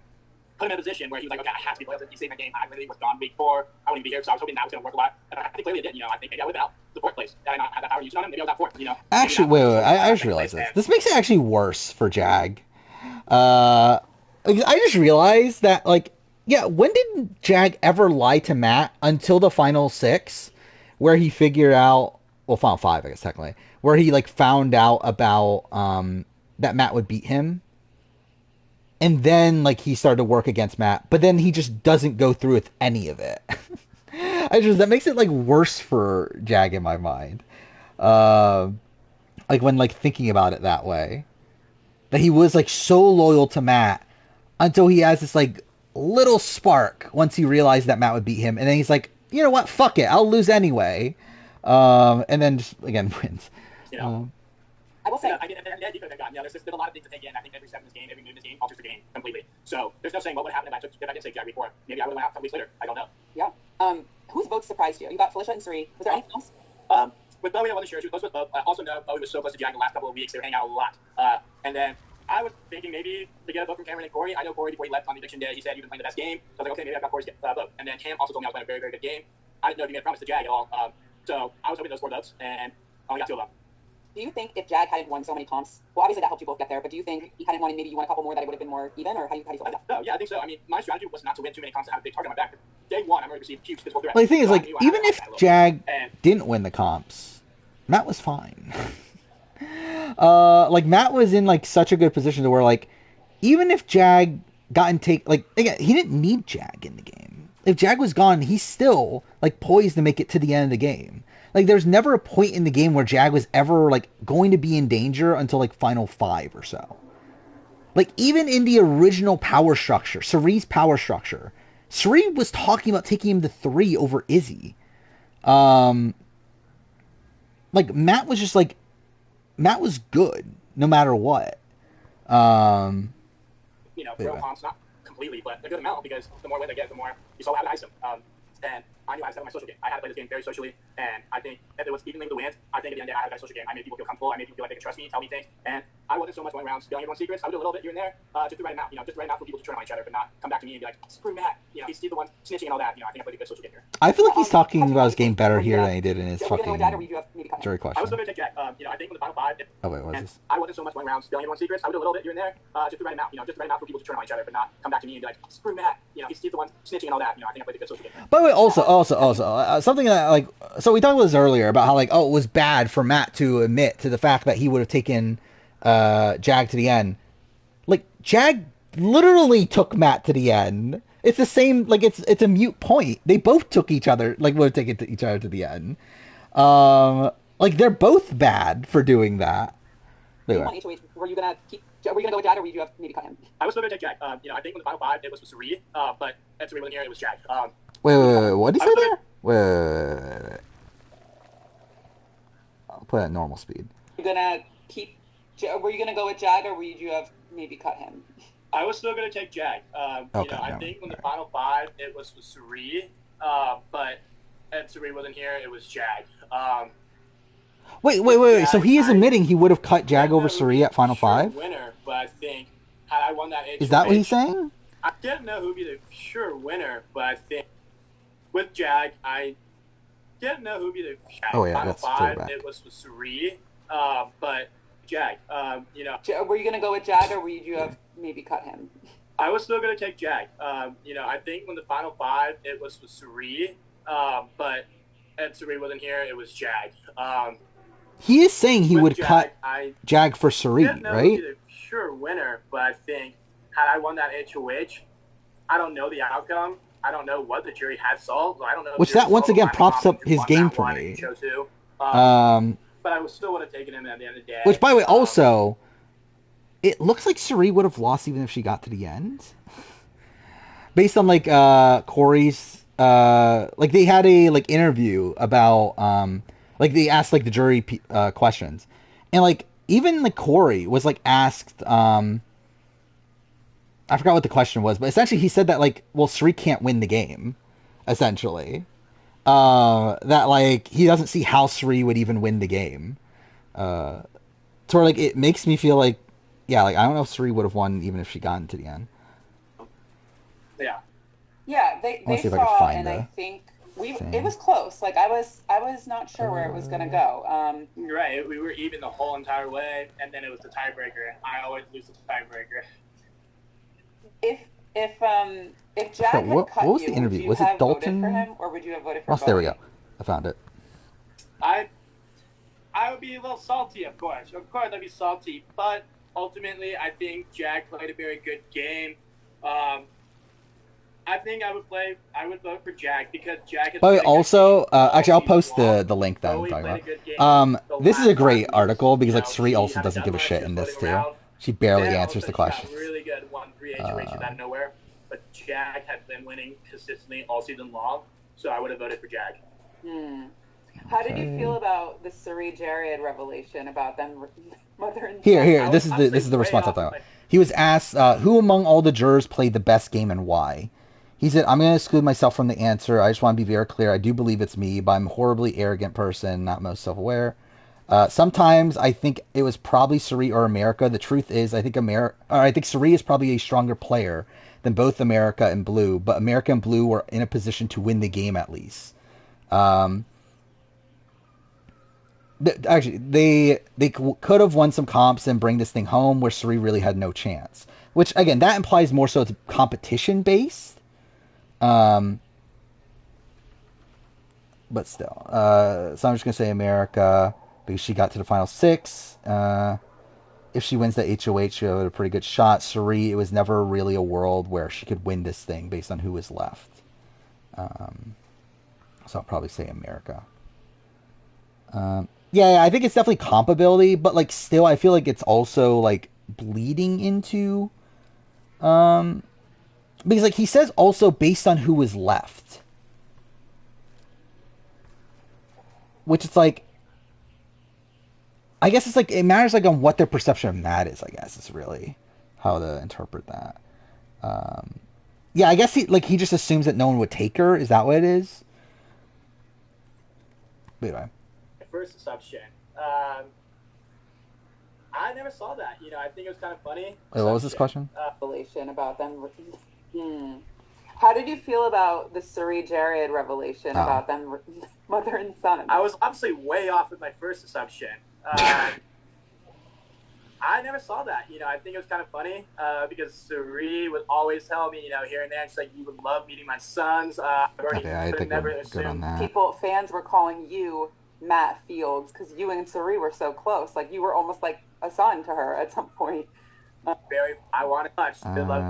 put him in a position where he was like, okay, I have to be loyal. He saved my game. I really was gone week 4. I wouldn't be here, so I was hoping that was going to work a lot. And I think clearly it did. I think maybe I would have been out the 4th place. Had I not had that power used on him, maybe I was out 4th, Actually, wait. I just realized this. This makes it actually worse for Jag. I just realized that, like, yeah, when did Jag ever lie to Matt until the final 6, where he figured out, well, final 5, I guess, technically, where he, like, found out about, that Matt would beat him? And then, like, he started to work against Matt, but then he just doesn't go through with any of it. That makes it, like, worse for Jag in my mind. Like, when, like, thinking about it that way. That he was, like, so loyal to Matt until he has this, like, little spark once he realized that Matt would beat him. And then he's like, you know what? Fuck it. I'll lose anyway. And then just, again, wins. I will say, I mean, you could have gotten, there's a lot of things to take in. I think every step in this game, every move in this game alters the game completely. So there's no saying what would happen if I did say Jag before. Maybe I would have went out a couple weeks later. I don't know. Yeah. Whose votes surprised you? You got Felicia and Suri. Was there anything else? With Bowie, I wasn't sure. She was close with Bowie. I also know Bowie was so close to Jag the last couple of weeks. They were hanging out a lot. And then I was thinking maybe to get a vote from Cameron and Corey. I know Corey, before he left on the eviction day, he said you've been playing the best game. So I was like, okay, maybe I've got Corey's vote. And then Cam also told me I was playing a very, very good game. I didn't know if he made a promise to Jag at all. So I was hoping those 4 votes, and I only got 2 of them. Do you think if Jag hadn't won so many comps, well, obviously that helped you both get there, but do you think he hadn't won and maybe you won a couple more that it would have been more even, or how do you feel about that? No, yeah, I think so. I mean, my strategy was not to win too many comps and have a big target on my back. Day 1, I'm already received huge physical threats. Well, the thing is, like, even if Jag didn't win the comps, Matt was fine. Like, Matt was in, like, such a good position to where, like, even if Jag got and take, like, again, he didn't need Jag in the game. If Jag was gone, he's still, like, poised to make it to the end of the game. Like, there's never a point in the game where Jag was ever, like, going to be in danger until, like, final 5 or so. Like, even in the original power structure, Suri's power structure, Suri was talking about taking him to 3 over Izzy. Like, Matt was just, like, Matt was good, no matter what. Throw comps, not completely, but a good amount, because the more wins I get, the more you saw how to ice them. And I knew I had to have my social game. I had to play this game very socially, and I think if it was evenly with the wins, I think at the end of the day, I had a social game. I made people feel comfortable. I made people feel like they could trust me, tell me things, and I wasn't so much going around spilling everyone's secrets. I would do a little bit here and there, just to write them out, just to write them out for people to turn on each other, but not come back to me and be like, screw Matt, he's the one snitching and all that. I think I played a good social game here. I feel like he's talking about his game better here than he did in his fucking jury question. I was going to take Jack. I think in the final 5, I wasn't so much going around spilling everyone's secrets. I would do a little bit here and there, just to write them out, just to write them out for people to turn on each other, but not come back to me and be like, screw Matt, he's the one snitching and all that. I think I played a good social game. By the way, also, something that, like, so we talked about this earlier about how, like, oh, it was bad for Matt to admit to the fact that he would have taken Jag to the end. Like, Jag literally took Matt to the end. It's the same, like, it's a mute point. They both took each other, like, would have taken each other to the end. Like, they're both bad for doing that. Wait, you won HOH, were you gonna go with Jag, or would you have maybe cut him? I was still gonna take Jag. I think when the final 5 it was Suri, but at Suri wasn't here, it was Jag. Wait, what did he I was say there? Wait. I'll put it at normal speed. Were you gonna go with Jag, or would you have maybe cut him? I was still gonna take Jag. Okay, I think when the final 5 it was Suri, but at Suri wasn't here, it was Jag. Wait. So he is admitting he would have cut Jag over Suri at Final 5? Winner, but I think had I won that HOH, is that what he's saying? I didn't know who'd be the sure winner, but I think with Jag, I didn't know who'd be the Final 5. It was Suri, but Jag. Were you gonna go with Jag, or would you have maybe cut him? I was still gonna take Jag. I think when the final 5 it was Suri, but at Suri wasn't here, it was Jag. He is saying he would Jag, cut Jag for Suri, right? The sure winner, but I think had I won that HOH, I don't know the outcome. I don't know what the jury had solved. I don't know. Which that once again props up his game for me. But I still would have taken him at the end of the day. Which, by the way, also, it looks like Suri would have lost even if she got to the end. Based on Corey's they had a interview about they asked the jury questions, and even Corey was asked I forgot what the question was, but essentially he said that Suri can't win the game, essentially. That he doesn't see how Suri would even win the game. It makes me feel I don't know if Suri would have won even if she got into the end. Yeah, they saw, and I think it was close. I was not sure where it was gonna go. You're right. We were even the whole entire way, and then it was the tiebreaker. I always lose the tiebreaker. If Jag had cut what was the interview? Was it Dalton? Voted for him, or would you have voted for? There we go. I found it. I would be a little salty, of course. Of course, I'd be salty, but ultimately, I think Jag played a very good game. I think I would vote for Jag because Jag has. But also, actually, I'll post the link that I'm talking about. This is a great article because Suri also doesn't give a shit in this too. She barely answers the questions. Really good, won 3 HOHs out of nowhere, but Jag had been winning consistently all season long, so I would have voted for Jag. How did you feel about the Suri Jared revelation about them mother and son? Here. This is the response I thought. He was asked, who among all the jurors played the best game and why? He said, I'm going to exclude myself from the answer. I just want to be very clear. I do believe it's me, but I'm a horribly arrogant person, not most self-aware. Sometimes I think it was probably Suri or America. The truth is, I think Suri is probably a stronger player than both America and Blue, but America and Blue were in a position to win the game at least. Actually, they could have won some comps and bring this thing home where Suri really had no chance. Which, again, that implies more so it's competition-based. But still. So I'm just going to say America, because she got to the final 6. If she wins the HOH, she had a pretty good shot. Suri, it was never really a world where she could win this thing based on who was left. So I'll probably say America. Yeah, I think it's definitely compability, but still, I feel like it's also bleeding into, because he says also based on who was left, which it's I guess it's it matters on what their perception of Matt is. I guess is really how to interpret that. Yeah, I guess he just assumes that no one would take her. Is that what it is? Anyway. First assumption. I never saw that. I think it was kind of funny. Wait, what was this question? Revelation about them. How did you feel about the Suri Jared revelation about them mother and son? I was obviously way off with my first assumption. I never saw that. I think it was kind of funny because Suri would always tell me, here and there, she's you would love meeting my sons. I think never we're good on that. Fans were calling you Matt Fields because you and Suri were so close. You were almost like a son to her at some point. I want it much. Good luck.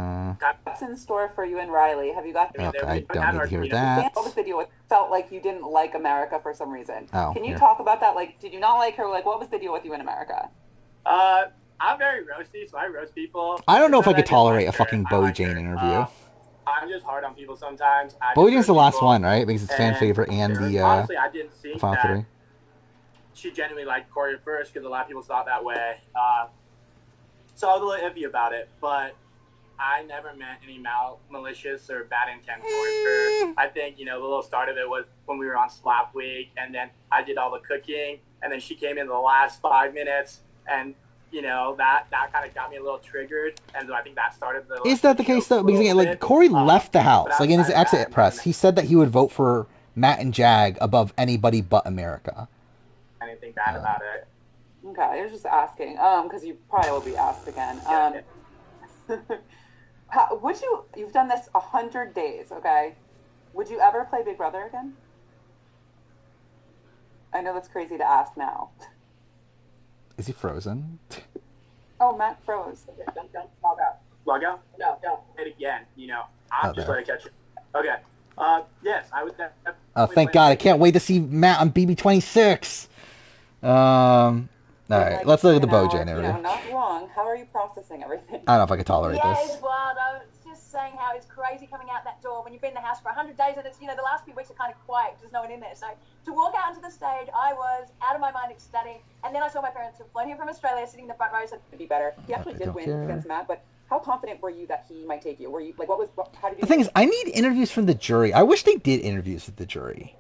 What's in store for you and Riley? Have you got? Okay, I don't need to hear that. This video felt like you didn't like America for some reason. Oh, Can you talk about that? Did you not like her? What was the deal with you in America? I'm very roasty, so I roast people. I don't know if I It's could not that I tolerate a dislike her, fucking I Bowie like Jane her. interview. I'm just hard on people sometimes. I Bowie just Jane's roast the last people. one, right? Because it's fan And favorite and the honestly, I didn't think final that three. she genuinely liked Corey at first because a lot of people thought that way. So I was a little iffy about it, but I never meant any malicious or bad intent towards her. I think, the little start of it was when we were on Slap Week, and then I did all the cooking, and then she came in the last 5 minutes, and, that kind of got me a little triggered, and so I think that started the... Is that the case, though? Because, again, like, Corey left the house. Like, in his exit press, he said that he would vote for Matt and Jag above anybody but America. Anything bad about it. Okay, I was just asking, because you probably will be asked again. You've done this 100 days, okay? Would you ever play Big Brother again? I know that's crazy to ask now. Is he frozen? Oh, Matt froze. Log out. Log out? No. Hit again, I'm just letting it catch it. Okay. Yes, I would definitely... Oh, thank God. I can't wait to see Matt on BB26. All right, let's look at the Bowie Jane interview. Not wrong. How are you processing everything? I don't know if I can tolerate yeah, this. it's wild. I was just saying how it's crazy coming out that door when you've been in the house for 100 days and it's, the last few weeks are kind of quiet. There's no one in there. So to walk out onto the stage, I was out of my mind ecstatic. And then I saw my parents who flown here from Australia sitting in the front row. So it'd be better. He actually did win against Matt, but how confident were you that he might take you? Were you, how did you... The thing is, I need interviews from the jury. I wish they did interviews with the jury.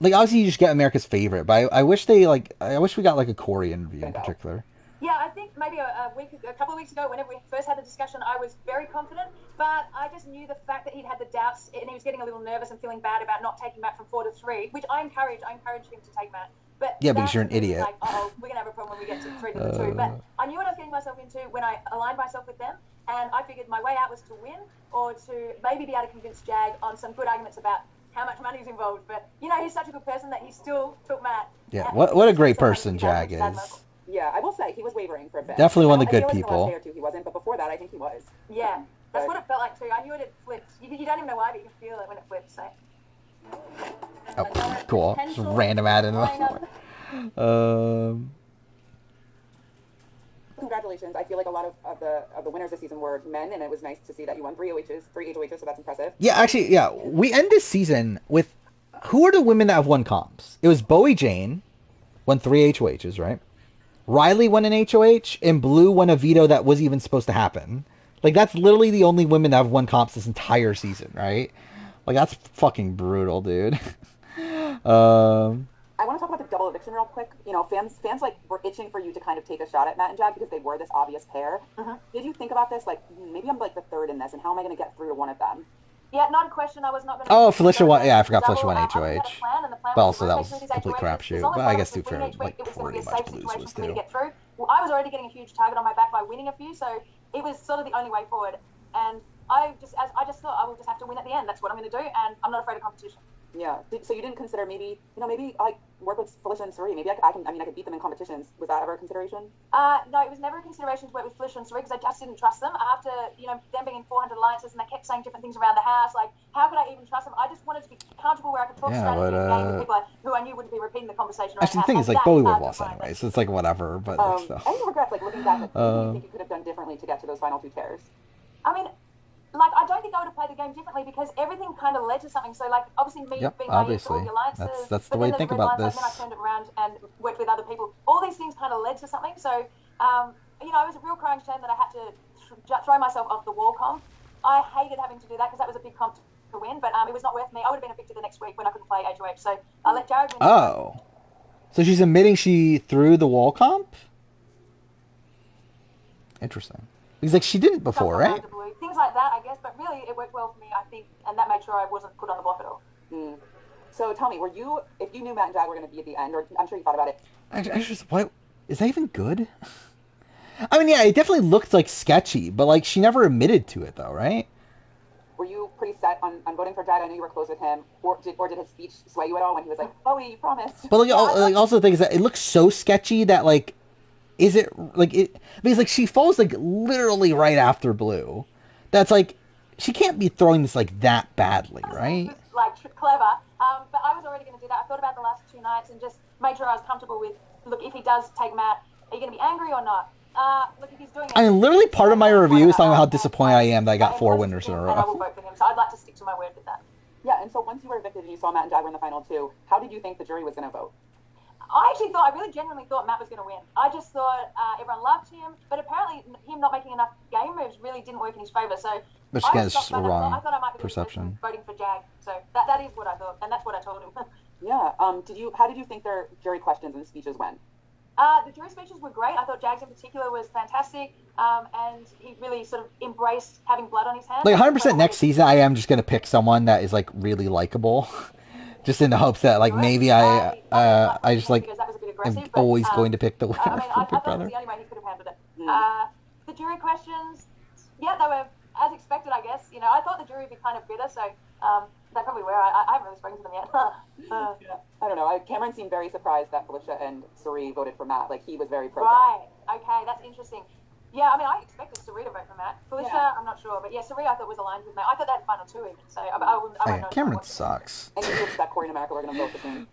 Like, obviously you just get America's favorite, but I wish we got, like, a Corey interview in particular. Yeah, I think maybe a couple of weeks ago, whenever we first had the discussion, I was very confident, but I just knew the fact that he'd had the doubts and he was getting a little nervous and feeling bad about not taking Matt from 4 to 3, which I encouraged him to take Matt. But yeah, because you're an idiot. Like, we're gonna have a problem when we get to 3 to the 2. But I knew what I was getting myself into when I aligned myself with them, and I figured my way out was to win or to maybe be able to convince Jag on some good arguments about how much money is involved. But he's such a good person that he still took Matt. Yeah, what a great person Jag is. Yeah, I will say he was wavering for a bit. Definitely one of the good people. The last day or two he wasn't, but before that I think he was. Yeah, that's what it felt like too. I knew it had flipped. You don't even know why, but you can feel it when it flips. So. Oh, cool. Just random ad in Congratulations. I feel like a lot of the winners this season were men, and it was nice to see that you won 3 HOHs, so that's impressive. Yeah, actually, yeah. We end this season with... Who are the women that have won comps? It was Bowie Jane, won 3 HOHs, right? Riley won an HOH, and Blue won a veto that wasn't even supposed to happen. Like, that's literally the only women that have won comps this entire season, right? Like, that's fucking brutal, dude. I want to talk about the double eviction real quick. Fans like were itching for you to kind of take a shot at Matt and Jag because they were this obvious pair. Mm-hmm. Did you think about this? Like, maybe I'm like the third in this, and how am I going to get through to one of them? Yeah, not a question. I was not going to... Oh, Felicia won... Yeah, I forgot Felicia won HOH. But also, that was a complete crapshoot. But I guess, too, for like, pretty much Blues was, too. Well, I was already getting a huge target on my back by winning a few, so it was sort of the only way forward. And I just thought I will just have to win at the end. That's what I'm going to do, and I'm not afraid of competition. Yeah. So you didn't consider maybe I work with Felicia and Suri. Maybe I could beat them in competitions. Was that ever a consideration? No, it was never a consideration to work with Felicia and Suri because I just didn't trust them. After them being in 400 alliances and they kept saying different things around the house, like how could I even trust them? I just wanted to be comfortable where I could talk strategy and game with people who I knew wouldn't be repeating the conversation. Actually, the thing is, like, Bowie would have lost anyway, so it's like whatever. But any regrets, like looking back, like, what do you think you could have done differently to get to those final 2 tears? I mean, like, I don't think I would have played the game differently because everything kind of led to something. So, like, obviously me being naive to all the alliances, that's the way to think about this. Then I turned it around and worked with other people. All these things kind of led to something. So, it was a real crying shame that I had to throw myself off the wall comp. I hated having to do that because that was a big comp to win, but it was not worth me. I would have been evicted the next week when I couldn't play HOH. So I let Jared win. Oh. So she's admitting she threw the wall comp? Interesting. Because, like, she didn't before, right? Things like that, I guess, but really it worked well for me, I think, and that made sure I wasn't put on the block at all. So tell me, if you knew Matt and Jag were going to be at the end, or I'm sure you thought about it. What? Is that even good? I mean, yeah, it definitely looked, like, sketchy, but, like, she never admitted to it, though, right? Were you pretty set on voting for Jag? I know you were close with him, or did his speech sway you at all when he was like, Bowie, you promised? But, like, also the thing is that it looks so sketchy that, like, is it, like, because, like, she falls, like, literally right after Blue. That's, like, she can't be throwing this, like, that badly, right? Like, clever. But I was already going to do that. I thought about the last 2 nights and just made sure I was comfortable with look, if he does take Matt, are you going to be angry or not? Look, if he's doing it, I mean, literally part of my review is talking about how disappointed I am that I got 4 winners in a and I will row. vote for him. So I'd like to stick to my word with that. Yeah, and so once you were evicted and you saw Matt and Jag were in the final 2, how did you think the jury was going to vote? I really genuinely thought Matt was going to win. I just thought everyone loved him, but apparently him not making enough game moves really didn't work in his favor. So Which I again was is just shocked a by that. wrong I thought I might be perception. voting for Jag. So that is what I thought, and that's what I told him. Yeah. How did you think their jury questions and speeches went? The jury speeches were great. I thought Jags in particular was fantastic, and he really sort of embraced having blood on his hands. Like 100% next season, I am just gonna pick someone that is like really likable, just in the hopes that like maybe I just like am always going to pick the winner. I mean, I Big thought Brother. it was the only way he could have handled it. The jury questions, yeah, they were as expected, I guess. You know, I thought the jury would be kind of bitter, so they probably were. I haven't really spoken to them yet. Yeah. I don't know. Cameron seemed very surprised that Felicia and Suri voted for Matt. Like, he was very pro. Right. Okay, that's interesting. Yeah, I mean, I expected Suri to vote for Matt. Felicia, I'm not sure. But yeah, Suri I thought was aligned with Matt. I thought they had final 2 even. So I won't know. Cameron sucks. And you expect Corey and America were going to vote the same?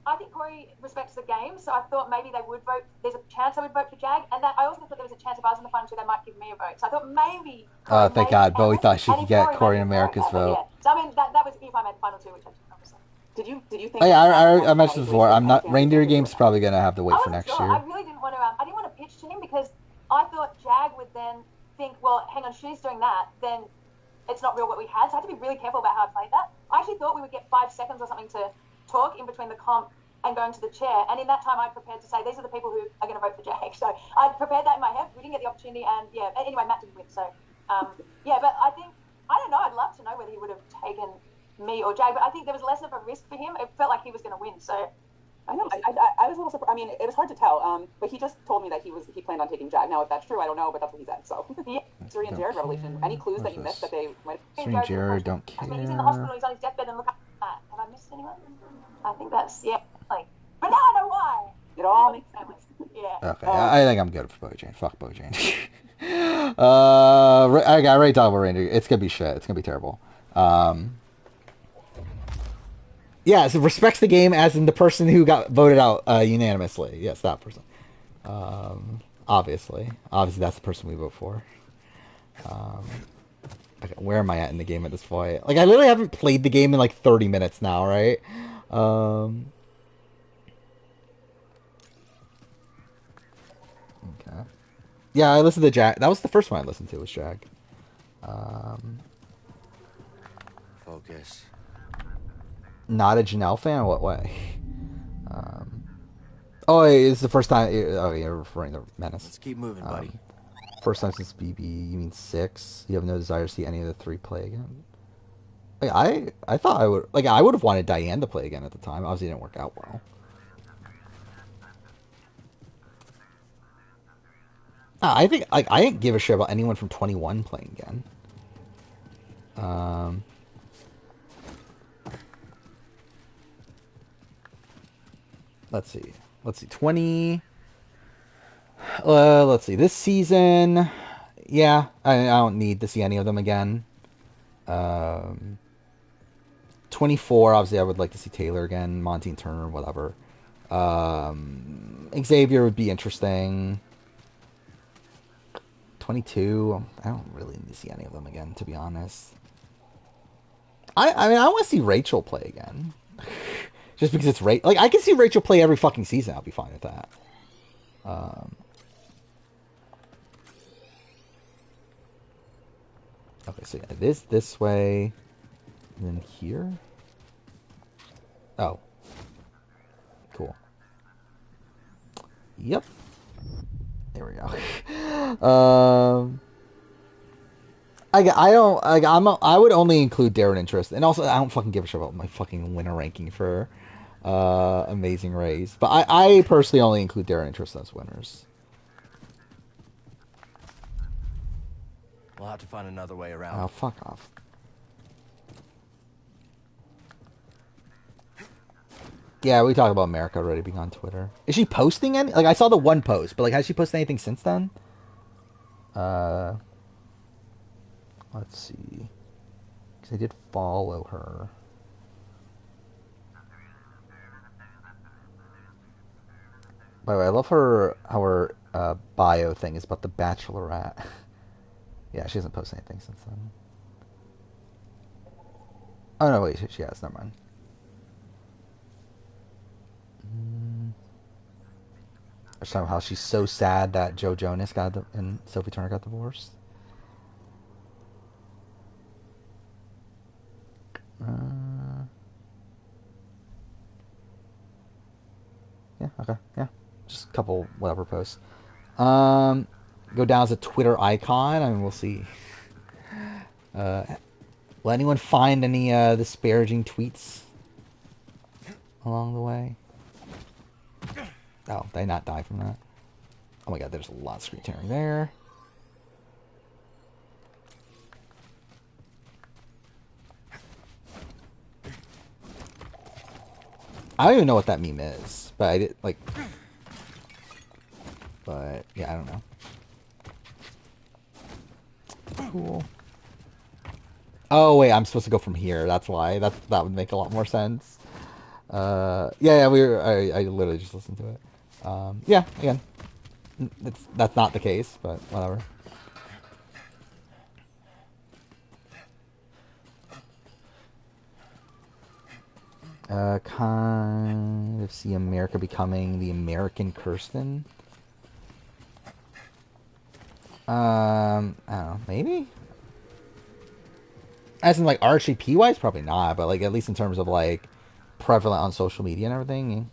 I think Corey respects the game, so I thought maybe they would vote. There's a chance I would vote for Jag, and that I also thought there was a chance if I was in the final 2, they might give me a vote. So I thought maybe. Oh, thank God. Bowie thought she could get Corey and America's vote. Yeah. So I mean, that was if I made the final 2, which I didn't obviously. Did you think? Oh, yeah, I mentioned before. I'm not. Reindeer Game's probably gonna have to wait for next year. I really didn't want to. I didn't want to pitch to him because I thought Jag would then think, well, hang on, she's doing that, then it's not real what we had. So I had to be really careful about how I played that. I actually thought we would get 5 seconds or something to talk in between the comp and going to the chair. And in that time, I prepared to say, these are the people who are going to vote for Jag. So I prepared that in my head. We didn't get the opportunity. And yeah, anyway, Matt didn't win. So yeah, but I think, I don't know, I'd love to know whether he would have taken me or Jag. But I think there was less of a risk for him. It felt like he was going to win. So I know. I was a little surprised. I mean, it was hard to tell. But he just told me that he planned on taking Jag. Now, if that's true, I don't know, but that's what he said. So yeah, Suri and Jared revelation. Any clues that you missed that they might have? Suri and Jared don't care. I mean, he's in the hospital. He's on his deathbed, and look at that. Have I missed anyone? I think that's like. But now I know why. It all makes sense. Yeah. Okay, I think I'm good for Bojane. Fuck Bojane. I already talked about Reindeer. It's gonna be shit. It's gonna be terrible. Yeah, so respects the game as in the person who got voted out unanimously. Yes, that person. Obviously that's the person we vote for. Okay, where am I at in the game at this point? Like, I literally haven't played the game in like 30 minutes now, right? Okay. Yeah, I listened to Jag. That was the first one I listened to, was Jag. Focus. Not a Janelle fan? What way? Oh, it's the first time. Oh, you're referring to Menace. Let's keep moving, buddy. First time since BB. You mean 6? You have no desire to see any of the 3 play again? Like, I thought I would. Like, I would have wanted Diane to play again at the time. Obviously, it didn't work out well. I think like I didn't give a shit about anyone from 21 playing again. Let's see. 20. Let's see. This season, yeah, I don't need to see any of them again. 24, obviously, I would like to see Taylor again, Monty and Turner, whatever. Xavier would be interesting. 22, I don't really need to see any of them again, to be honest. I mean, I want to see Rachel play again. Just because it's Rachel. Like, I can see Rachel play every fucking season. I'll be fine with that. Okay, so yeah, this way. And then here. Oh. Cool. Yep. There we go. I would only include Darren Interest, and also I don't fucking give a shit about my fucking winner ranking for Amazing Race. But I personally only include Darren Interest as winners. We'll have to find another way around. Oh, fuck off. Yeah, we talked about America already being on Twitter. Is she posting any? Like, I saw the one post, but like, has she posted anything since then? Let's see. Because I did follow her. By the way, I love how her bio thing is about the Bachelorette. Yeah, she hasn't posted anything since then. Oh no, wait, she has. Never mind. Somehow she's so sad that Joe Jonas and Sophie Turner got divorced. Yeah, okay, yeah. Just a couple whatever posts. Go down as a Twitter icon, and we'll see. Will anyone find any disparaging tweets along the way? Oh, did I not die from that? Oh my god, there's a lot of screen tearing there. I don't even know what that meme is, but I did like. But yeah, I don't know. Cool. Oh wait, I'm supposed to go from here. That's why. That would make a lot more sense. Yeah, I literally just listened to it. Yeah, again, that's not the case, but whatever. Kind of see America becoming the American Kirsten. I don't know, maybe? As in, like, RHAP-wise, probably not, but, like, at least in terms of, like, prevalent on social media and everything,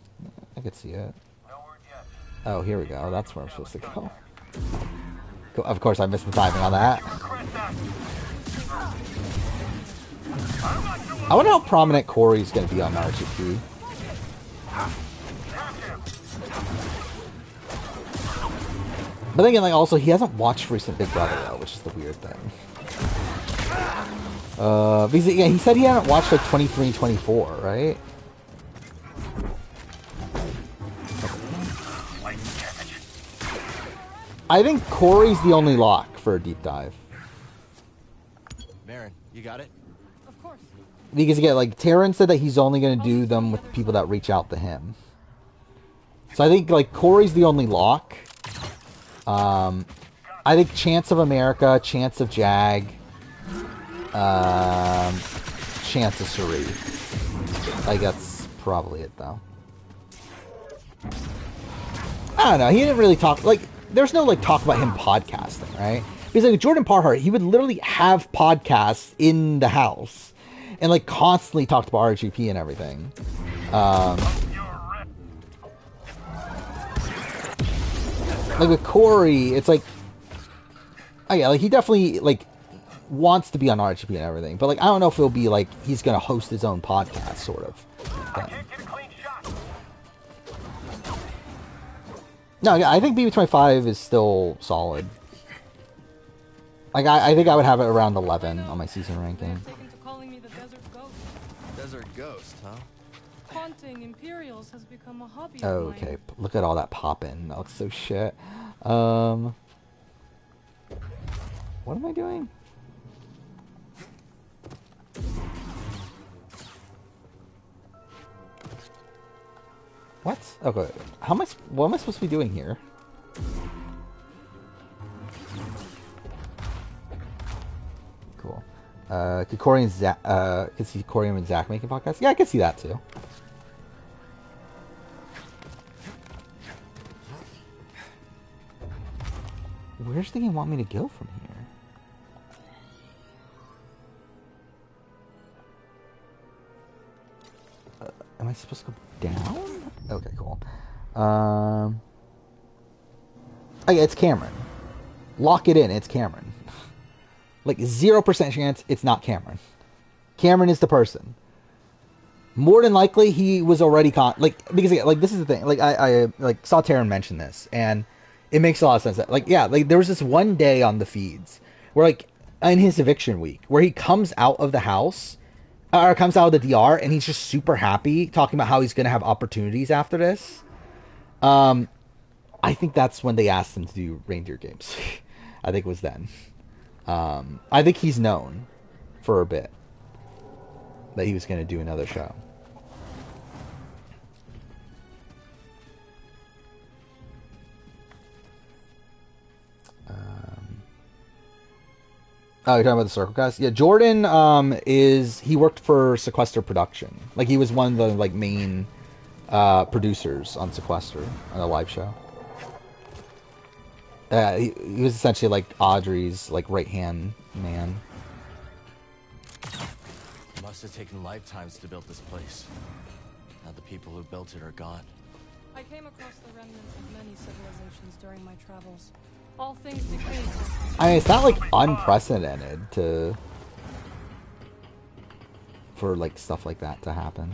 I could see it. Oh, here we go. That's where I'm supposed to go. Of course, I missed the timing on that. I wonder how prominent Corey's going to be on RHAP. But then again, like, also, he hasn't watched recent Big Brother, though, which is the weird thing. Because, yeah, he said he hadn't watched, like, 23 and 24, right? I think Corey's the only lock for a deep dive. Marin, you got it? Of course. Because, again, like, Taryn said that he's only going to do them with people that reach out to him. So I think, like, Corey's the only lock. I think Chance of America, Chance of Jag, Chance of Suri. Like, that's probably it, though. I don't know. He didn't really talk, like, there's no, like, talk about him podcasting, right? Because, like, Jordan Parhart, he would literally have podcasts in the house and, like, constantly talk about RGP and everything. Like, with Corey, it's like, oh yeah, like, he definitely, like, wants to be on RGP and everything, but, like, I don't know if it'll be, like, he's gonna host his own podcast, sort of. No, yeah, I think BB25 is still solid. Like, I think I would have it around 11 on my season ranking. Calling me the Desert Ghost. Desert Ghost, huh? Haunting Imperials has become a hobby of Okay, mine. look at all that poppin'. That looks so shit. What am I doing? What? Okay, what am I supposed to be doing here? Cool. Could Corey and Zach, could see Corey and Zach making podcasts? Yeah, I could see that too. Where's the game want me to go from here? Am I supposed to go down? Okay, cool. Oh yeah, it's Cameron. Lock it in, it's Cameron. Like, 0% chance it's not Cameron. Cameron is the person. More than likely, he was already because like, this is the thing. Like, I like saw Taryn mention this, and it makes a lot of sense. That, like, yeah, like, there was this one day on the feeds where, like, in his eviction week, where he comes out of the house, or comes out of the DR, and he's just super happy, talking about how he's going to have opportunities after this. I think that's when they asked him to do reindeer games. I think it was then. I think he's known for a bit that he was going to do another show. Oh, you're talking about the Circle Cast? Yeah, Jordan he worked for Sequester Production. Like he was one of the like main producers on Sequester on a live show. He was essentially like Audrey's like right hand man. Must have taken lifetimes to build this place. Now the people who built it are gone. I came across the remnants of many civilizations during my travels. All things decayed. I mean, it's not like unprecedented for like stuff like that to happen.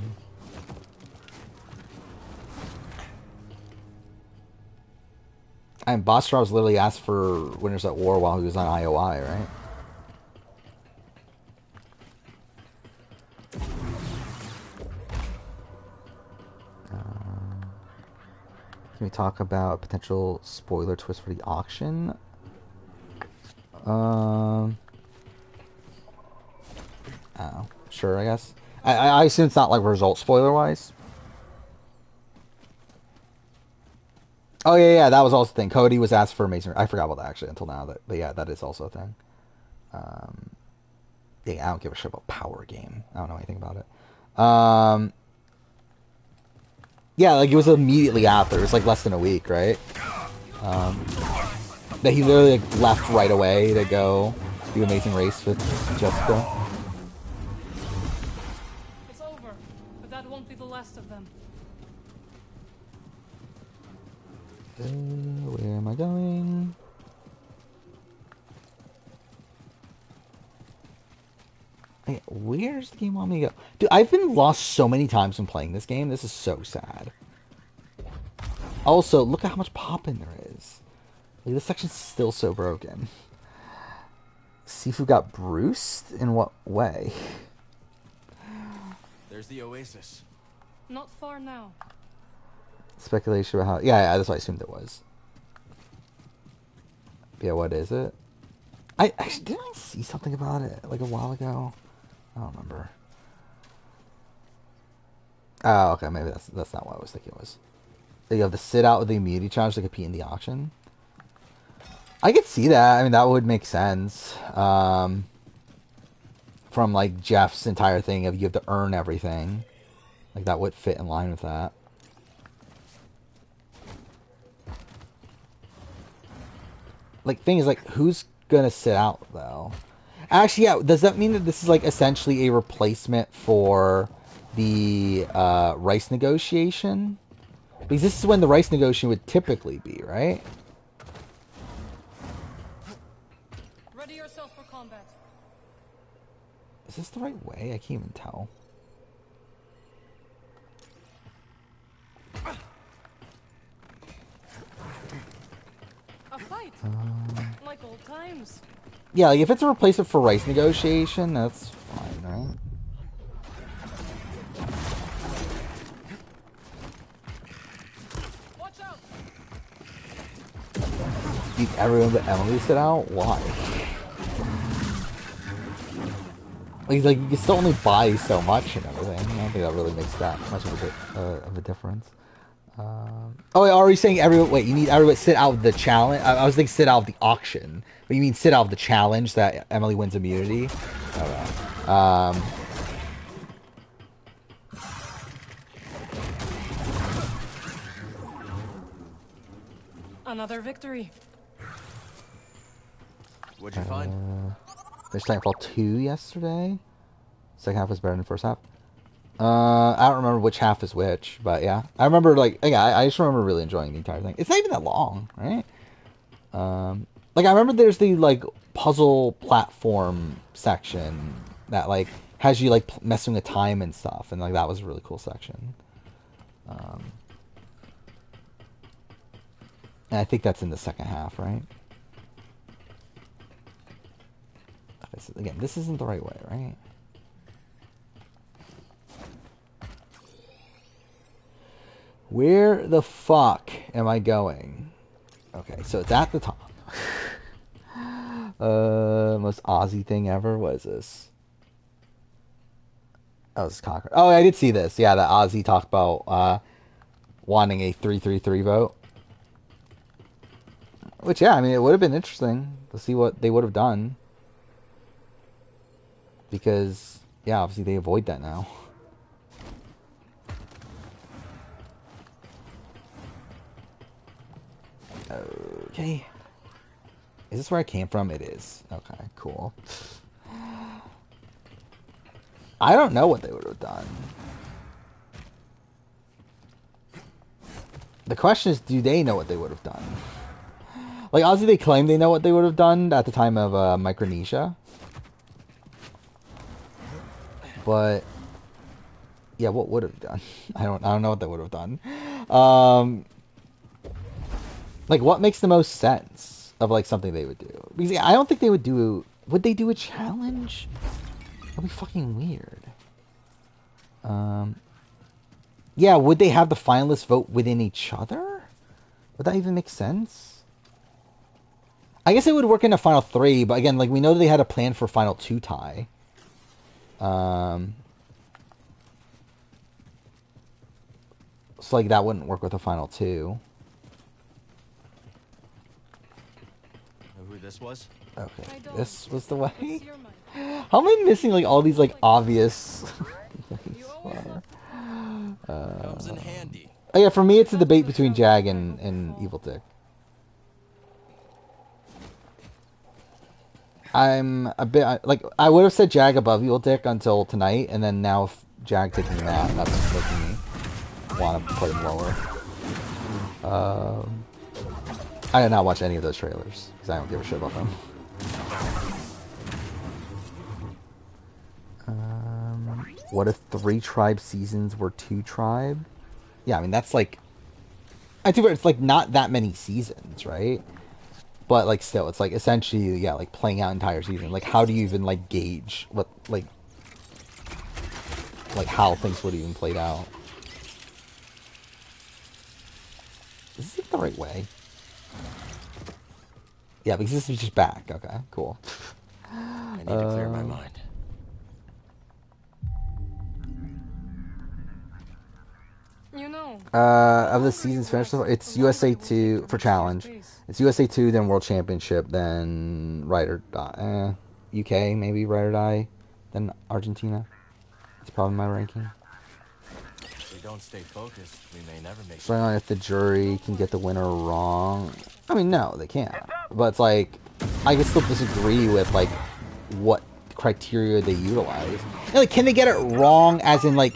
And Bostrov's literally asked for Winners at War while he was on IOI, right? Can we talk about a potential spoiler twist for the auction? Oh, sure, I guess. I assume it's not like result spoiler wise. Oh yeah, that was also a thing. Cody was asked for Mason. I forgot about that actually until now. But yeah, that is also a thing. Yeah, I don't give a shit about Power Game. I don't know anything about it. Yeah, like it was immediately after. It was like less than a week, right? That he literally like, left right away to go do Amazing Race with Jessica. It's over, but that won't be the last of them. Where am I going? Hey, where's the game want me to go? Dude, I've been lost so many times when playing this game. This is so sad. Also, look at how much poppin' there is. Like, this section's still so broken. Sifu got bruised? In what way? There's the oasis. Not far now. Speculation about how... Yeah, that's what I assumed it was. Yeah, what is it? Didn't I see something about it like a while ago? I don't remember. Oh, okay, maybe that's not what I was thinking it was. You have to sit out with the immunity challenge to compete in the auction. I could see that. I mean, that would make sense. From like Jeff's entire thing of you have to earn everything. Like that would fit in line with that. Like, thing is, like, who's gonna sit out though? Actually, yeah. Does that mean that this is like essentially a replacement for the rice negotiation? Because this is when the rice negotiation would typically be, right? Ready yourself for combat. Is this the right way? I can't even tell. A fight, like old times. Yeah, like if it's a replacement for rice negotiation, that's fine, right? Watch out! Did everyone but Emily sit out? Why? Like you can still only buy so much and everything. I don't think that really makes that much of a difference. Oh, wait, are you saying everyone? Wait, you need everyone sit out the challenge? I was thinking sit out of the auction, but you mean sit out of the challenge that Emily wins immunity? Okay. Another victory. What'd you find? Finished Titanfall 2 yesterday. Second half was better than the first half. I don't remember which half is which, but yeah. I remember, like, yeah, I just remember really enjoying the entire thing. It's not even that long, right? Like, I remember there's the, like, puzzle platform section that, like, has you, like, messing with time and stuff, and, like, that was a really cool section. And I think that's in the second half, right? Again, this isn't the right way, right? Where the fuck am I going? Okay, so it's at the top. Most Aussie thing ever. What is this? Oh, it's Conquer. Oh, I did see this. Yeah, that Aussie talked about wanting a 3-3-3 vote. Which, yeah, I mean, it would have been interesting to see what they would have done. Because, yeah, obviously they avoid that now. Okay. Is this where I came from? It is. Okay, cool. I don't know what they would have done. The question is, do they know what they would have done? Like, obviously they claim they know what they would have done at the time of Micronesia. But, yeah, what would have done? I don't know what they would have done. Like, what makes the most sense of, like, something they would do? Because I don't think they would do... Would they do a challenge? That'd be fucking weird. Yeah, would they have the finalists vote within each other? Would that even make sense? I guess it would work in a Final 3, but again, like, we know that they had a plan for Final 2 tie. So, like, that wouldn't work with a Final 2. Know who this was? Okay, this was the way? How am I missing, like, all these, like, obvious... Comes in handy. Oh yeah, for me it's a debate between Jag and Evil Dick. I'm a bit... Like, I would have said Jag above Evil Dick until tonight, and then now Jag taking that, that's making me want to put him lower. I did not watch any of those trailers, because I don't give a shit about them. What if 3 tribe seasons were 2 tribe? Yeah, I mean, that's like... I think it's like not that many seasons, right? But like still, it's like essentially, yeah, like playing out entire season. Like, how do you even like gauge what, like how things would even played out? Is this the right way? Yeah, because this is just back. Okay, cool. I need to clear my mind. You know. Of the seasons finished, it's USA 2 for challenge. It's USA 2, then World Championship, then Ride or Die. UK, maybe Ride or Die, then Argentina. It's probably my ranking. If we don't stay focused, we may never make it. So I don't know if the jury can get the winner wrong. I mean, no, they can't. But it's like, I can still disagree with like what criteria they utilize. And, like, can they get it wrong? As in, like,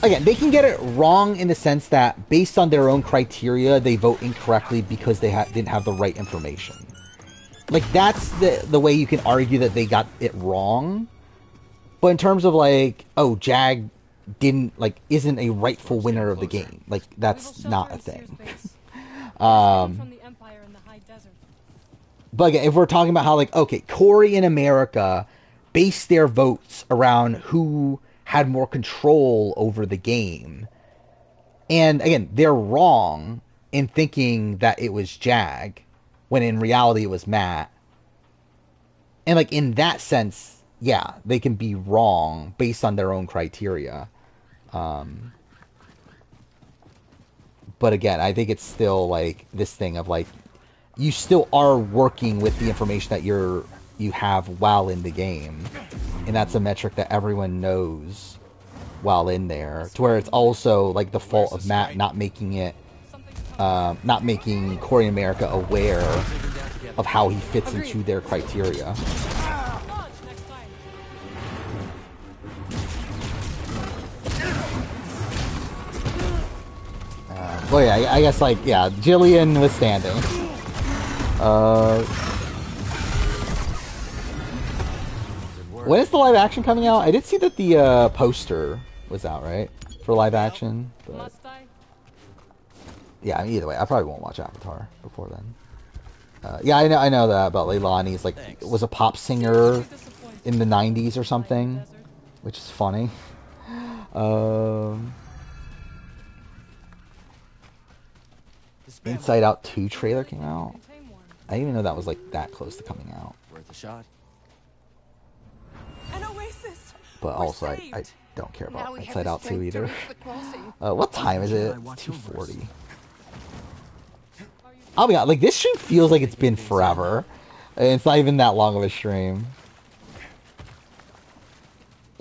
again, they can get it wrong in the sense that based on their own criteria, they vote incorrectly because they didn't have the right information. Like, that's the way you can argue that they got it wrong. But in terms of like, oh, Jag isn't a rightful winner of the game. Like, that's not a thing. But again, if we're talking about how, like, okay, Corey in America based their votes around who had more control over the game. And again, they're wrong in thinking that it was Jag, when in reality it was Matt. And like, in that sense, yeah, they can be wrong based on their own criteria. But again, I think it's still like this thing of like, you still are working with the information that you have while in the game. And that's a metric that everyone knows while in there. To where it's also like the fault of Matt not making Corey in America aware of how he fits into their criteria. Well, yeah, I guess, like, yeah, Jillian was standing. When is the live action coming out? I did see that the poster was out, right? For live action. But... yeah, I mean, either way, I probably won't watch Avatar before then. Yeah, I know that about Leilani's, like, was a pop singer in the 90s or something, which is funny. Inside Out 2 trailer came out. I didn't even know that was like that close to coming out. Worth a shot. But also, I don't care about Inside Out 2 either. What time is it? It's 2:40. I'll be honest, like, this stream feels like it's been forever. It's not even that long of a stream.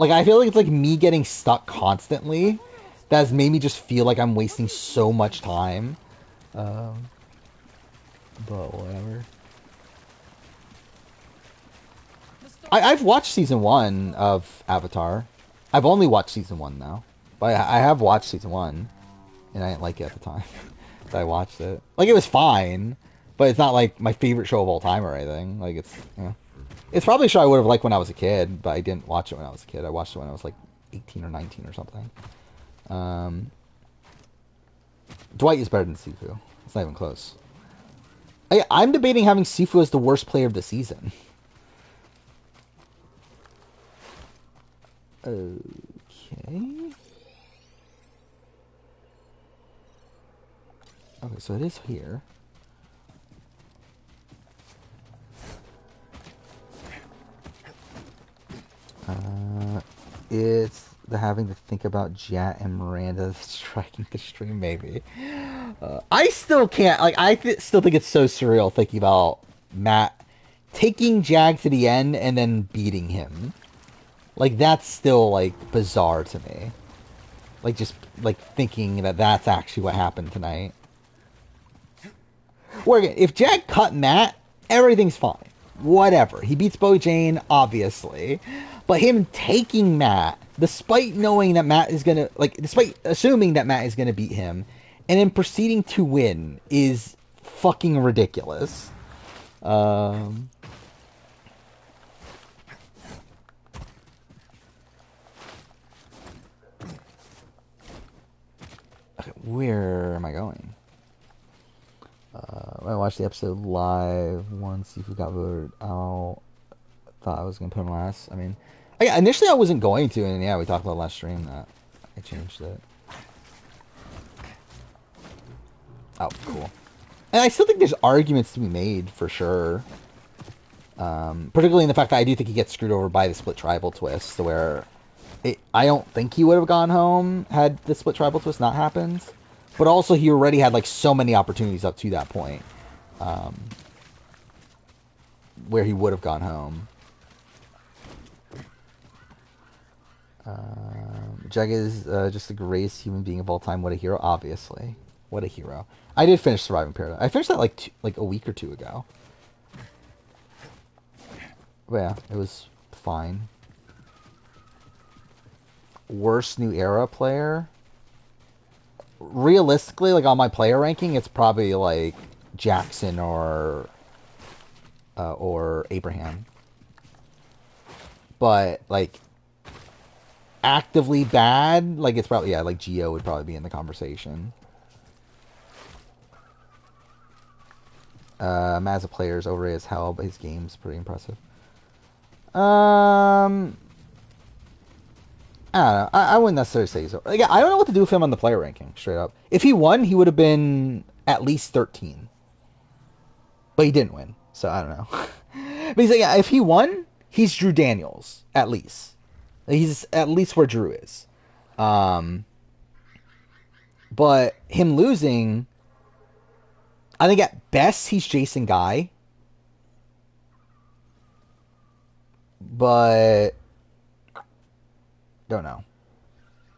Like, I feel like it's like me getting stuck constantly that has made me just feel like I'm wasting so much time. But whatever. I've watched season 1 of Avatar. I've only watched season 1 now. But I have watched season 1. And I didn't like it at the time that I watched it. Like, it was fine. But it's not like my favorite show of all time or anything. Like, it's, you know. It's probably a show I would have liked when I was a kid, but I didn't watch it when I was a kid. I watched it when I was like 18 or 19 or something. Dwight is better than Sifu. It's not even close. I'm debating having Sifu as the worst player of the season. Okay. Okay, so it is here. It's the having to think about Jat and Miranda striking the stream, maybe. I still can't, like, still think it's so surreal thinking about Matt taking Jag to the end and then beating him. Like, that's still, like, bizarre to me. Like, just, like, thinking that that's actually what happened tonight. Or again, if Jag cut Matt, everything's fine. Whatever. He beats Bo Jane, obviously. But him taking Matt, despite knowing that Matt is gonna, like, despite assuming that Matt is gonna beat him, and then proceeding to win, is fucking ridiculous. Okay, where am I going? I watched the episode live once. Sifu got voted out. Thought I was gonna put him last. I mean, initially I wasn't going to, and yeah, we talked about last stream that I changed it. Oh, cool. And I still think there's arguments to be made for sure. Particularly in the fact that I do think he gets screwed over by the split tribal twist, where I don't think he would have gone home had the split tribal twist not happened. But also he already had like so many opportunities up to that point, where he would have gone home. Jag is just the greatest human being of all time. What a hero, obviously. What a hero. I did finish Surviving Paradise. I finished that like a week or two ago. But yeah, it was fine. Worst New Era player? Realistically, like on my player ranking, it's probably like Jackson or Abraham. But like actively bad, like it's probably, yeah, like Gio would probably be in the conversation. Matt as a player is overrated as hell, but his game's pretty impressive. I don't know. I wouldn't necessarily say so. Like, I don't know what to do with him on the player ranking, straight up. If he won, he would have been at least 13. But he didn't win, so I don't know. But he's like, yeah, if he won, he's Drew Daniels, at least. He's at least where Drew is. But him losing, I think at best he's Jason Guy. But don't know.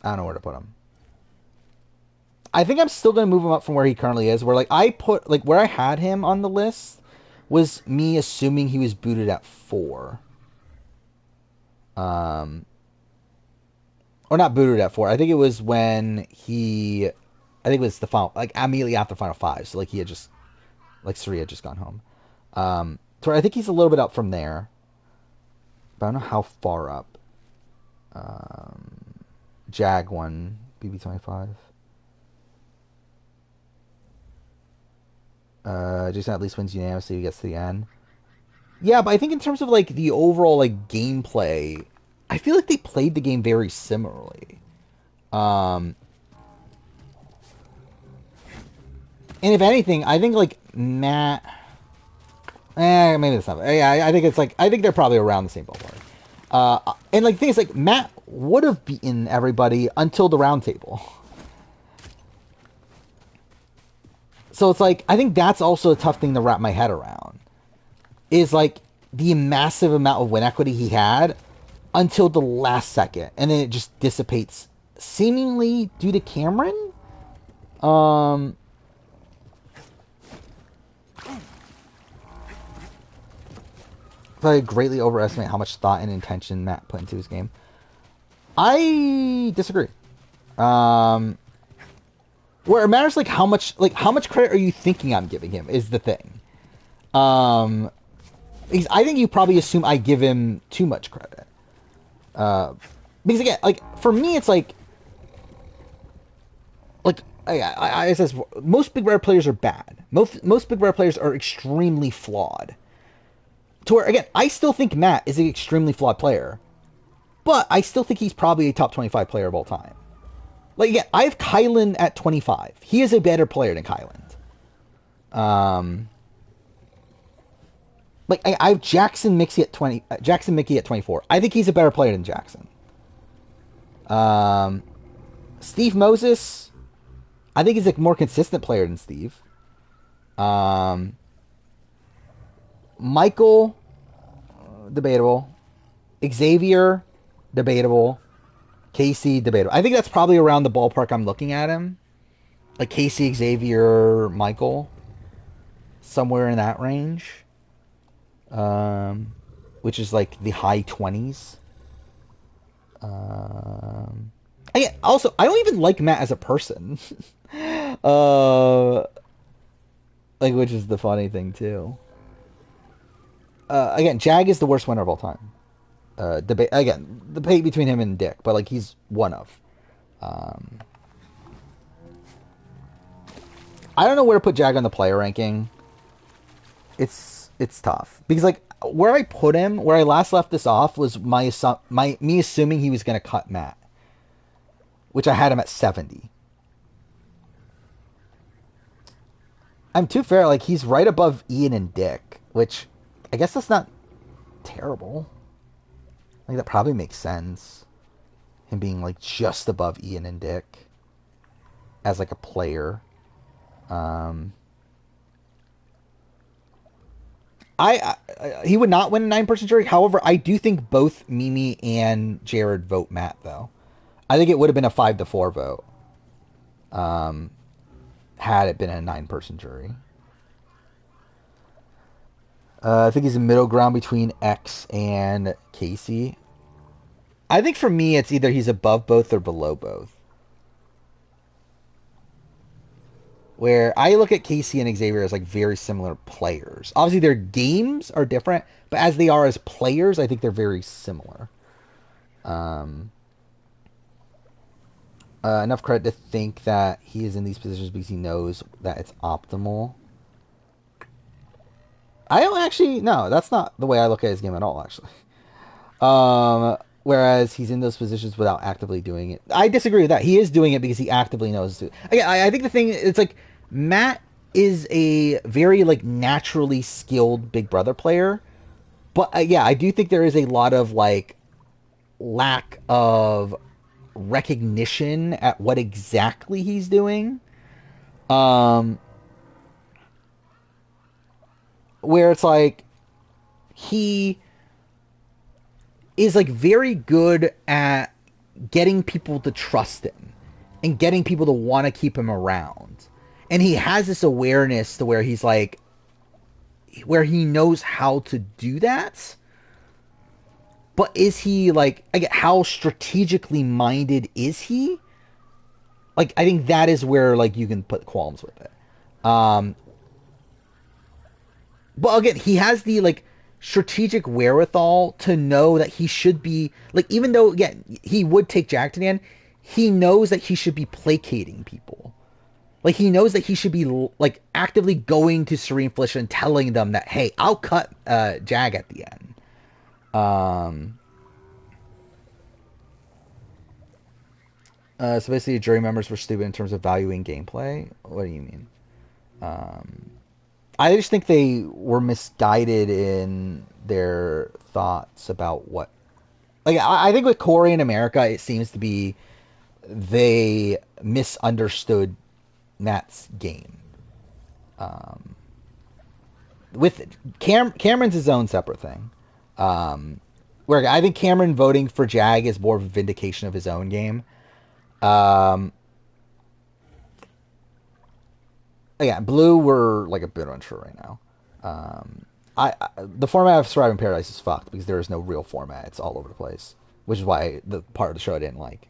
I don't know where to put him. I think I'm still going to move him up from where he currently is. Where where I had him on the list was me assuming he was booted at 4. Or not booted at 4. I think it was when I think it was the final, like immediately after Final 5. So like he had just, like Suri had just gone home. So I think he's a little bit up from there. But I don't know how far up. Jag won BB25. Jason at least wins unanimously. He gets to the end. Yeah, but I think in terms of like the overall like gameplay, I feel like they played the game very similarly. And if anything, I think like Matt. Maybe that's not. Yeah, I think it's like, I think they're probably around the same ballpark. And like things like Matt would have beaten everybody until the round table. So it's like, I think that's also a tough thing to wrap my head around. Is like the massive amount of win equity he had until the last second, and then it just dissipates, seemingly due to Cameron. But I greatly overestimate how much thought and intention Matt put into his game. I disagree. Where it matters, like how much credit are you thinking I'm giving him is the thing. I think you probably assume I give him too much credit. Because again, like for me, it's like I says most big rare players are bad. Most big rare players are extremely flawed. To where again, I still think Matt is an extremely flawed player, but I still think he's probably a top 25 player of all time. Like again, I have Kylan at 25. He is a better player than Kylan. Like I have Jackson Mickey at 20. Jackson Mickey at 24. I think he's a better player than Jackson. Steve Moses, I think he's a more consistent player than Steve. Michael, debatable. Xavier, debatable. Casey, debatable. I think that's probably around the ballpark I'm looking at him. Like Casey, Xavier, Michael. Somewhere in that range. Which is like the high 20s. Again, also, I don't even like Matt as a person. Which is the funny thing, too. Again, Jag is the worst winner of all time. Debate again, the debate between him and Dick, but like he's one of. I don't know where to put Jag on the player ranking. It's tough because like where I put him, where I last left this off was me assuming he was going to cut Matt, which I had him at 70. I'm too fair. Like he's right above Ian and Dick, which I guess that's not terrible. Like that probably makes sense. Him being like just above Ian and Dick as like a player. He would not win a 9-person jury. However, I do think both Mimi and Jared vote Matt though. I think it would have been a 5-4 vote. Had it been a 9-person jury. I think he's a middle ground between X and Casey. I think for me, it's either he's above both or below both. Where I look at Casey and Xavier as like very similar players. Obviously, their games are different, but as they are as players, I think they're very similar. Enough credit to think that he is in these positions because he knows that it's optimal. I don't actually, no, that's not the way I look at his game at all, actually. Whereas he's in those positions without actively doing it. I disagree with that. He is doing it because he actively knows to. I think the thing, it's like, Matt is a very, like, naturally skilled Big Brother player. But, yeah, I do think there is a lot of, like, lack of recognition at what exactly he's doing. Where it's like he is like very good at getting people to trust him and getting people to want to keep him around. And he has this awareness to where he's like, where he knows how to do that. But is he like, how strategically minded is he? Like, I think that is where like you can put qualms with it. But again, he has the like strategic wherewithal to know that he should be like, even though again he would take Jack to the end, he knows that he should be placating people. Like he knows that he should be like actively going to Serene Felicia and telling them that, hey, I'll cut Jag at the end. So basically, jury members were stupid in terms of valuing gameplay. What do you mean? I just think they were misguided in their thoughts about what... Like, I think with Corey in America, it seems to be they misunderstood Matt's game. With Cameron's his own separate thing. Where I think Cameron voting for Jag is more of a vindication of his own game. Yeah, Blue we're like a bit unsure right now. The format of Surviving Paradise is fucked because there is no real format. It's all over the place, which is why the part of the show I didn't like.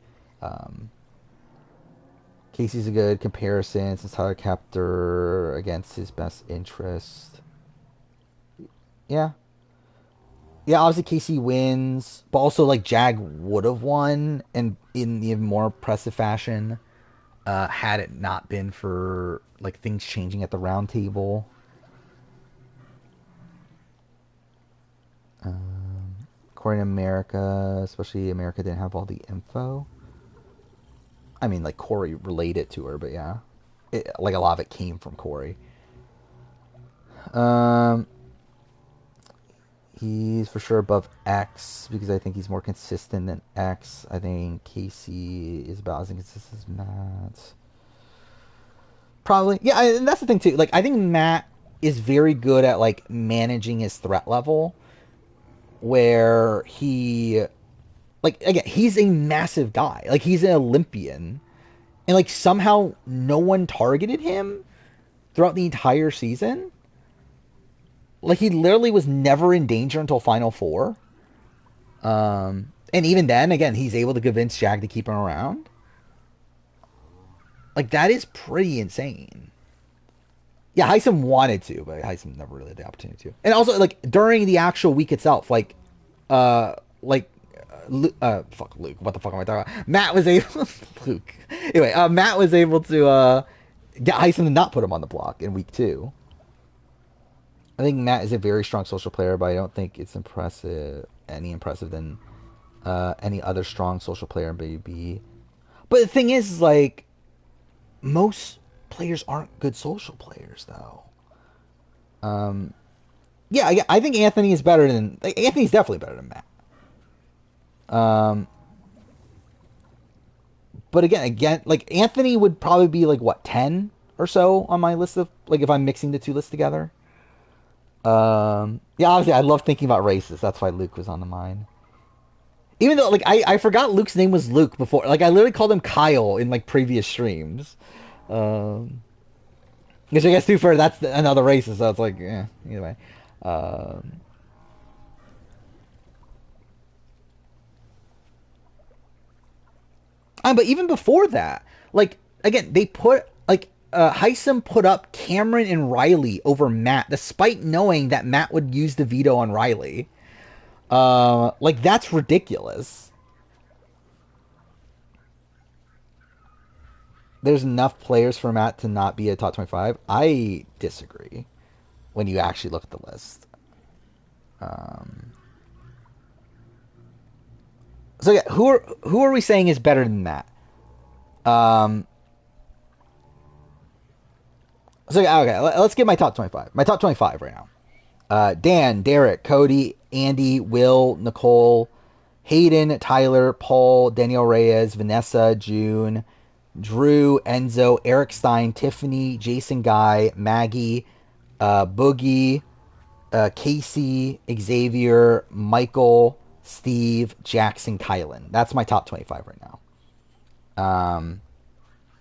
Casey's a good comparison since Tyler kept her against his best interest. Yeah. Yeah, obviously Casey wins, but also like Jag would have won and in even more impressive fashion had it not been for like things changing at the round table. According to America, especially America didn't have all the info. I mean, like Corey related to her, but yeah, like a lot of it came from Corey. He's for sure above X because I think he's more consistent than X. I think Casey is about as inconsistent as Matt. Probably, yeah, and that's the thing too. Like, I think Matt is very good at like managing his threat level, where he, like, again, he's a massive guy. Like, he's an Olympian, and like somehow no one targeted him throughout the entire season. Like, he literally was never in danger until Final Four. And even then, again, he's able to convince Jag to keep him around. Like, that is pretty insane. Yeah, Heisem wanted to, but Heisem never really had the opportunity to. And also, like, during the actual week itself, fuck Luke, what the fuck am I talking about? Matt was able, Luke. Anyway, Matt was able to get Heisem to not put him on the block in week 2. I think Matt is a very strong social player, but I don't think it's any impressive than any other strong social player in BB. But the thing is, like, most players aren't good social players, though. Yeah, I think Anthony is better than... Like, Anthony's definitely better than Matt. But again, like, Anthony would probably be, like, what, 10 or so on my list of... Like, if I'm mixing the two lists together. Yeah, obviously, I love thinking about races. That's why Luke was on the mind. Even though, like, I forgot Luke's name was Luke before. Like, I literally called him Kyle in, like, previous streams. Which I guess, too, for that's another racist, so it's like, yeah, either way. But even before that, like, again, they put, like, Heisem put up Cameron and Riley over Matt, despite knowing that Matt would use the veto on Riley. Like, that's ridiculous. There's enough players for Matt to not be a top 25. I disagree when you actually look at the list. So yeah, who are we saying is better than Matt? So yeah, okay, let's get my top 25. My top 25 right now. Dan, Derek, Cody, Andy, Will, Nicole, Hayden, Tyler, Paul, Danielle Reyes, Vanessa, June, Drew, Enzo, Eric Stein, Tiffany, Jason Guy, Maggie, Boogie, Casey, Xavier, Michael, Steve, Jackson, Kylan. That's my top 25 right now.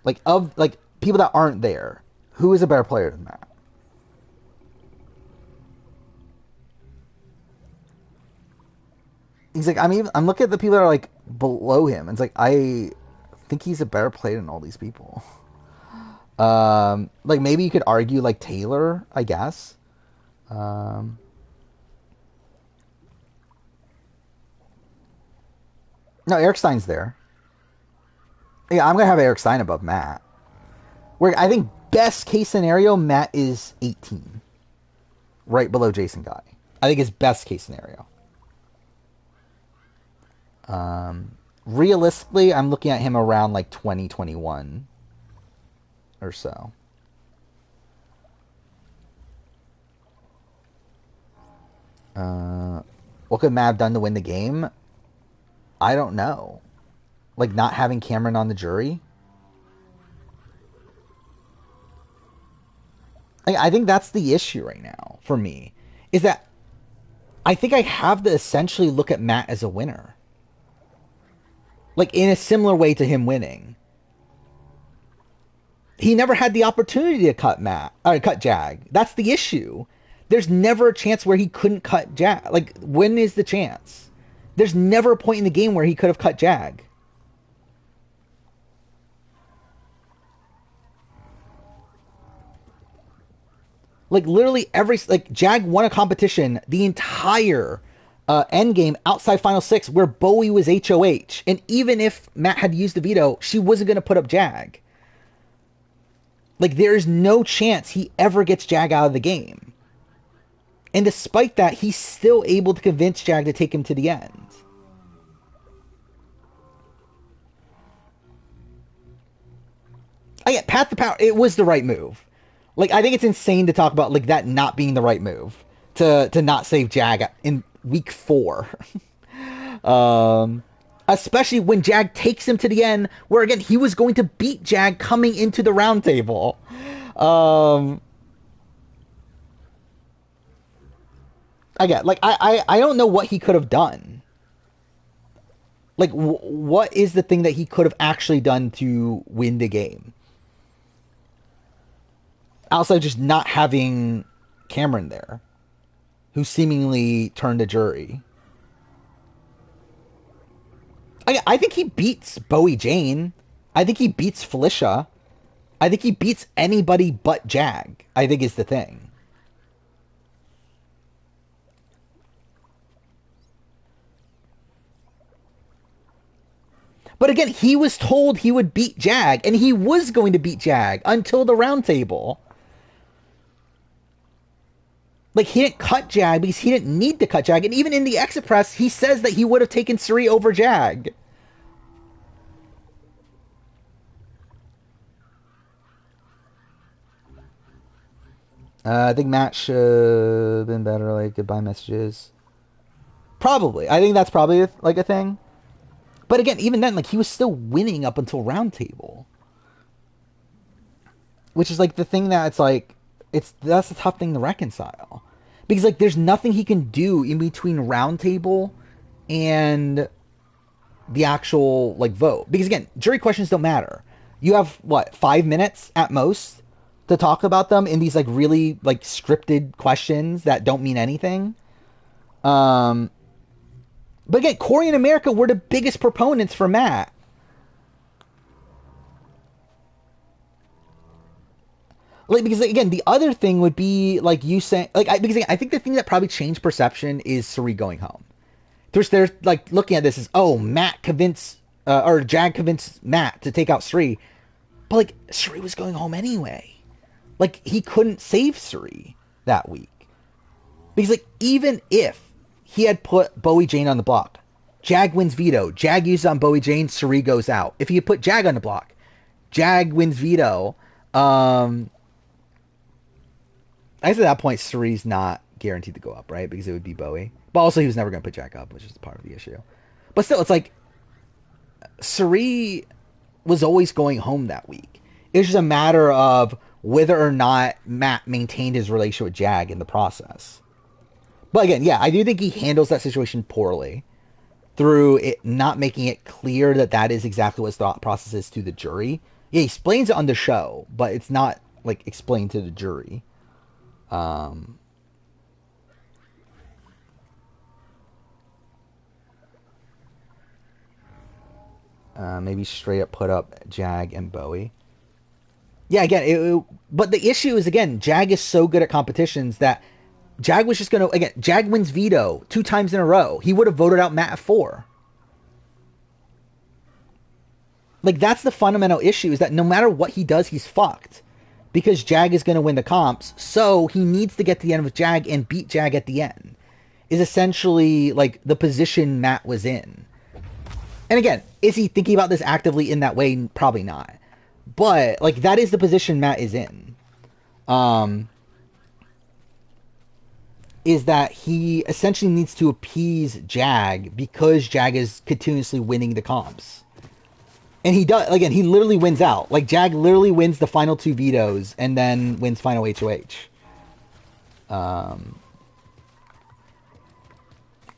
Like, of, like, people that aren't there, who is a better player than that? He's like, I'm looking at the people that are, like, below him. It's like, I think he's a better player than all these people. Like, maybe you could argue, like, Taylor, I guess. No, Eric Stein's there. Yeah, I'm going to have Eric Stein above Matt. Where I think best case scenario, Matt is 18. Right below Jason Guy. I think his best case scenario. Realistically, I'm looking at him around like 2021 or so. What could Matt have done to win the game? I don't know. Like, not having Cameron on the jury? Like, I think that's the issue right now for me. Is that I think I have to essentially look at Matt as a winner. Like, in a similar way to him winning. He never had the opportunity to cut Jag. That's the issue. There's never a chance where he couldn't cut Jag. Like, when is the chance? There's never a point in the game where he could have cut Jag. Like, literally Jag won a competition the entire endgame outside Final 6 where Bowie was HOH. And even if Matt had used the veto, she wasn't going to put up Jag. Like, there's no chance he ever gets Jag out of the game. And despite that, he's still able to convince Jag to take him to the end. Yeah, Path to Power, it was the right move. Like, I think it's insane to talk about, like, that not being the right move. To not save Jag in week 4. Especially when Jag takes him to the end, where, again, he was going to beat Jag coming into the round table. Again, like, I don't know what he could have done. Like, what is the thing that he could have actually done to win the game? Outside of just not having Cameron there, who seemingly turned a jury. I think he beats Bowie Jane. I think he beats Felicia. I think he beats anybody but Jag, I think is the thing. But again, he was told he would beat Jag, and he was going to beat Jag until the round table. Like, he didn't cut Jag because he didn't need to cut Jag. And even in the exit press, he says that he would have taken Suri over Jag. I think Matt should have been better, like, goodbye messages. Probably. I think that's probably, like, a thing. But again, even then, like, he was still winning up until round table. Which is, like, the thing that it's, like, that's a tough thing to reconcile. Because, like, there's nothing he can do in between round table and the actual, like, vote. Because, again, jury questions don't matter. You have, 5 minutes at most to talk about them in these, like, really, like, scripted questions that don't mean anything. But again, Corey and America were the biggest proponents for Matt. Like, because, again, the other thing would be, like, you saying, like, because again, I think the thing that probably changed perception is Suri going home. They're, like, looking at this as, oh, Matt convinced, or Jag convinced Matt to take out Suri. But, like, Suri was going home anyway. Like, he couldn't save Suri that week. Because, like, even if he had put Bowie Jane on the block, Jag wins veto. Jag uses on Bowie Jane, Suri goes out. If he had put Jag on the block, Jag wins veto. I guess at that point, Suri's not guaranteed to go up, right? Because it would be Bowie. But also, he was never going to put Jag up, which is part of the issue. But still, it's like, Suri was always going home that week. It was just a matter of whether or not Matt maintained his relationship with Jag in the process. But again, yeah, I do think he handles that situation poorly through it not making it clear that that is exactly what his thought process is to the jury. Yeah, he explains it on the show, but it's not, like, explained to the jury. Maybe straight up put up Jag and Bowie. Yeah, again, but the issue is, again, Jag is so good at competitions that Jag was just going to, again, Jag wins veto 2 times in a row. He would have voted out Matt at 4. Like, that's the fundamental issue, is that no matter what he does, he's fucked. Because Jag is going to win the comps, so he needs to get to the end with Jag and beat Jag at the end. Is essentially, like, the position Matt was in. And again, is he thinking about this actively in that way? Probably not. But, like, that is the position Matt is in. Is that he essentially needs to appease Jag because Jag is continuously winning the comps. And he does, again, he literally wins out. Like, Jag literally wins the final 2 vetoes and then wins final HOH.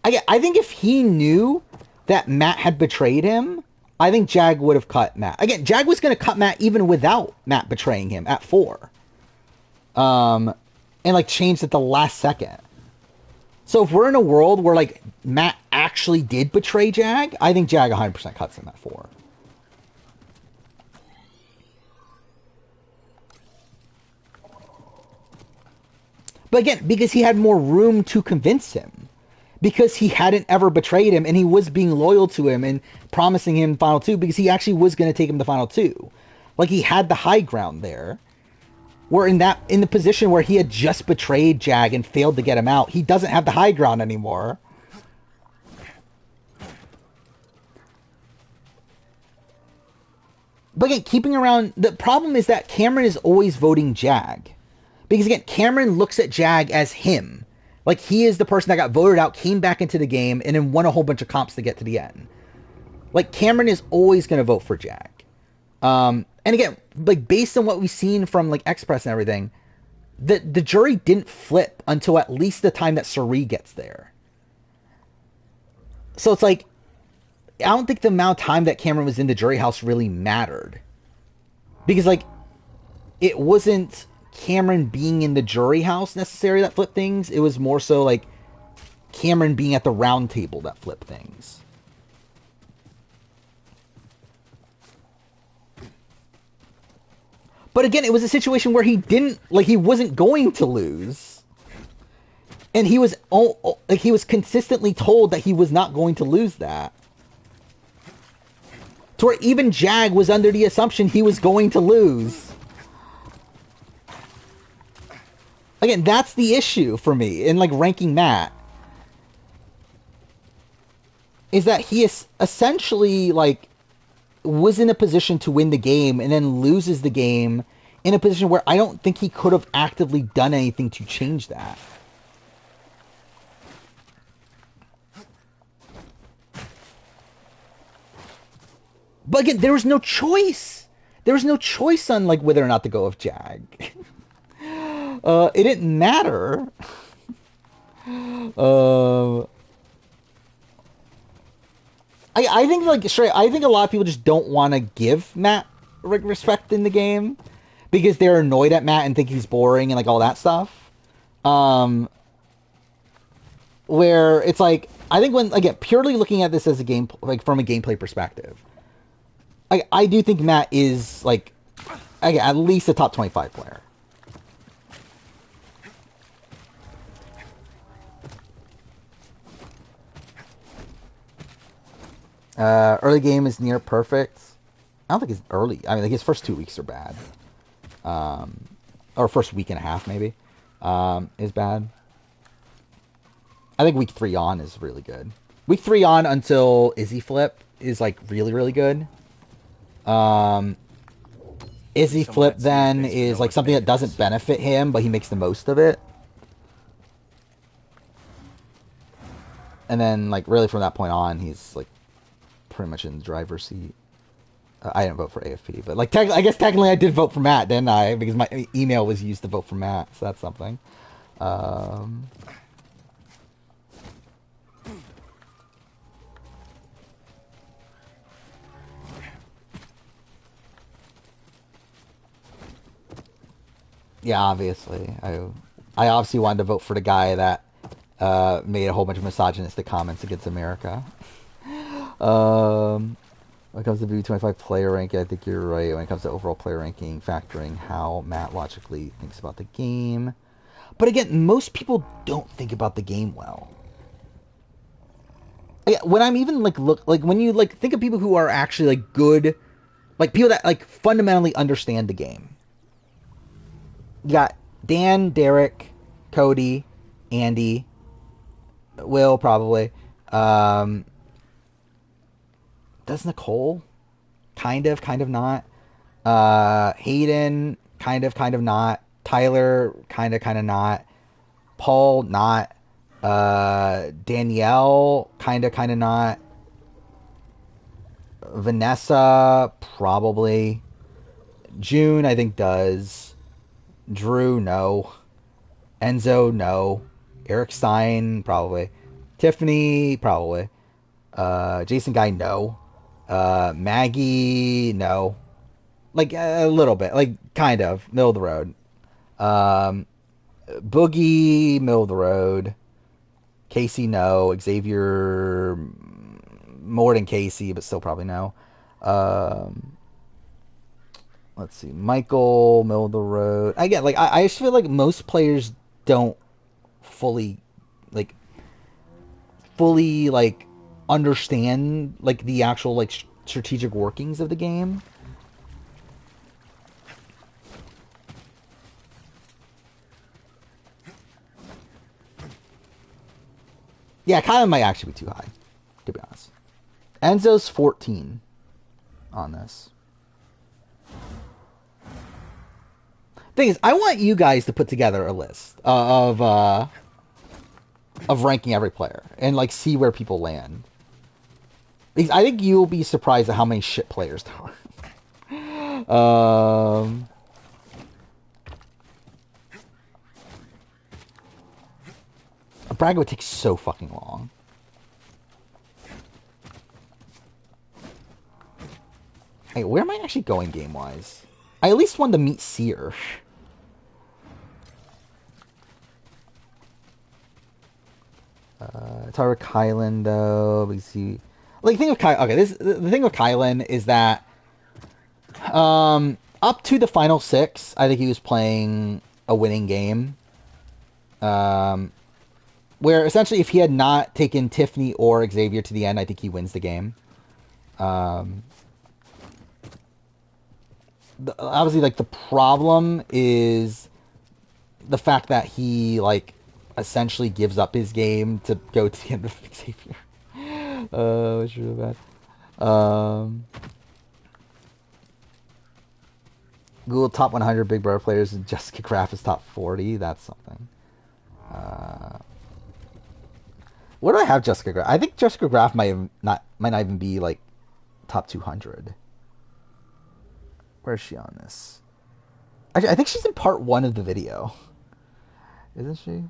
I think if he knew that Matt had betrayed him, I think Jag would have cut Matt. Again, Jag was going to cut Matt even without Matt betraying him at 4. And like changed at the last second. So if we're in a world where like Matt actually did betray Jag, I think Jag 100% cuts him at 4. But again, because he had more room to convince him. Because he hadn't ever betrayed him, and he was being loyal to him and promising him Final 2, because he actually was going to take him to Final 2. Like, he had the high ground there. Where in the position where he had just betrayed Jag and failed to get him out, he doesn't have the high ground anymore. But again, keeping around... The problem is that Cameron is always voting Jag. Because again, Cameron looks at Jag as him. Like, he is the person that got voted out, came back into the game, and then won a whole bunch of comps to get to the end. Like, Cameron is always going to vote for Jag. And again, like, based on what we've seen from, like, Express and everything, the jury didn't flip until at least the time that Suri gets there. So it's like, I don't think the amount of time that Cameron was in the jury house really mattered. Because, like, it wasn't Cameron being in the jury house necessarily that flipped things. It was more so like Cameron being at the round table that flipped things. But again, it was a situation where he wasn't going to lose. And he was consistently told that he was not going to lose that. To where even Jag was under the assumption he was going to lose. Again, that's the issue for me in, like, ranking Matt. Is that he is essentially, like, was in a position to win the game and then loses the game in a position where I don't think he could have actively done anything to change that. But again, there was no choice. There was no choice on, like, whether or not to go with Jag. It didn't matter. I think, like, straight, I think a lot of people just don't want to give Matt respect in the game because they're annoyed at Matt and think he's boring and, like, all that stuff. Where it's like, I think when, again, purely looking at this as a game, like, from a gameplay perspective, I do think Matt is, like, again, at least a top 25 player. Early game is near perfect. I don't think it's early. I mean, like, his first 2 weeks are bad. Or first week and a half, maybe, is bad. I think week 3 on is really good. Week 3 on until Izzy flip is, like, really, really good. Izzy flip then is, like, something that doesn't benefit him, but he makes the most of it. And then, like, really from that point on, he's, like, pretty much in the driver's seat. I didn't vote for AFP, but, like, I guess technically I did vote for Matt, didn't I? Because my email was used to vote for Matt, so that's something. Yeah, obviously. I obviously wanted to vote for the guy that made a whole bunch of misogynistic comments against America. When it comes to V25 player ranking, I think you're right. When it comes to overall player ranking, factoring how Matt logically thinks about the game. But again, most people don't think about the game well. When I'm even, like, when you, like, think of people who are actually, like, good, like, people that, like, fundamentally understand the game. You got Dan, Derek, Cody, Andy, Will, probably. Does Nicole? Kind of not. Hayden, kind of not. Tyler, kind of not. Paul, not. Danielle, kind of not. Vanessa, probably. June, I think, does. Drew, no. Enzo, no. Eric Stein, probably. Tiffany, probably. Jason Guy, no. Maggie, no. Like, a little bit. Like, kind of. Middle of the road. Boogie, middle of the road. Casey, no. Xavier, more than Casey, but still probably no. Let's see. Michael, middle of the road. Again, like, I just feel like most players don't fully, like, understand, like, the actual, like, strategic workings of the game. Yeah, Kylan might actually be too high, to be honest. Enzo's 14 on this. Thing is, I want you guys to put together a list of ranking every player and, like, see where people land. Because I think you'll be surprised at how many shit players there are. Braga would take so fucking long. Hey, where am I actually going game-wise? I at least wanted to meet Seer. Tara Kylan, though. We see, like, the thing with Kylan. Okay, the thing with Kylan is that, up to the final 6, I think he was playing a winning game. Where essentially, if he had not taken Tiffany or Xavier to the end, I think he wins the game. Obviously, like, the problem is the fact that he, like, essentially gives up his game to go to the end of Xavier. Which is really bad. Google top 100 Big Brother players and Jessica Graff is top 40. That's something. Where do I have Jessica Graff? I think Jessica Graff might not even be, like, top 200. Where is she on this? Actually, I think she's in part 1 of the video. Isn't she?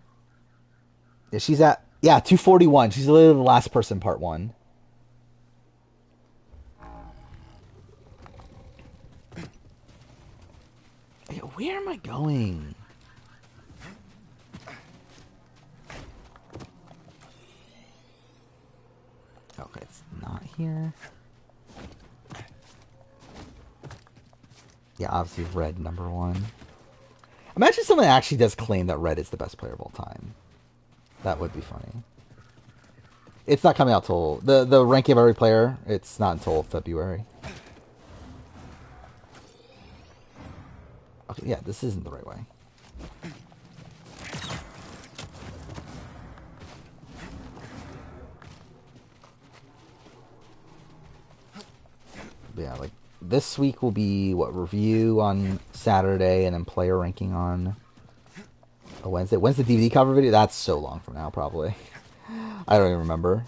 Yeah, she's at 241. She's literally the last person, part 1. Where am I going? Okay, it's not here. Yeah, obviously Red number 1. Imagine someone actually does claim that Red is the best player of all time. That would be funny. It's not coming out till the ranking of every player. It's not until February. Okay, yeah, this isn't the right way. Yeah, like, this week will be, what, review on Saturday and then player ranking on a Wednesday. When's the DVD cover video? That's so long from now, probably. I don't even remember.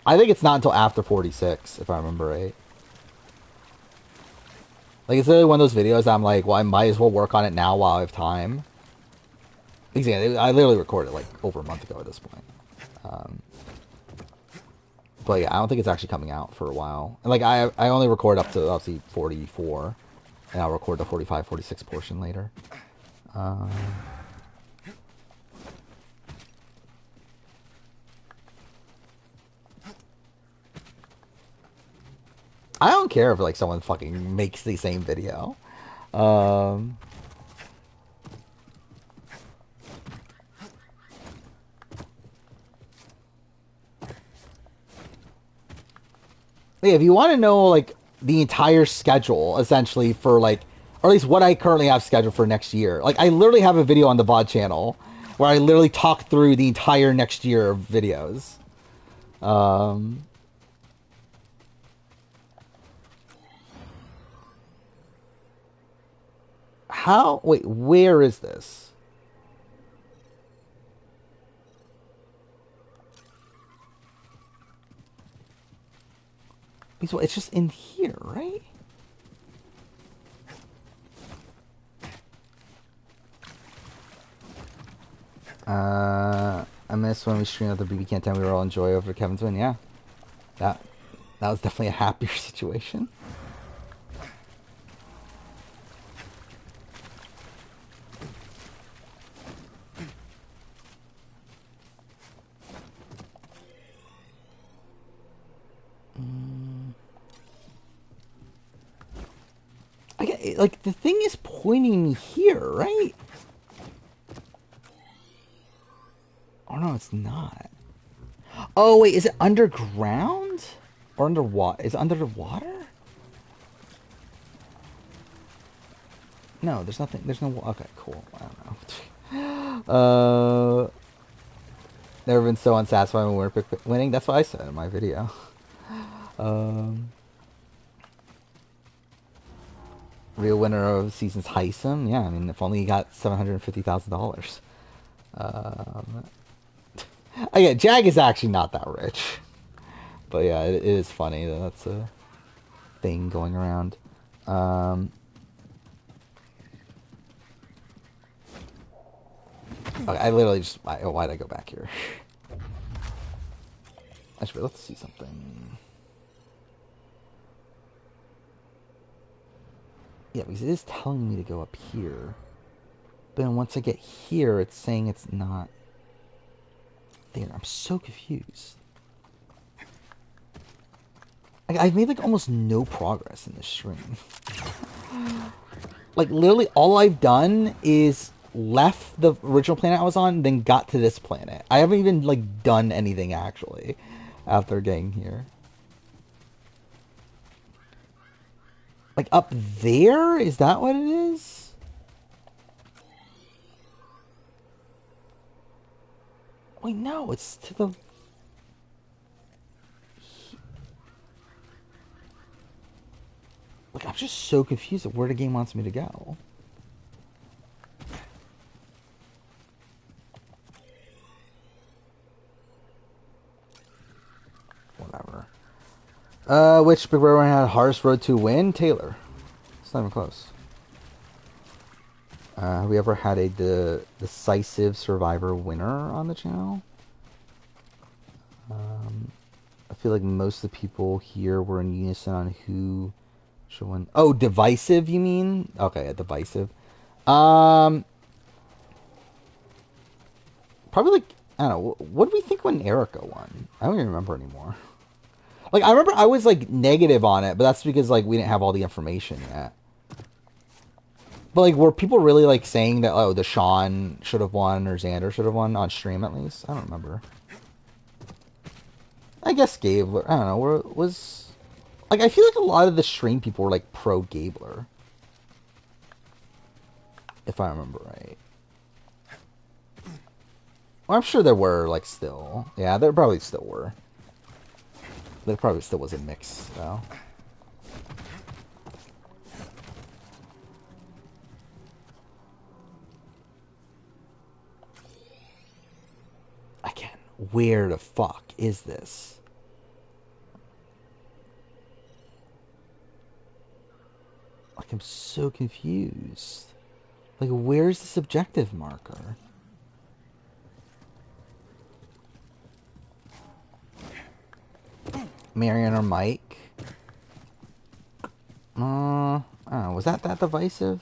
I think it's not until after 46, if I remember right. Like, it's literally one of those videos that I'm like, well, I might as well work on it now while I have time. Exactly. I literally recorded, like, over a month ago at this point. But yeah, I don't think it's actually coming out for a while. And, like, I only record up to, obviously, 44. And I'll record the 45, 46 portion later. I don't care if, like, someone fucking makes the same video. Yeah, if you want to know, like, the entire schedule, essentially, for, like, or at least what I currently have scheduled for next year. Like, I literally have a video on the VOD channel where I literally talk through the entire next year of videos. Wait, where is this? It's just in here, right? I miss when we streamed at the BB Can 10 we were all in joy over Kevin's win. Yeah. That was definitely a happier situation. I get, like, the thing is pointing me here, right? Oh no, it's not. Oh wait, is it underground? Or underwater? Is it under the water? No, there's nothing. There's no. Okay, cool. I don't know. Never been so unsatisfied when we're winning. That's what I said in my video. Real winner of the season's Heisem. Yeah, I mean, if only he got $750,000. Yeah, Jag is actually not that rich. But yeah, it is funny that that's a thing going around. Okay, I literally just... why'd I go back here? Actually, let's see something. Yeah, because it is telling me to go up here. But then once I get here, it's saying it's not there. I'm so confused. I've made like almost no progress in this stream. Like literally all I've done is left the original planet I was on, then got to this planet. I haven't even like done anything actually after getting here. Like up there? Is that what it is? Wait, no, it's to the... Like, I'm just so confused at where the game wants me to go. Whatever. Which Big Brother had hardest road to win? Taylor. It's not even close. Have we ever had a decisive Survivor winner on the channel? I feel like most of the people here were in unison on who should win. Oh, divisive, you mean? Okay, divisive. Probably like, I don't know, what do we think when Erica won? I don't even remember anymore. Like, I remember I was, like, negative on it, but that's because, like, we didn't have all the information yet. But, like, were people really, like, saying that, oh, Deshaun should have won or Xander should have won on stream, at least? I don't remember. I guess Gabler, I don't know, was... Like, I feel like a lot of the stream people were, like, pro-Gabler. If I remember right. Well, I'm sure there were, like, still. Yeah, there probably still were. There probably still was a mix, though. Again, where the fuck is this? Like, I'm so confused. Like, where's the subjective marker? Marion or Mike? I don't know, was that divisive?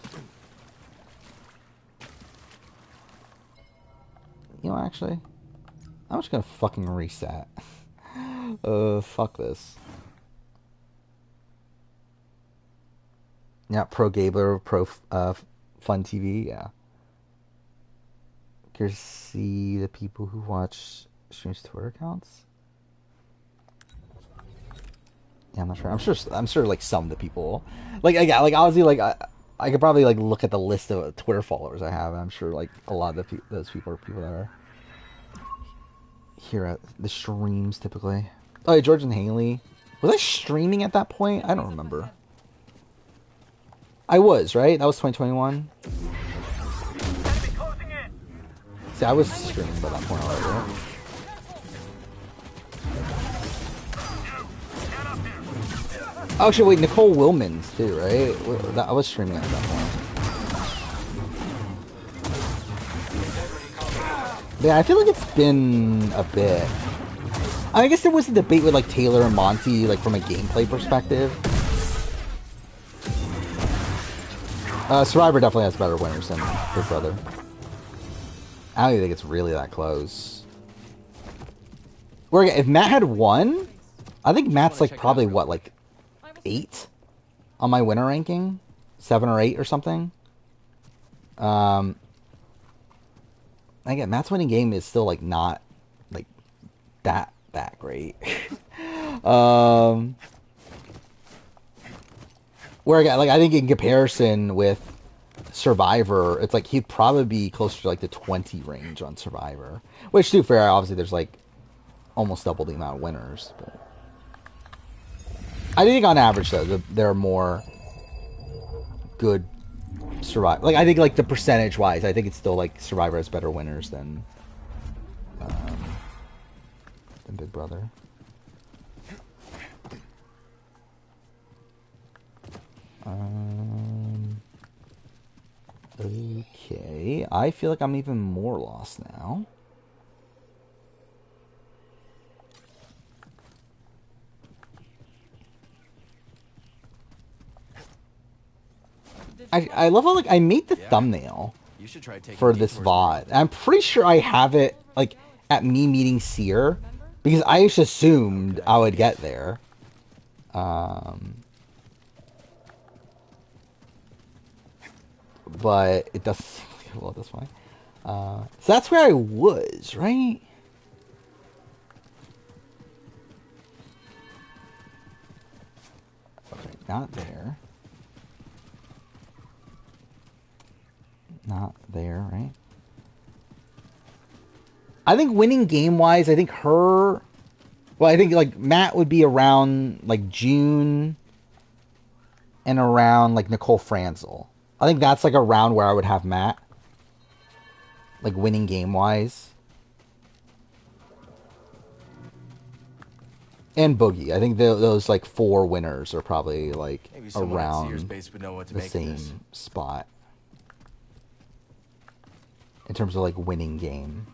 You know, actually, I'm just gonna fucking reset. Fuck this. Yeah, pro Gabler, pro Fun TV, yeah. Curious to see the people who watch streams Twitter accounts. Yeah, I'm not sure. I'm sure like some of the people, like honestly, like I could probably like look at the list of Twitter followers I have, and I'm sure like a lot of those people are people that are here at the streams typically. Oh, yeah, George and Haley. Was I streaming at that point? I don't remember. I was, right? That was 2021. See, I was streaming by that point already, right? Oh shit, wait, Nicole Wilmans too, right? I was streaming at that point. Yeah, I feel like it's been a bit. I guess there was a debate with like Taylor and Monty, like from a gameplay perspective. Survivor definitely has better winners than Big Brother. I don't even think it's really that close. Where if Matt had won, I think Matt's like probably what, like 8 on my winner ranking, 7 or 8 or something. Again, Matt's winning game is still like not like that great. Where again, like I think in comparison with Survivor, it's like he'd probably be closer to like the 20 range on Survivor. Which, to be fair, obviously there's like almost double the amount of winners. But I think on average though, there are more good Survivor. Like I think like the percentage wise, I think it's still like Survivor has better winners than Big Brother. Okay, I feel like I'm even more lost now. I love how like I made the thumbnail for this VOD. I'm pretty sure I have it like at me meeting Seer because I just assumed I would get there. But it does well this way. So that's where I was, right? Okay, not there. Not there, right? I think winning game-wise, I think her... Well, I think, like, Matt would be around, like, June and around, like, Nicole Franzel. I think that's, like, around where I would have Matt. Like, winning game-wise. And Boogie. I think those, like, 4 winners are probably, like, around the same spot. In terms of, like, winning game.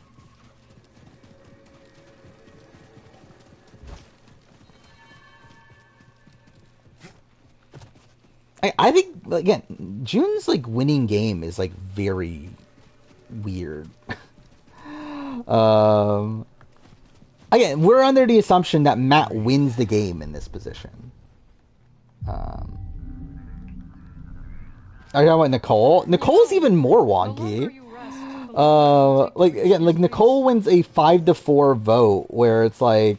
I think, again, June's, like, winning game is, like, very weird. Again, we're under the assumption that Matt wins the game in this position. Are you talking about Nicole? Nicole's even more wonky. Like, again, like, Nicole wins a 5-4 vote, where it's, like,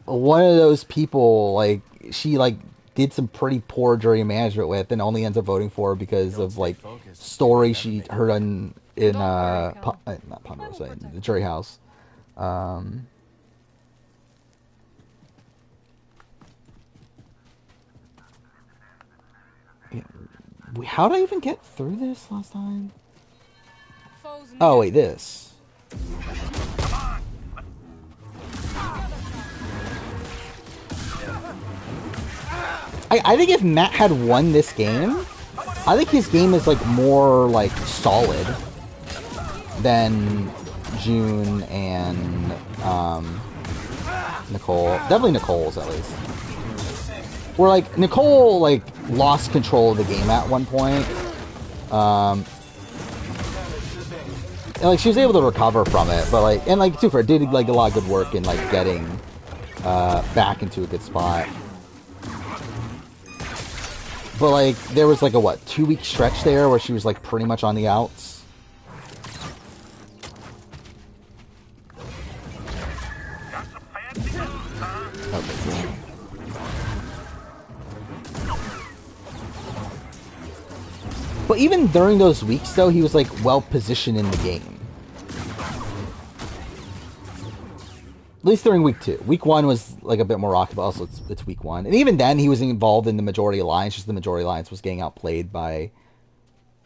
one of those people, like, she, like, did some pretty poor jury management with and only ends up voting for her because of, like, stories she heard in not Ponderosa, in the jury house. How did I even get through this last time? Oh, wait, this. I think if Matt had won this game, I think his game is, like, more, like, solid than June and Nicole. Definitely Nicole's, at least. Where, like, Nicole, like, lost control of the game at one point. And, like, she was able to recover from it, but, like, and, like, Super did, like, a lot of good work in, like, getting back into a good spot. But, like, there was, like, a, 2-week stretch there where she was, like, pretty much on the outs. Okay, cool. But even during those weeks, though, he was, like, well-positioned in the game. At least during week 2. Week 1 was, like, a bit more rocky, but also it's week 1. And even then, he was involved in the Majority Alliance, just the Majority Alliance was getting outplayed by...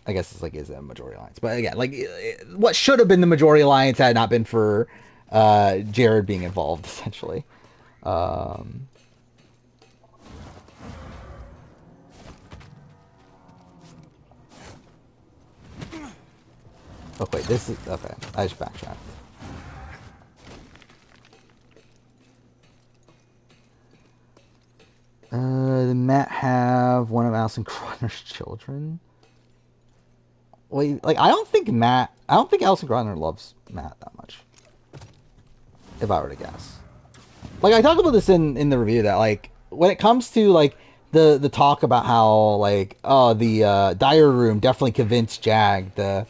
I guess it's, like, is a Majority Alliance. But, again, like, what should have been the Majority Alliance had not been for Jared being involved, essentially. Oh wait, this is okay. I just backtracked. Did Matt have one of Alison Croner's children? Wait, like I don't think Alison Croner loves Matt that much. If I were to guess. Like I talked about this in the review that like when it comes to like the talk about how like the diary room definitely convinced Jag to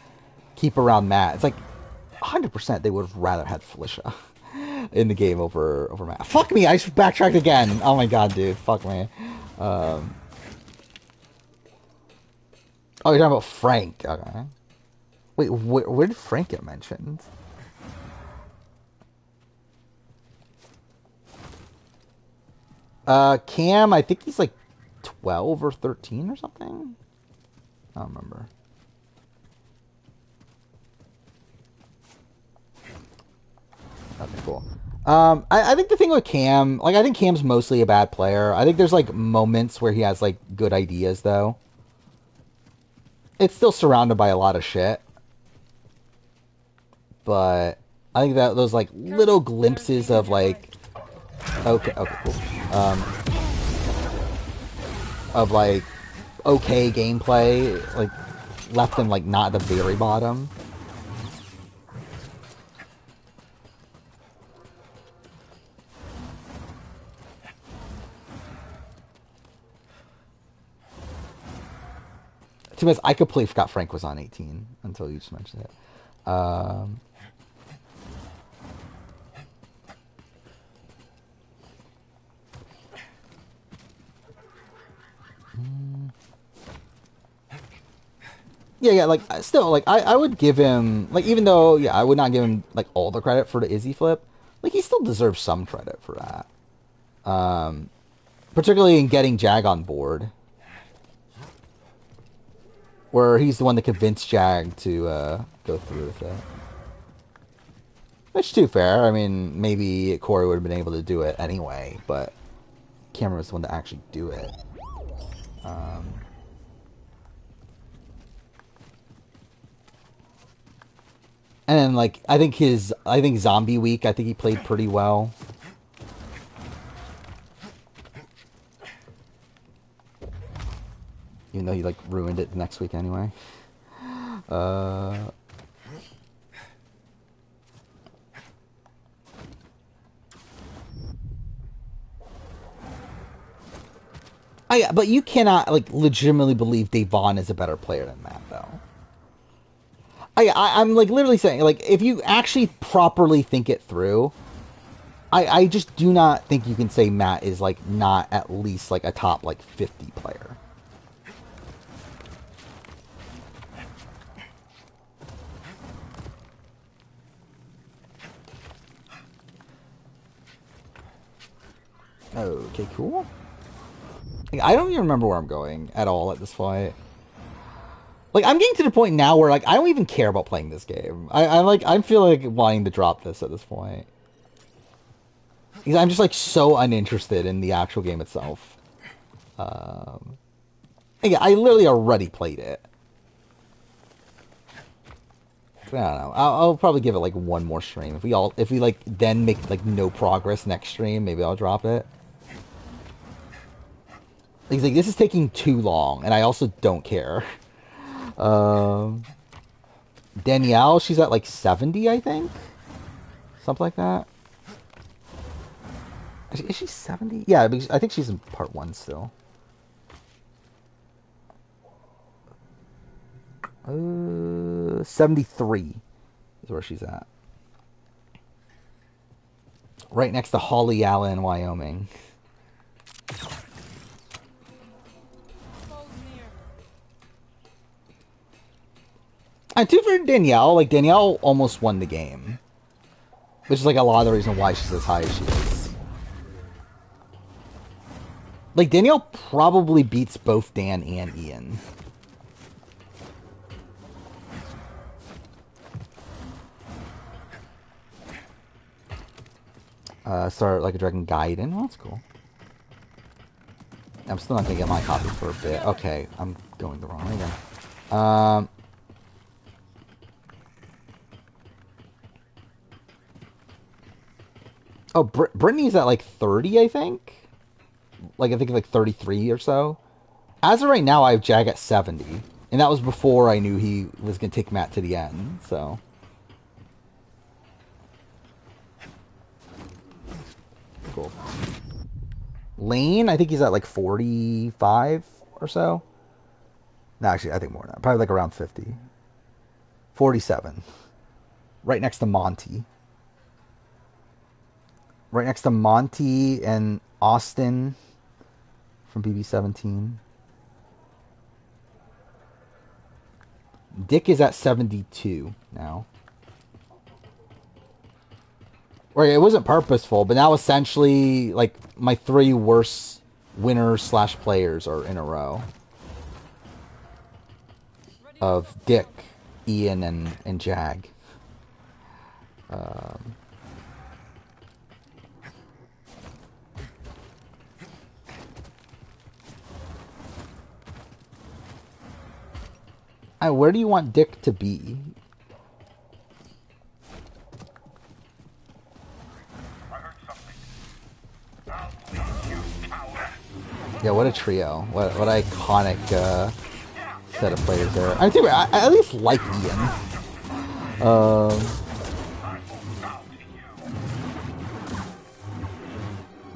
keep around Matt. It's like 100% they would have rather had Felicia in the game over Matt. Fuck me, I just backtracked again. Oh my god, dude, fuck me. Oh, you're talking about Frank. Okay. Wait, where did Frank get mentioned? Cam, I think he's like 12 or 13 or something. I don't remember. Okay, cool. I think the thing with Cam, like I think Cam's mostly a bad player. I think there's like moments where he has like good ideas though. It's still surrounded by a lot of shit. But I think that those like little glimpses of like okay, cool. Of like okay gameplay, like left him like not at the very bottom. To be honest, I completely forgot Frank was on 18 until you just mentioned it. Yeah, like, still, like, I would give him, like, even though, yeah, I would not give him, like, all the credit for the Izzy flip, like, he still deserves some credit for that. Particularly in getting Jag on board. Where he's the one that convinced Jag to, go through with it. Which, too fair, I mean, maybe Corey would have been able to do it anyway, but Cameron was the one to actually do it. And then, like, I think Zombie Week, I think he played pretty well. Even though he, like, ruined it the next week anyway. But you cannot, like, legitimately believe Dave Vaughn is a better player than Matt, though. I'm like literally saying, like, if you actually properly think it through, I just do not think you can say Matt is like not at least like a top like 50 player. Okay, cool. Like, I don't even remember where I'm going at all at this point. Like, I'm getting to the point now where, like, I don't even care about playing this game. I feel like wanting to drop this at this point. Because I'm just, like, so uninterested in the actual game itself. Yeah, I literally already played it. I don't know. I'll probably give it, like, one more stream. If we, like, then make, like, no progress next stream, maybe I'll drop it. He's like, this is taking too long, and I also don't care. Danielle, she's at like 70, I think? Something like that. Is she 70? Yeah, I think she's in part 1 still. 73 is where she's at. Right next to Holly Allen, Wyoming. And two for Danielle, like, Danielle almost won the game. Which is, like, a lot of the reason why she's as high as she is. Like, Danielle probably beats both Dan and Ian. Start Like a Dragon Gaiden. Well, that's cool. I'm still not gonna get my copy for a bit. Okay, I'm going the wrong way again. Oh, Brittany's at like 30, I think. Like I think like 33 or so. As of right now, I have Jag at 70, and that was before I knew he was gonna take Matt to the end. So. Cool. Lane, I think he's at like 45 or so. No, actually, I think more than that. Probably like around 50. 47. Right next to Monty. Right next to Monty and Austin from BB17. Dick is at 72 now. Right, it wasn't purposeful, but now essentially, like, my 3 worst winners / players are in a row. Of Dick, Ian, and Jag. Where do you want Dick to be? Yeah, what a trio. What iconic set of players there. I think I at least like Ian.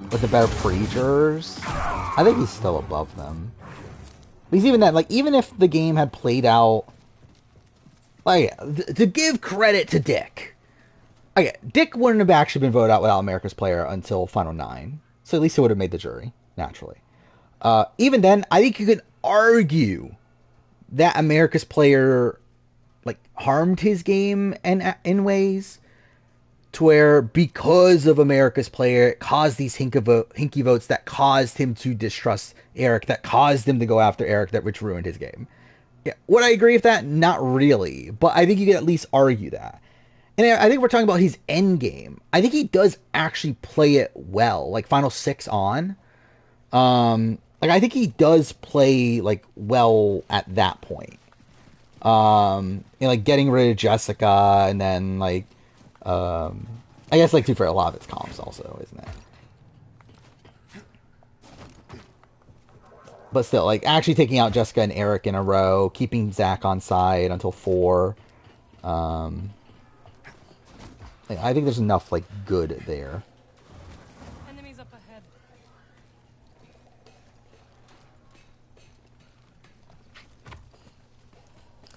With the better preachers, I think he's still above them. Because even that, like, even if the game had played out, like, to give credit to Dick, okay, Dick wouldn't have actually been voted out without America's Player until Final 9. So at least it would have made the jury, naturally. Even then, I think you could argue that America's Player, like, harmed his game in ways to where, because of America's Player, it caused these hinky votes that caused him to distrust Eric, that caused him to go after Eric, which ruined his game. Yeah, would I agree with that? Not really, but I think you could at least argue that. And I think we're talking about his end game. I think he does actually play it well, like Final 6 on. Like, I think he does play, like, well at that point. And, like, getting rid of Jessica, and then, like, I guess, like, for a lot of its comps also, isn't it? But still, like, actually taking out Jessica and Eric in a row, keeping Zach on side until 4. I think there's enough, like, good there. Enemies up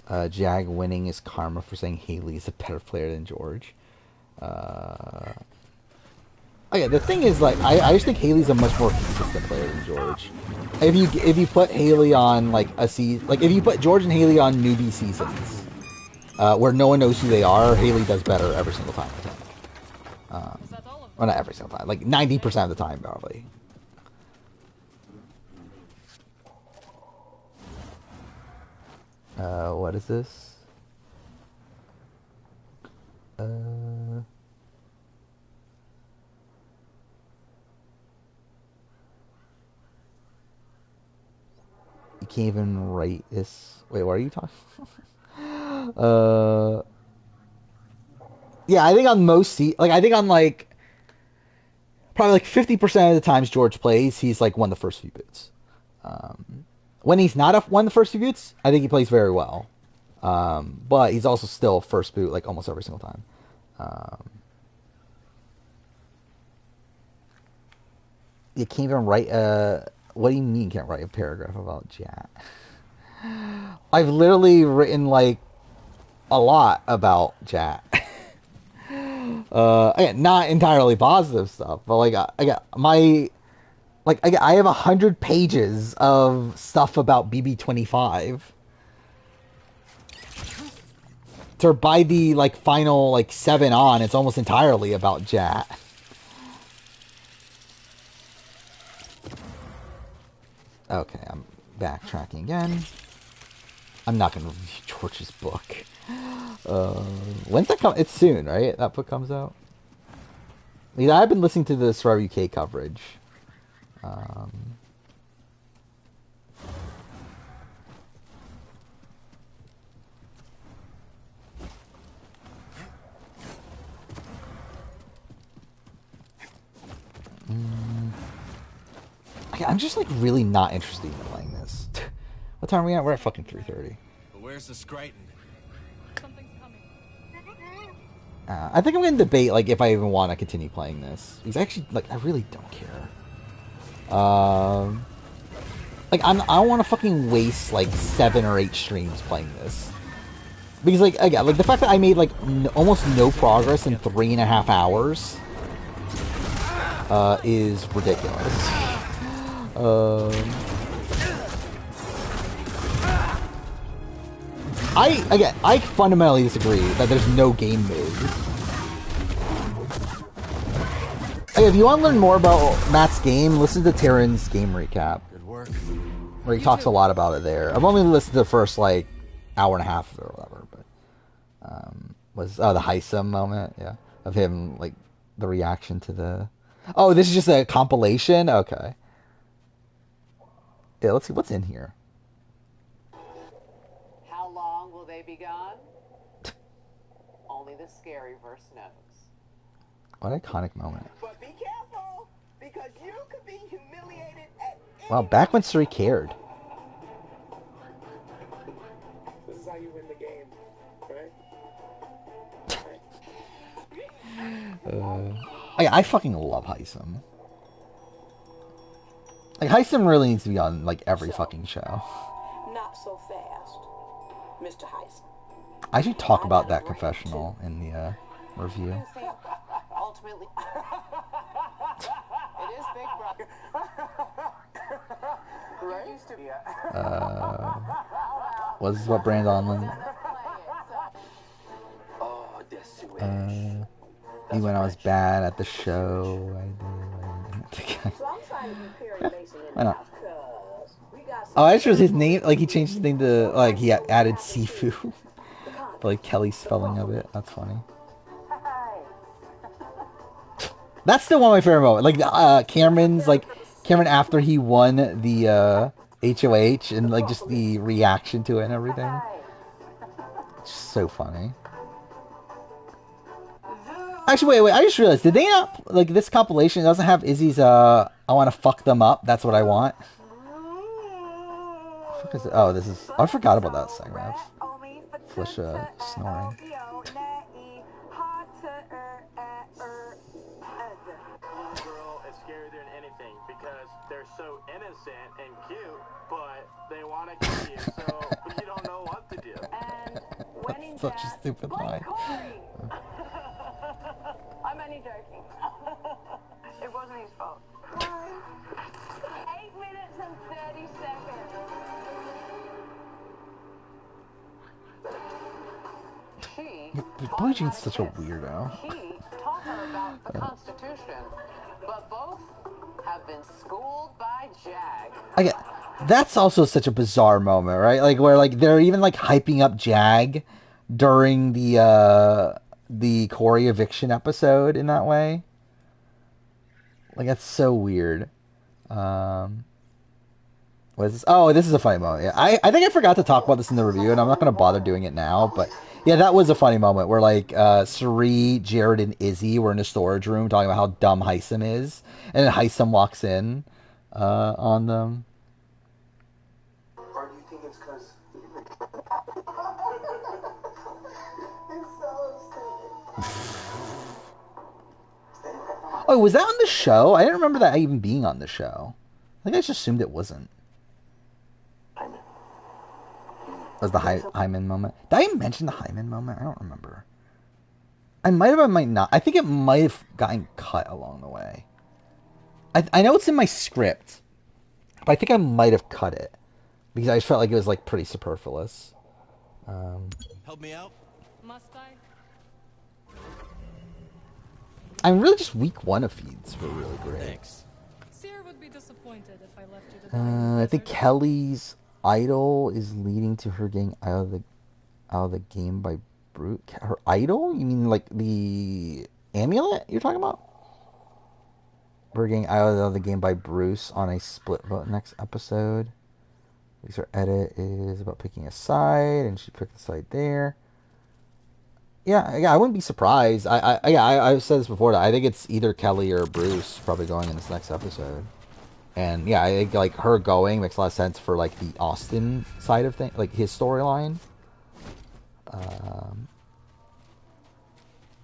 ahead. Jag winning is karma for saying Haley is a better player than George. Oh yeah, the thing is, like, I just think Haley's a much more consistent player than George. If you put Haley on, like, if you put George and Haley on newbie seasons, where no one knows who they are, Haley does better every single time, I think. Well, not every single time, like 90% of the time, probably. What is this? You can't even write this. Wait, what are you talking? Yeah, I think on most I think on, like, probably like 50% of the times George plays, he's like one of the first few boots. When he's not one of the first few boots, I think he plays very well. But he's also still first boot like almost every single time. You can't even write what do you mean you can't write a paragraph about Jack? I've literally written like a lot about Jack. Again, not entirely positive stuff, but like I have 100 pages of stuff about BB25. So by the like final like 7 on, it's almost entirely about Jack. Okay, I'm backtracking again. I'm not gonna review George's book. When's that come? It's soon, right? That book comes out. Yeah, I've been listening to the Survivor UK coverage. I'm just like really not interested in playing this. What time are we at? We're at fucking 3:30. But where's the Scryton? Something's coming. I think I'm gonna debate like if I even want to continue playing this because actually like I really don't care. Like I don't want to fucking waste like 7 or 8 streams playing this because like again like the fact that I made like almost no progress in 3.5 hours is ridiculous. I fundamentally disagree that there's no game mode. Hey, if you want to learn more about Matt's game, listen to Taryn's game recap. Good work. Where he talks a lot about it there. I've only listened to the first like hour and a half or whatever, but was the Heisem moment, yeah, of him like the reaction to the. Oh, this is just a compilation. Okay. Yeah, let's see what's in here. How long will they be gone? Only the scary verse knows. What an iconic moment. But be careful, because you could be humiliated at Wow, back when Suri cared. This is how you win the game, right? I fucking love Heisem. Like Heisem really needs to be on like every fucking show. Not so fast, Mr. Heisen. I should talk about that confessional in the review. Ultimately, it is Big Brother. Was this what Brandon? Me when I was bad at the show. Why not? Oh, I just was his name. Like he changed his name to like he added Sifu. Like Kelly's spelling of it. That's funny. That's still one of my favorite moments. Like Cameron after he won the HOH and like just the reaction to it and everything. It's just so funny. Actually, wait. I just realized, did they not like this compilation doesn't have Izzy's I want to fuck them up. That's what I want. What is it? Oh, this is. I forgot about that segment. Felicia snoring. They're so innocent and cute, but they want to kill you, so you don't know what to do. And when in Such a stupid line. I'm only joking. It wasn't his fault. 8 minutes and 30 seconds. Blue Jean's such a weirdo. He taught her about the Constitution, but both have been schooled by Jag. That's also such a bizarre moment, right? Like where like they're even like hyping up Jag during the Corey eviction episode in that way. Like that's so weird. What is this? Oh, this is a funny moment. Yeah, I think I forgot to talk about this in the review, and I'm not gonna bother doing it now. But yeah, that was a funny moment where like Suri, Jared, and Izzy were in a storage room talking about how dumb Heisem is, and then Heisem walks in on them. Or do you think it's because Oh, was that on the show? I didn't remember that even being on the show. I think I just assumed it wasn't. Was the Hyman moment? Did I mention the Hyman moment? I don't remember. I might have, I might not. I think it might have gotten cut along the way. I know it's in my script, but I think I might have cut it because I just felt like it was like pretty superfluous. Help me out. Must I? I'm really just week 1 of feeds were really great. Thanks. Seer would be disappointed if I left you to die. I think Kelly's idol is leading to her getting out of the game by Brute. Her idol? You mean like the amulet you're talking about? We're getting out of the game by Bruce on a split vote next episode. Her edit is about picking a side, and she picked the side there. Yeah, I wouldn't be surprised. I've said this before. I think it's either Kelly or Bruce probably going in this next episode. And yeah, I think like her going makes a lot of sense for like the Austin side of things, like his storyline.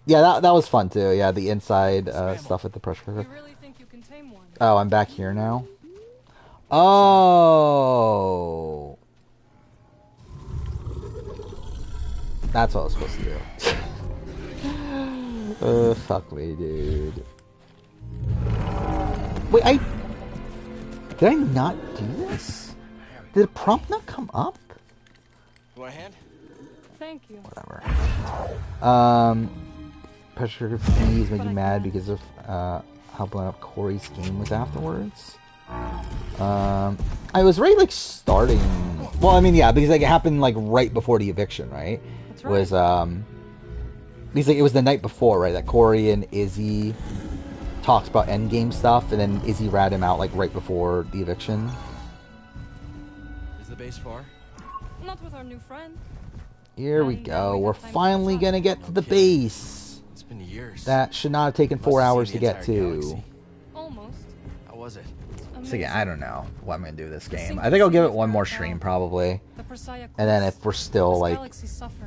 Yeah, that was fun too. Yeah, the inside stuff with the pressure cooker. Really think you can tame one? Oh, I'm back here now. Oh, that's what I was supposed to do. Fuck me, dude. Wait, did I not do this? Did the prompt not come up? You want a hand? Thank you. Whatever. Pressure fees made you mad because of how blown up Corey's game was afterwards. I was really like starting. Well, I mean, yeah, because like it happened like right before the eviction, right? That's right. Was because like it was the night before, right? That Corey and Izzy talks about endgame stuff, and then Izzy rat him out like right before the eviction. Is the base far? Not with our new friend. Here we go. We're finally gonna get to the base. It's been years. That should not have taken 4 hours to get to. Almost. How was it? So yeah, I don't know what I'm gonna do with this game. I think I'll give it one more stream probably, and then if we're still like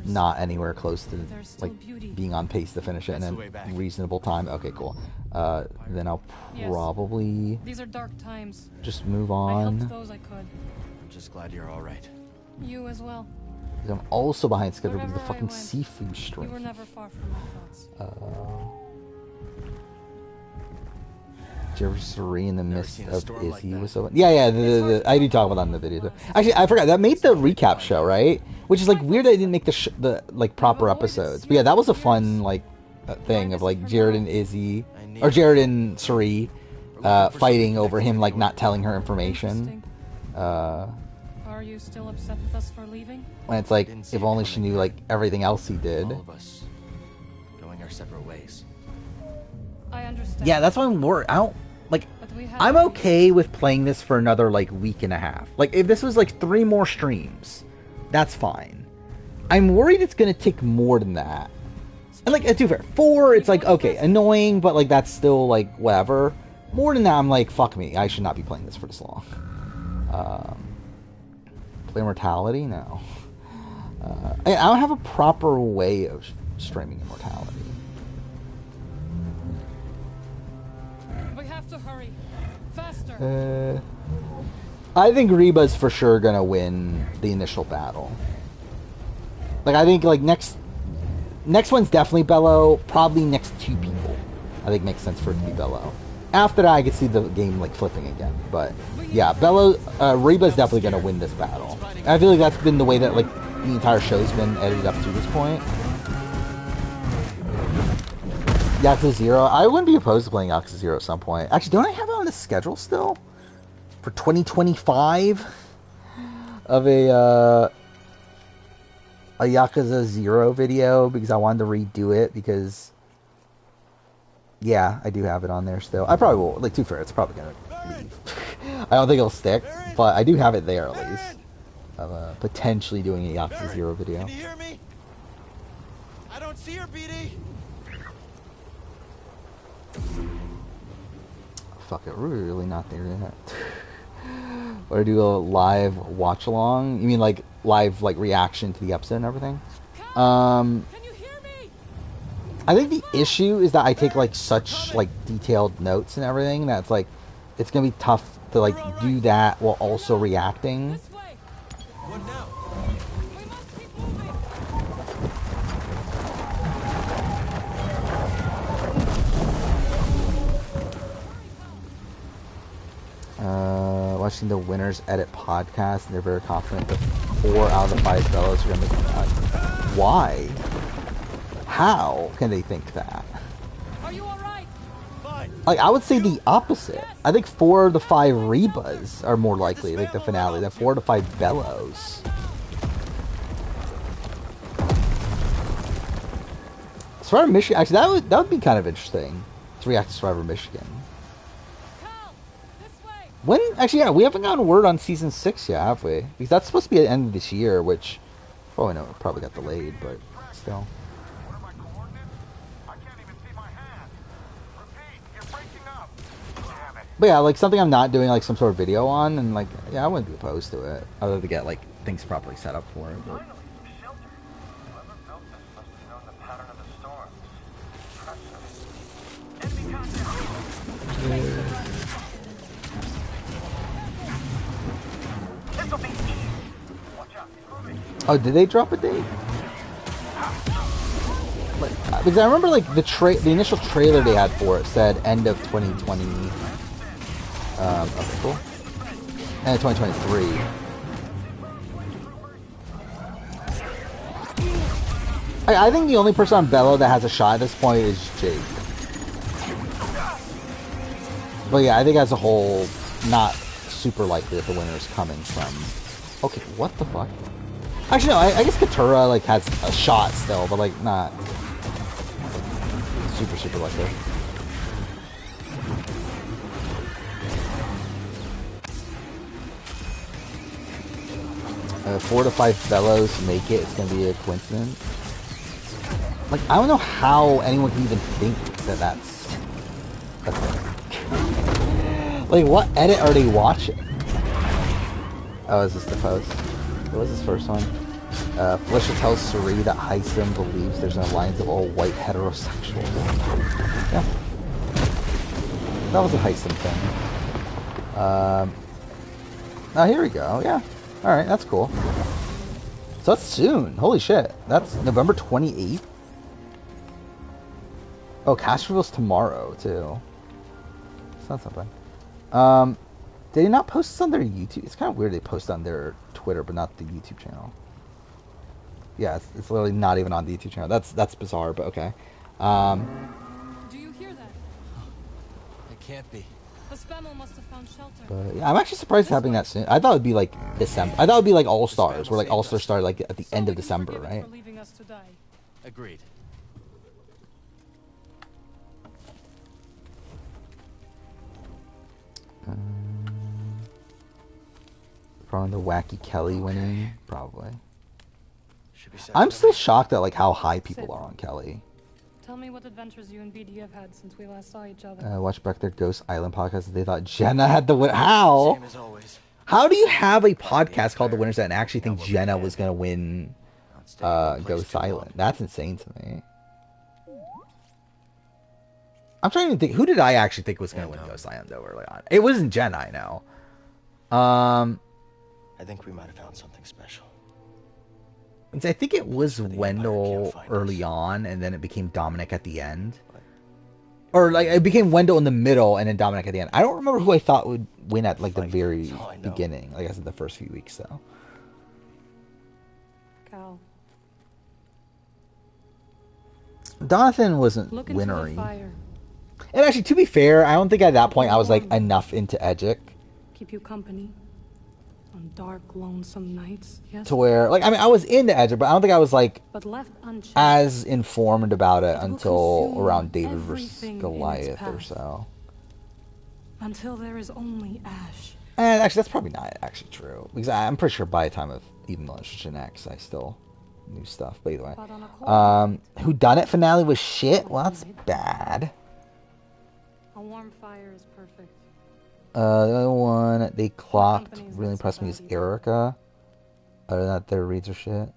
not anywhere close to like being on pace to finish it in a reasonable time, okay, cool. Then I'll probably These are dark times. just move I on. helped those I could. I'm just glad you're all right. You as well. I'm also behind schedule because of the Wherever I fucking went, seafood You stream. were never far from my thoughts. Jerry in the midst of Izzy was so. Yeah. I do talk about that in the video. Too. Actually, I forgot that made the recap show, right? Which is like weird. I didn't make the like proper episodes. But yeah, that was a fun like thing of like Jared and Izzy or Jared and Suri fighting over him like not telling her information. Are you still upset with us for leaving? And it's like if only she knew like everything else he did. All of us going our separate ways. I understand. Yeah, that's why I'm worried. I don't like. I'm okay with playing this for another like week and a half. Like if this was like 3 more streams, that's fine. I'm worried it's gonna take more than that. And like, to be fair, 4, it's like okay, annoying, but like that's still like whatever. More than that, I'm like, fuck me, I should not be playing this for this long. Play Immortality? No. I don't have a proper way of streaming Immortality. We have to hurry. Faster. I think Reba's for sure gonna win the initial battle. Like I think like next one's definitely Bello. Probably next 2 people. I think makes sense for it to be Bello. After that, I could see the game like flipping again. But yeah, Reba's definitely gonna win this battle. And I feel like that's been the way that like the entire show's been edited up to this point. Yakuza 0. I wouldn't be opposed to playing Yakuza 0 at some point. Actually, don't I have it on the schedule still? For 2025? Of a Yakuza 0 video, because I wanted to redo it, because... Yeah, I do have it on there still. I probably will. Like, too fair, it's probably gonna leave. I don't think it'll stick, but I do have it there, at least. Of potentially doing a Yakuza 0 video. Can you hear me? I don't see her, BD. Fuck it, we're really not there yet. Or do a live watch along? You mean like live like reaction to the episode and everything? I think the issue is that I take like such like detailed notes and everything that's like it's gonna be tough to like do that while also reacting. What now? Watching the Winners Edit podcast, and they're very confident that 4 out of the 5 fellows are going to make the cut. Why? How can they think that? Are you alright? Like, I would say the opposite. I think 4 of the 5 Rebas are more likely, like the finale, than 4 to 5 Bellows. Survivor Michigan, actually, that would be kind of interesting to react to Survivor Michigan. When actually, yeah, we haven't gotten word on season 6 yet, have we? Because that's supposed to be at the end of this year, which probably got delayed, but still. But yeah, like something I'm not doing like some sort of video on, and like yeah, I wouldn't be opposed to it, other to get like things properly set up for it. But... Oh, did they drop a date? Like, because I remember like the initial trailer they had for it said end of 2020. Okay, cool. End of 2023. I think the only person on Bello that has a shot at this point is Jake. But yeah, I think as a whole, not super likely that the winner is coming from. Okay, what the fuck? Actually, no. I guess Katura like has a shot still, but like not super likely. 4 to 5 fellows make it. It's gonna be a coincidence. Like I don't know how anyone can even think that that's a thing. Like what edit are they watching? Oh, is this the post? What was this first one? Felicia tells Suri that Heisem believes there's an alliance of all white heterosexuals. Yeah. That was a Heisem thing. Oh, here we go. Yeah. Alright, that's cool. So that's soon. Holy shit. That's November 28th? Oh, Castroville's tomorrow, too. It's not something. Did they not post this on their YouTube? It's kind of weird they post on their Twitter, but not the YouTube channel. Yeah, it's literally not even on the YouTube channel. That's bizarre, but okay. Do you hear that? It can't be. The Spammel must have found shelter. But yeah, I'm actually surprised it's happening that soon. I thought it'd be like December. I thought it'd be like All Stars, where like All Stars started like at the end of December, right? Leaving us to die. Agreed. Probably the Wacky Kelly winning, probably. I'm still shocked at like how high people are on Kelly. Tell me what adventures you and BD have had since we last saw each other. Watch back their Ghost Island podcast. They thought Jenna had the win. How? How do you have a podcast called The Winners and actually think Jenna was gonna win Ghost Island? That's insane to me. I'm trying to think. Who did I actually think was gonna win Ghost Island though early on? It wasn't Jenna, I know. I think we might have found something special. I think it was Wendell early on, and then it became Dominic at the end. Or, like, it became Wendell in the middle, and then Dominic at the end. I don't remember who I thought would win at, like, the very beginning. Like I said, the first few weeks, though. Cal. Donathan wasn't Look into the winnery. fire. And actually, to be fair, I don't think at that point I was, like, enough into Edgic. Keep you company on dark, lonesome nights. Yes. To where, like, I mean, I was into Edgic, but I don't think I was, like, But left unchecked, as informed about it will until consume around David versus everything in its Goliath or path. so. until there is only ash. And actually, that's probably not actually true. Because I'm pretty sure by the time of even Gen X, I still knew stuff. But either way. Whodunit finale was shit? Well, that's bad. A warm fire is perfect. The other one they clocked really impressed me is Erica. Other than that, their reads are shit.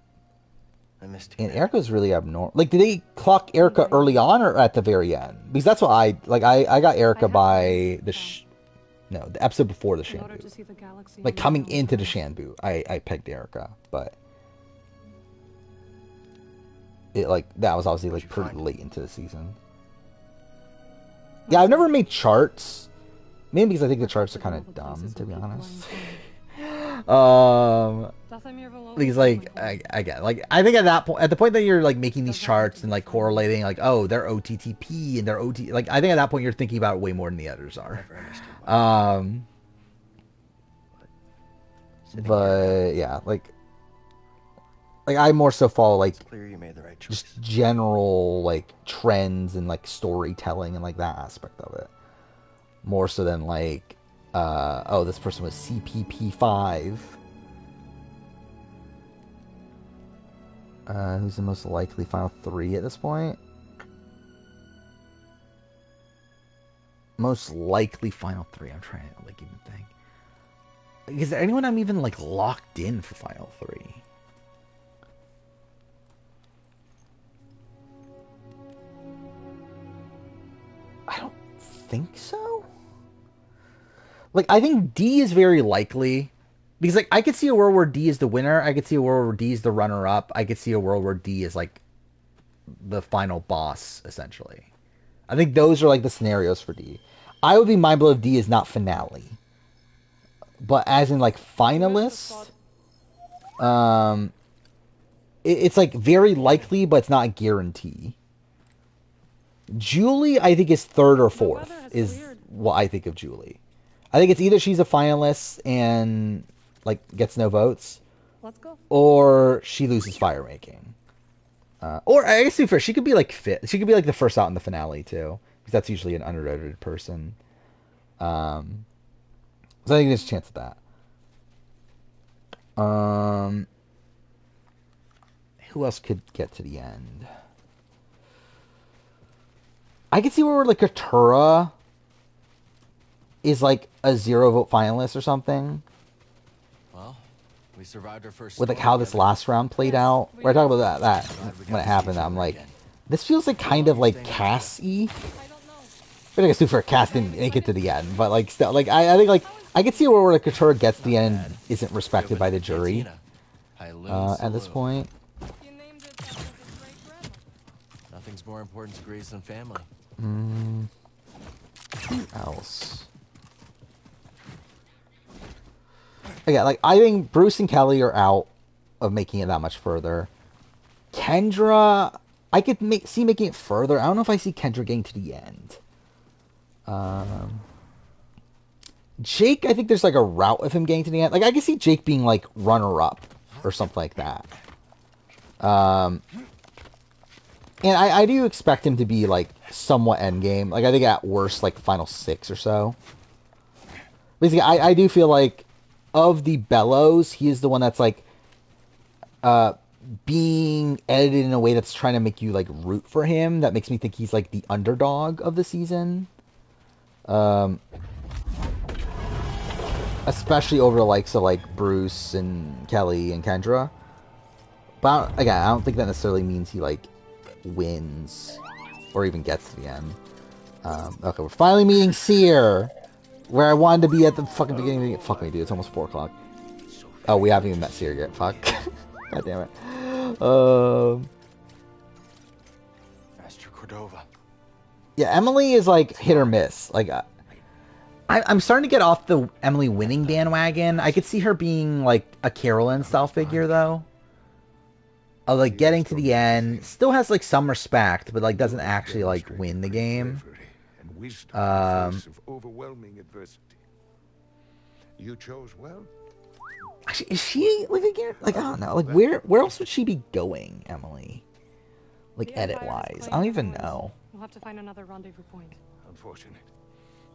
I missed you. And Erica's really abnormal. Like, did they clock Erica early on or at the very end? Because that's what I got Erica by the episode before the Shanbu. Like coming into the Shanbu, I pegged Erica, but it that was obviously like pretty late into the season. Yeah, I've never made charts. Maybe because I think the charts are kind of dumb, to be honest. Because again, I think at that point, at the point that you're like making these charts and like correlating, like, oh, they're OTTP and they're OT, like I think at that point you're thinking about it way more than the others are. But yeah, like I more so follow like just general like trends and like storytelling and like that aspect of it, more so than like oh, this person was CPP5. Who's the most likely final 3 at this point? Most likely final 3. I'm trying to like even think. Is there anyone I'm even like locked in for final 3? I don't think so. Like, I think D is very likely. Because, like, I could see a world where D is the winner. I could see a world where D is the runner-up. I could see a world where D is, like, the final boss, essentially. I think those are, like, the scenarios for D. I would be mind blown if D is not finale. But as in, like, finalist, it's, like, very likely, but it's not a guarantee. Julie, I think, is 3rd or 4th, is what I think of Julie. I think it's either she's a finalist and, like, gets no votes, Let's go. or she loses fire making. Or, I guess, to be fair, she could be, like, fifth. She could be, like, the first out in the finale, too, because that's usually an underrated person. So I think there's a chance of that. Who else could get to the end? I could see where, like, Katura is, like, a 0 vote finalist or something. Well, we survived our first with, like, how this last round played out. Where I talk about that when it happened, I'm like, this feels like kind of like Cass-y. But I guess for Cass didn't make it to the end, but like still, like I think like I could see where like Katura gets to the end isn't respected by the jury at this point. Nothing's more important to Grease than family. Who else? Okay, like I think Bruce and Kelly are out of making it that much further. Kendra, I could see making it further. I don't know if I see Kendra getting to the end. Jake, I think there's like a route of him getting to the end. Like I could see Jake being like runner-up or something like that. And I do expect him to be like somewhat endgame. Like I think at worst like final 6 or so. Basically, I do feel like of the Bellows, he is the one that's like being edited in a way that's trying to make you like root for him. That makes me think he's like the underdog of the season. Especially over the likes of like Bruce and Kelly and Kendra. But again, I don't think that necessarily means he like wins or even gets to the end. Okay, we're finally meeting Seer, where I wanted to be at the fucking beginning. Fuck me, dude. It's almost 4 o'clock. Oh, we haven't even met Seer yet. Fuck. God damn it. Master Cordova. Yeah, Emily is like hit or miss. Like, I'm starting to get off the Emily winning bandwagon. I could see her being like a Carolyn style figure though. Of like getting to the end, still has like some respect, but like doesn't actually like win the game. Overwhelming adversity. You chose well. Actually, is she like again? Like I don't know. Like where else would she be going, Emily? Like edit wise, I don't even know. We'll have to find another rendezvous point. Unfortunate,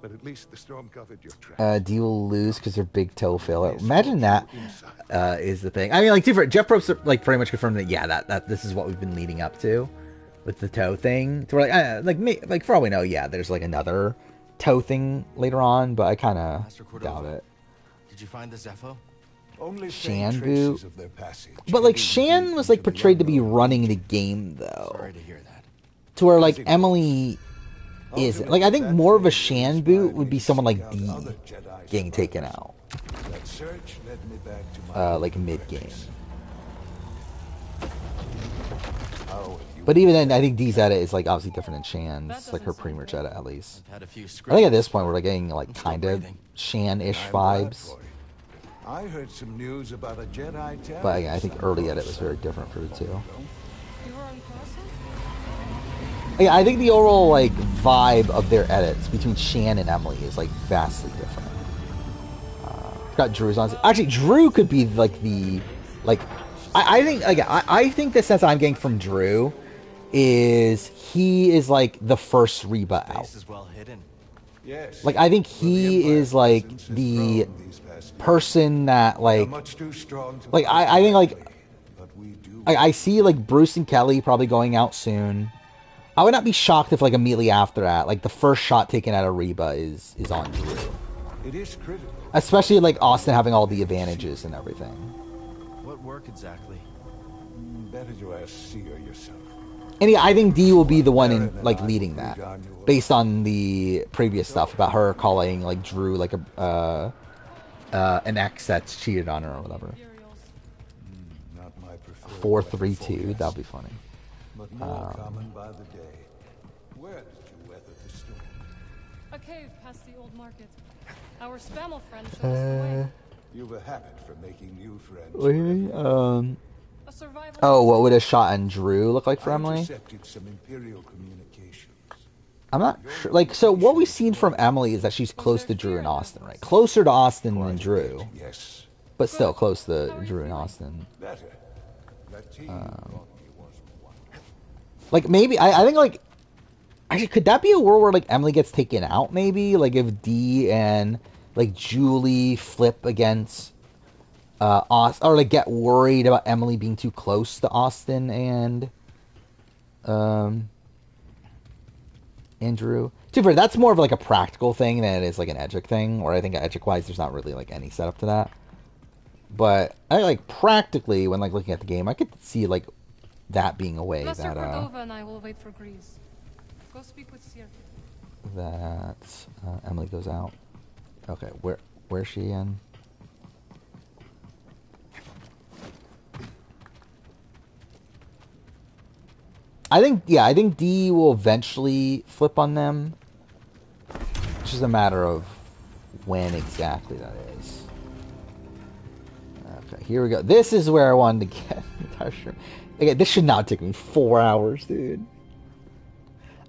but at least the storm covered your tracks. D will lose because their big toe failure. Imagine that is the thing. I mean, like Jeff Probst like pretty much confirmed that that this is what we've been leading up to with the toe thing. To where like for all we know, yeah, there's like another toe thing later on, but I kind of doubt it. Did you find the Zepho? Shanbu, but like Shan was like portrayed to be running the game though. Sorry to hear that. To where like Emily isn't. Like I think more of a Shan boot would be someone like D getting taken out. Like mid game. But even then, I think D's edit is like obviously different than Shan's, like her pre-merge edit at least. I think at this point we're like getting like kind of Shan-ish vibes. I heard some news about a Jedi. But again, I think early edit was very different for the two. You were in person? Yeah, I think the overall like vibe of their edits between Shan and Emily is like vastly different. Got Drew's on. Actually, Drew could be like the I think again I think the sense I'm getting from Drew is he is like the first Reba out. Like I think he is like the person that like I think like I see like Bruce and Kelly probably going out soon. I would not be shocked if like immediately after that, like the first shot taken at Reba is on Drew. It is critical. Especially like Austin having all the advantages and everything. What work exactly? Better to ask Seer yourself. And yeah, I think Dee will be the one in like leading that, based on the previous stuff about her calling like Drew like a an ex that's cheated on her or whatever. Not my preferred 4-3-2, that'd be funny. But more common by the day. Where did you weather the storm? A cave past the old market. Our Spammel friend showed us the way. You've a habit for making new friends. What do you mean? Oh, what would a shot on Drew look like for Emily? Intercepted some Imperial communications. I'm not sure. Like, so what we've seen from Emily is that she's close to Drew and Austin, right? Closer to Austin than Drew. Yes. But still close to Drew and Austin. Better. That team like, maybe, I think, like, actually, could that be a world where, like, Emily gets taken out, maybe? Like, if Dee and, like, Julie flip against Austin, or, like, get worried about Emily being too close to Austin and Drew. To be fair, that's more of, like, a practical thing than it is, like, an Edgic thing, where I think Edgic-wise there's not really, like, any setup to that. But, I like, practically, when, like, looking at the game, I could see, like, that being a way Lesser that, Cordova and I will wait for Grease. Go speak with Seer. that Emily goes out. Okay, where's she in? I think Dee will eventually flip on them. It's just a matter of when exactly that is. Okay, here we go. This is where I wanted to get. Okay, this should not take me 4 hours, dude.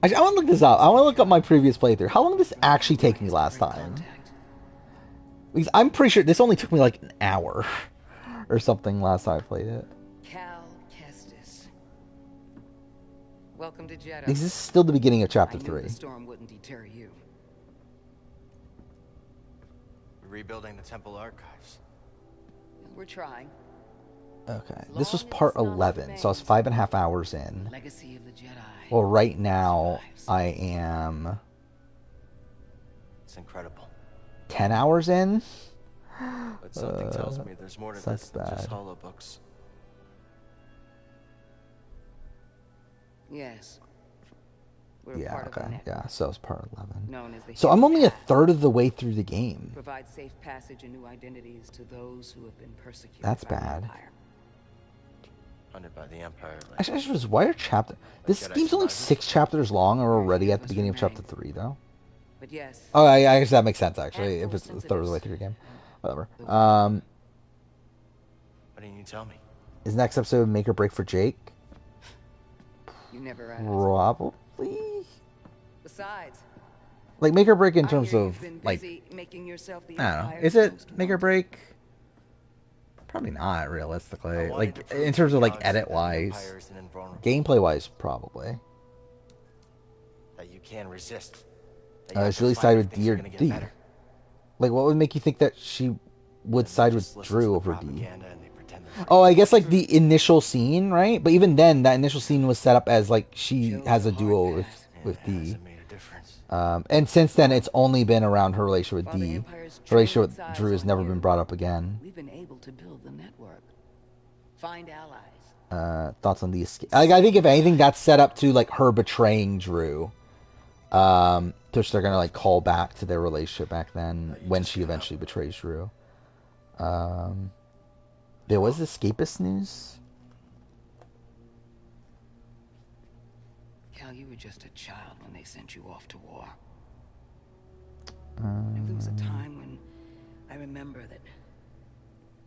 Actually, I want to look this up. I want to look up my previous playthrough. How long did this actually take me last time? Because I'm pretty sure this only took me like an hour or something last time I played it. Cal Kestis. Welcome to Jedi. This is still the beginning of chapter 3. The storm wouldn't deter you. Rebuilding the temple archives. We're trying. Okay, this was part 11, so I was 5.5 hours in. Legacy of the Jedi. Well, right now I am. It's incredible. 10 hours in. But something tells me there's more to this than just holo books. Yes. We're Yeah, part of okay. Yeah, so it's part 11. Known as the So I'm only a third of the way through the game. Provide safe passage and new identities to those who have been persecuted. That's by the bad. Empire. Funded by the Empire. Actually, I was why are chapter? This game's only 6 chapters long, and we're already at the beginning of chapter 3, though. But yes. Oh, I guess that makes sense actually. If it's a third of the way through the game, whatever. Why didn't you tell me? Is next episode make or break for Jake? You never asked. Probably. Besides, Like make or break in terms of like. making yourself the I don't know. Empire's Is it most make or break? Probably not realistically. Like in terms of like edit wise, gameplay wise, probably. That you can resist. It's really side with D or D. Like, what would make you think that she would side with Drew over D? Oh, I guess like the initial scene, right? But even then, that initial scene was set up as like she has a duo with D. And since then, it's only been around her relationship with D. Her relationship with Drew has never been brought up again. We've been able to build the network, find allies. Thoughts on the escape? Like, I think if anything, that's set up to like her betraying Drew. Which they're gonna like call back to their relationship back then when she eventually betrays Drew. There was escapist news. Cal, you were just a child when they sent you off to war. And there was a time when I remember that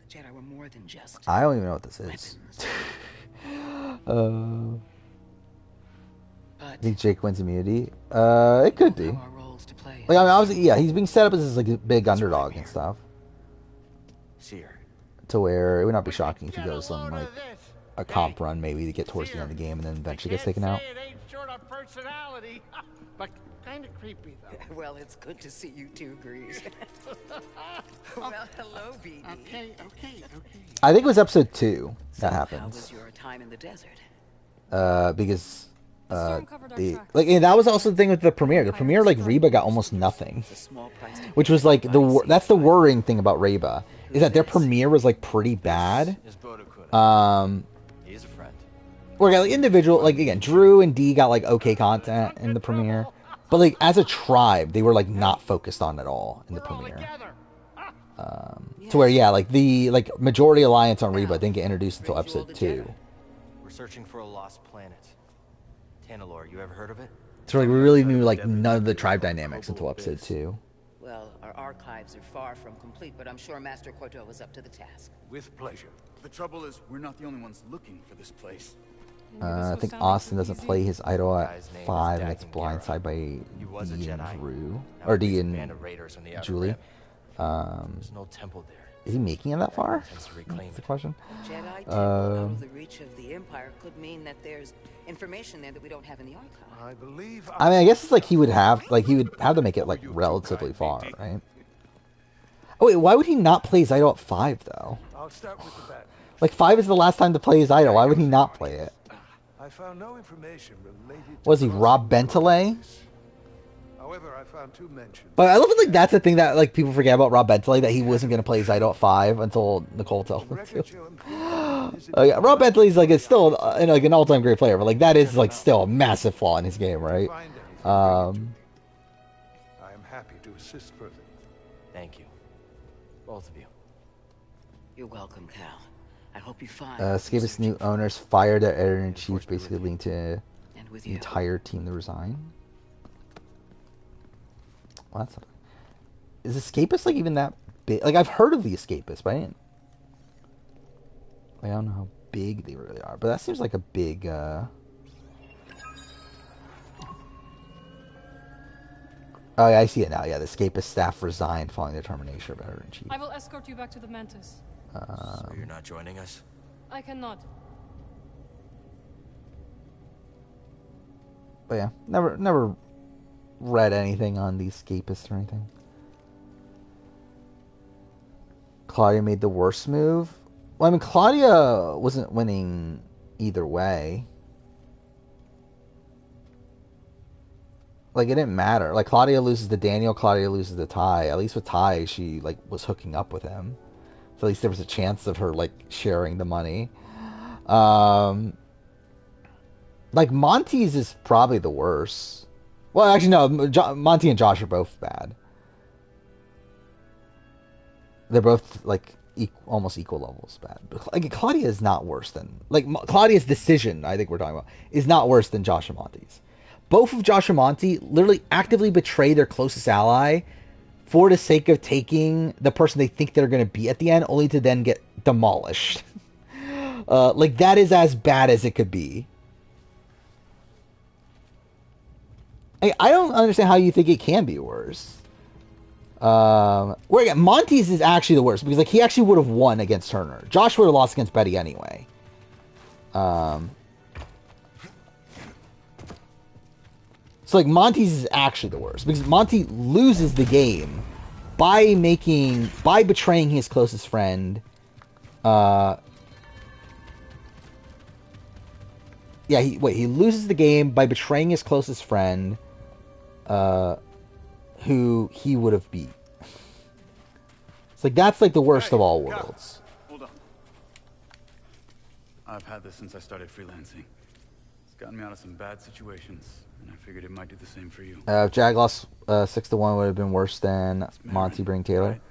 the Jedi were more than just. I don't even know what this is. I think Jake wins immunity. It could be. Like, I mean, obviously, yeah, he's being set up as this like a big underdog and stuff. To where it would not be shocking if he goes on like a comp run maybe to get towards the end of the game and then eventually gets taken out. It ain't short of personality, but kind of creepy though. Well, it's good to see you two, Grease. Well, hello, BD. Okay. I think it was episode 2 that How happens. was your time in the desert? Because And that was also the thing with the premiere. The premiere, like, Reba got almost nothing, which was like that's the worrying thing about Reba, is that their premiere was like pretty bad. He's a friend. Or like individual, like again, Drew and Dee got like okay content in the premiere, but like as a tribe, they were like not focused on at all in the premiere. To where like the majority alliance on Reba didn't get introduced until episode 2. We're searching for a lost planet. Tanalor, you ever heard of it? So like we really knew like none of the tribe dynamics until episode 2. Well, our archives are far from complete, but I'm sure Master Corto is up to the task. With pleasure. The trouble is, we're not the only ones looking for this place. I think Austin doesn't play his idol at 5 and gets blindsided by Dee and Drew. Or Dee and Julie. There's no temple there. Is he making it that far? That's the question. Jedi temple out of the reach of the Empire could mean that there's information there that we don't have in the archive. I mean, I guess it's like he would have to make it like relatively far, right? Oh wait, why would he not play his idol at 5 though? I'll start with the bat. Like 5 is the last time to play his idol. Why would he not play it? I found no information related to Was he Rob Bentley? However, I found 2 mentions. But I love it, like that's the thing that like people forget about Rob Bentley, that he wasn't going to play his idol at 5 until Nicole told him to. Yeah, Rob Bentley's like is still like an all-time great player, but like that is like still a massive flaw in his game, right? I am happy to assist further. Thank you, both of you. You're welcome, Cal. I hope you find. Escapist new owners fired their editor-in-chief, basically leading to the entire team to resign. Well, that's not... Is Escapist like even that big? Like I've heard of the Escapist, but I didn't. I don't know how big they really are, but that seems like a big. Oh yeah, I see it now. Yeah, the Escapist staff resigned following the termination of editor-in-chief. I will escort you back to the Mantis. So you're not joining us? I cannot. But yeah, never read anything on the Escapists or anything. Claudia made the worst move. Well, I mean, Claudia wasn't winning either way. Like, it didn't matter. Like, Claudia loses to Daniel, Claudia loses to Ty. At least with Ty, she, like, was hooking up with him. So at least there was a chance of her, like, sharing the money. Like, Monty's is probably the worst. Well, actually, no. Monty and Josh are both bad. They're both, like, almost equal levels bad. But, like, Claudia is not worse than... Like, Claudia's decision, I think we're talking about, is not worse than Josh and Monty's. Both of Josh and Monty literally actively betray their closest ally for the sake of taking the person they think they're going to be at the end, only to then get demolished. Like, that is as bad as it could be. I don't understand how you think it can be worse. Where again, Monty's is actually the worst, because like he actually would have won against Turner. Josh would have lost against Betty anyway. So like Monty's is actually the worst, because Monty loses the game by betraying his closest friend. He loses the game by betraying his closest friend, who he would have beat. It's like, that's like the worst of all worlds. Hold on. I've had this since I started freelancing. It's gotten me out of some bad situations, and I figured it might do the same for you. If Jag lost 6-1, would have been worse than Monty bring Taylor. Right?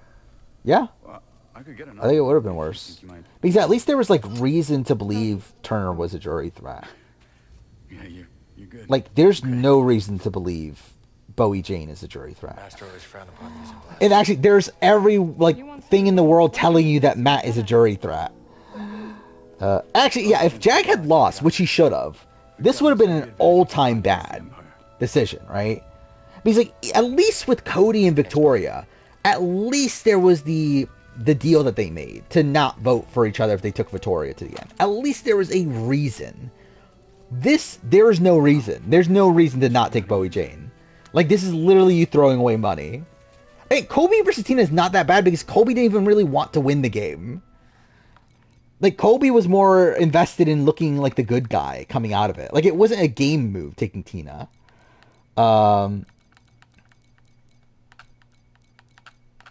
Yeah. Well, I think it would have been worse. Because at least there was like reason to believe Turner was a jury threat. Yeah, you're good. Like, there's no reason to believe Bowie Jane is a jury threat. Master always frowned upon using blasts. And actually, there's every thing in the world telling you that Matt is a jury threat. Actually, yeah, if Jag had lost, which he should have, this would have been an all-time bad decision, right? Because like, at least with Cody and Victoria, at least there was the deal that they made to not vote for each other if they took Victoria to the end. At least there was a reason. There is no reason. There's no reason to not take Bowie Jane. Like, this is literally you throwing away money. Hey, Kobe versus Tina is not that bad because Kobe didn't even really want to win the game. like Kobe was more invested in looking like the good guy coming out of it. Like it wasn't a game move taking Tina.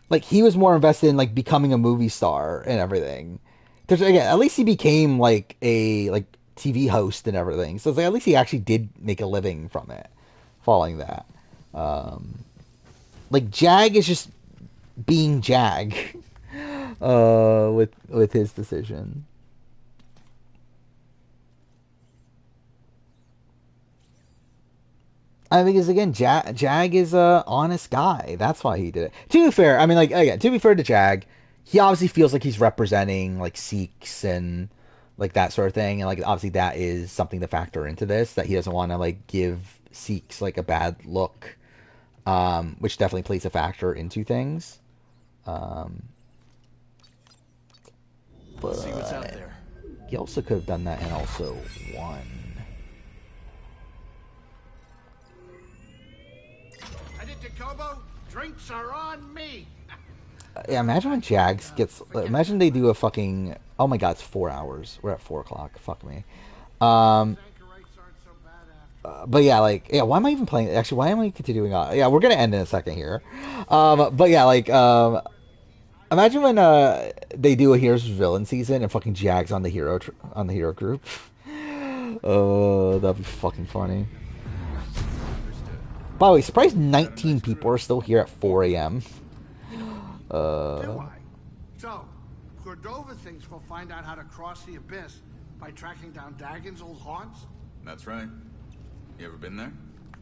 Like he was more invested in like becoming a movie star and everything. Because again, at least he became like a TV host and everything. So it's like at least he actually did make a living from it, following that. Like Jag is just being Jag, with his decision. I think is again, Jag is a honest guy. That's why he did it. To be fair, I mean, like again, to be fair to Jag, he obviously feels like he's representing like Sikhs and like that sort of thing, and like obviously that is something to factor into this, that he doesn't want to like give Sikhs like a bad look, which definitely plays a factor into things. But Let's see what's out there. He also could have done that and also won. Headed to Kobo? Drinks are on me. Yeah, imagine when Jags gets. Imagine they do a fucking. Oh my god, it's 4 hours. We're at 4 o'clock. Fuck me. But yeah, like, yeah. Why am I even playing? Actually, why am I continuing on? Yeah, we're gonna end in a second here. But yeah, like, imagine when they do a Heroes vs. Villain season and fucking Jags on the hero group. Oh, that'd be fucking funny. By the way, surprised 19 people are still here at 4 a.m. So, Cordova thinks we'll find out how to cross the abyss by tracking down Dagon's old haunts? That's right. You ever been there?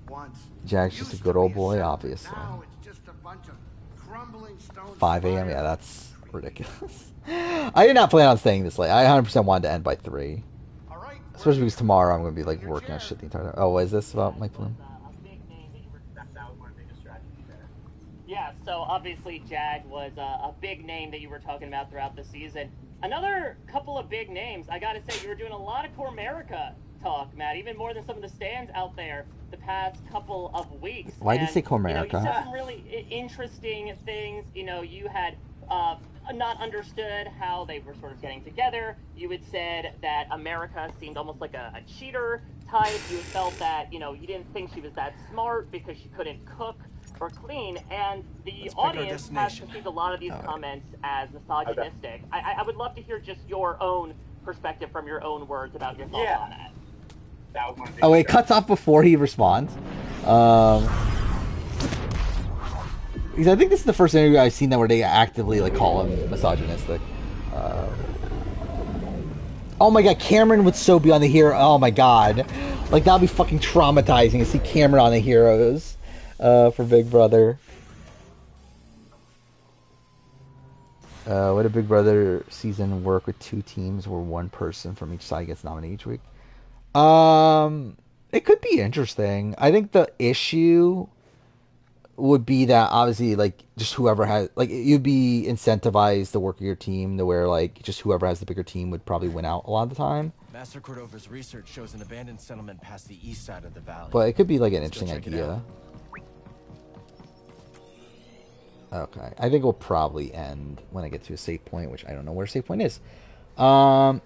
Once. Jack's just a good old boy, obviously. Now it's just a bunch of crumbling stone 5 a.m. Yeah, that's ridiculous. I did not plan on staying this late. I 100% wanted to end by 3. Especially because tomorrow I'm going to be like working on shit the entire time. Oh, is this about Mike Bloom? Yeah, so obviously Jag was a big name that you were talking about throughout the season. Another couple of big names, I gotta say, you were doing a lot of Core America talk, Matt, even more than some of the stands out there the past couple of weeks. Why did you say Core America? You said some really interesting things. You know, you had not understood how they were sort of getting together. You had said that America seemed almost like a cheater type. You felt that, you didn't think she was that smart because she couldn't cook or clean, and the audience has perceived a lot of these comments as misogynistic. I would love to hear just your own perspective from your own words about your thoughts on that. Oh, it cuts off before he responds. Because I think this is the first interview I've seen that where they actively like call him misogynistic. Oh my god, Cameron would so be on the hero. Oh my god, like that'd be fucking traumatizing to see Cameron on the Heroes. For Big Brother. Would a Big Brother season work with 2 teams where one person from each side gets nominated each week? It could be interesting. I think the issue would be that obviously like just whoever has like you'd be incentivized to work with your team to where like just whoever has the bigger team would probably win out a lot of the time. Master Cordova's research shows an abandoned settlement past the east side of the valley. But it could be like an interesting idea. Okay, I think we'll probably end when I get to a save point, which I don't know where save point is. Yeah,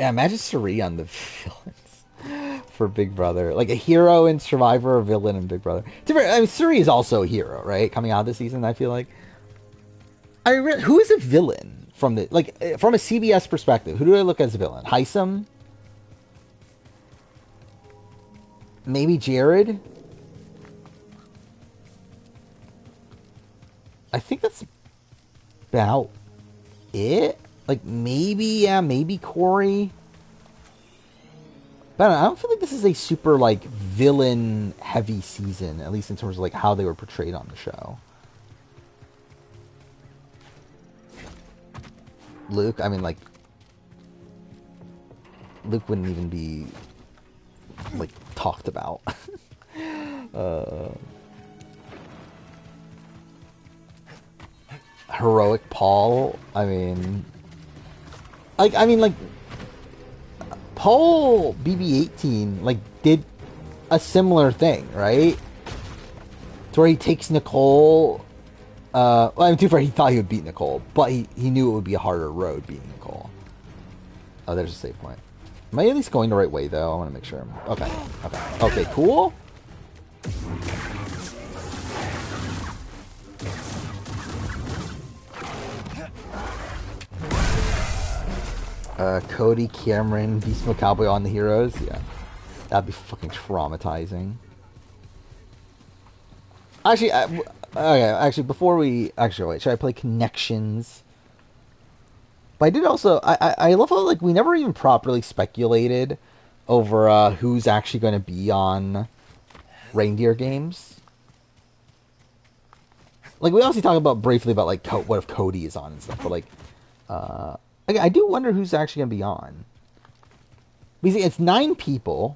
imagine Suri on the villains for Big Brother. Like a hero in Survivor, a villain in Big Brother. I mean, Suri is also a hero, right? Coming out this season, I feel like. Who is a villain from the from a CBS perspective? Who do I look as a villain? Heisem? Maybe Jared? I think that's about it. Like, maybe Corey. But I don't feel like this is a super, like, villain-heavy season, at least in terms of, like, how they were portrayed on the show. Luke, I mean, like, Luke wouldn't even be, like, talked about. Heroic Paul, I mean, Paul BB-18 like did a similar thing, right? To where he takes Nicole Well, I'm too fair. He thought he would beat Nicole, but he knew it would be a harder road beating Nicole. Oh, there's a save point. Am I at least going the right way though? I want to make sure. Okay. Okay. Cool. Cody, Cameron, Beast Mode Cowboy on the heroes. Yeah, that'd be fucking traumatizing. Actually, okay. Actually, before we wait, should I play Connections? But I did also. I love how like we never even properly speculated over who's actually going to be on Reindeer Games. Like we obviously talk about briefly about like what if Cody is on and stuff, but like I do wonder who's actually going to be on. Because it's 9 people,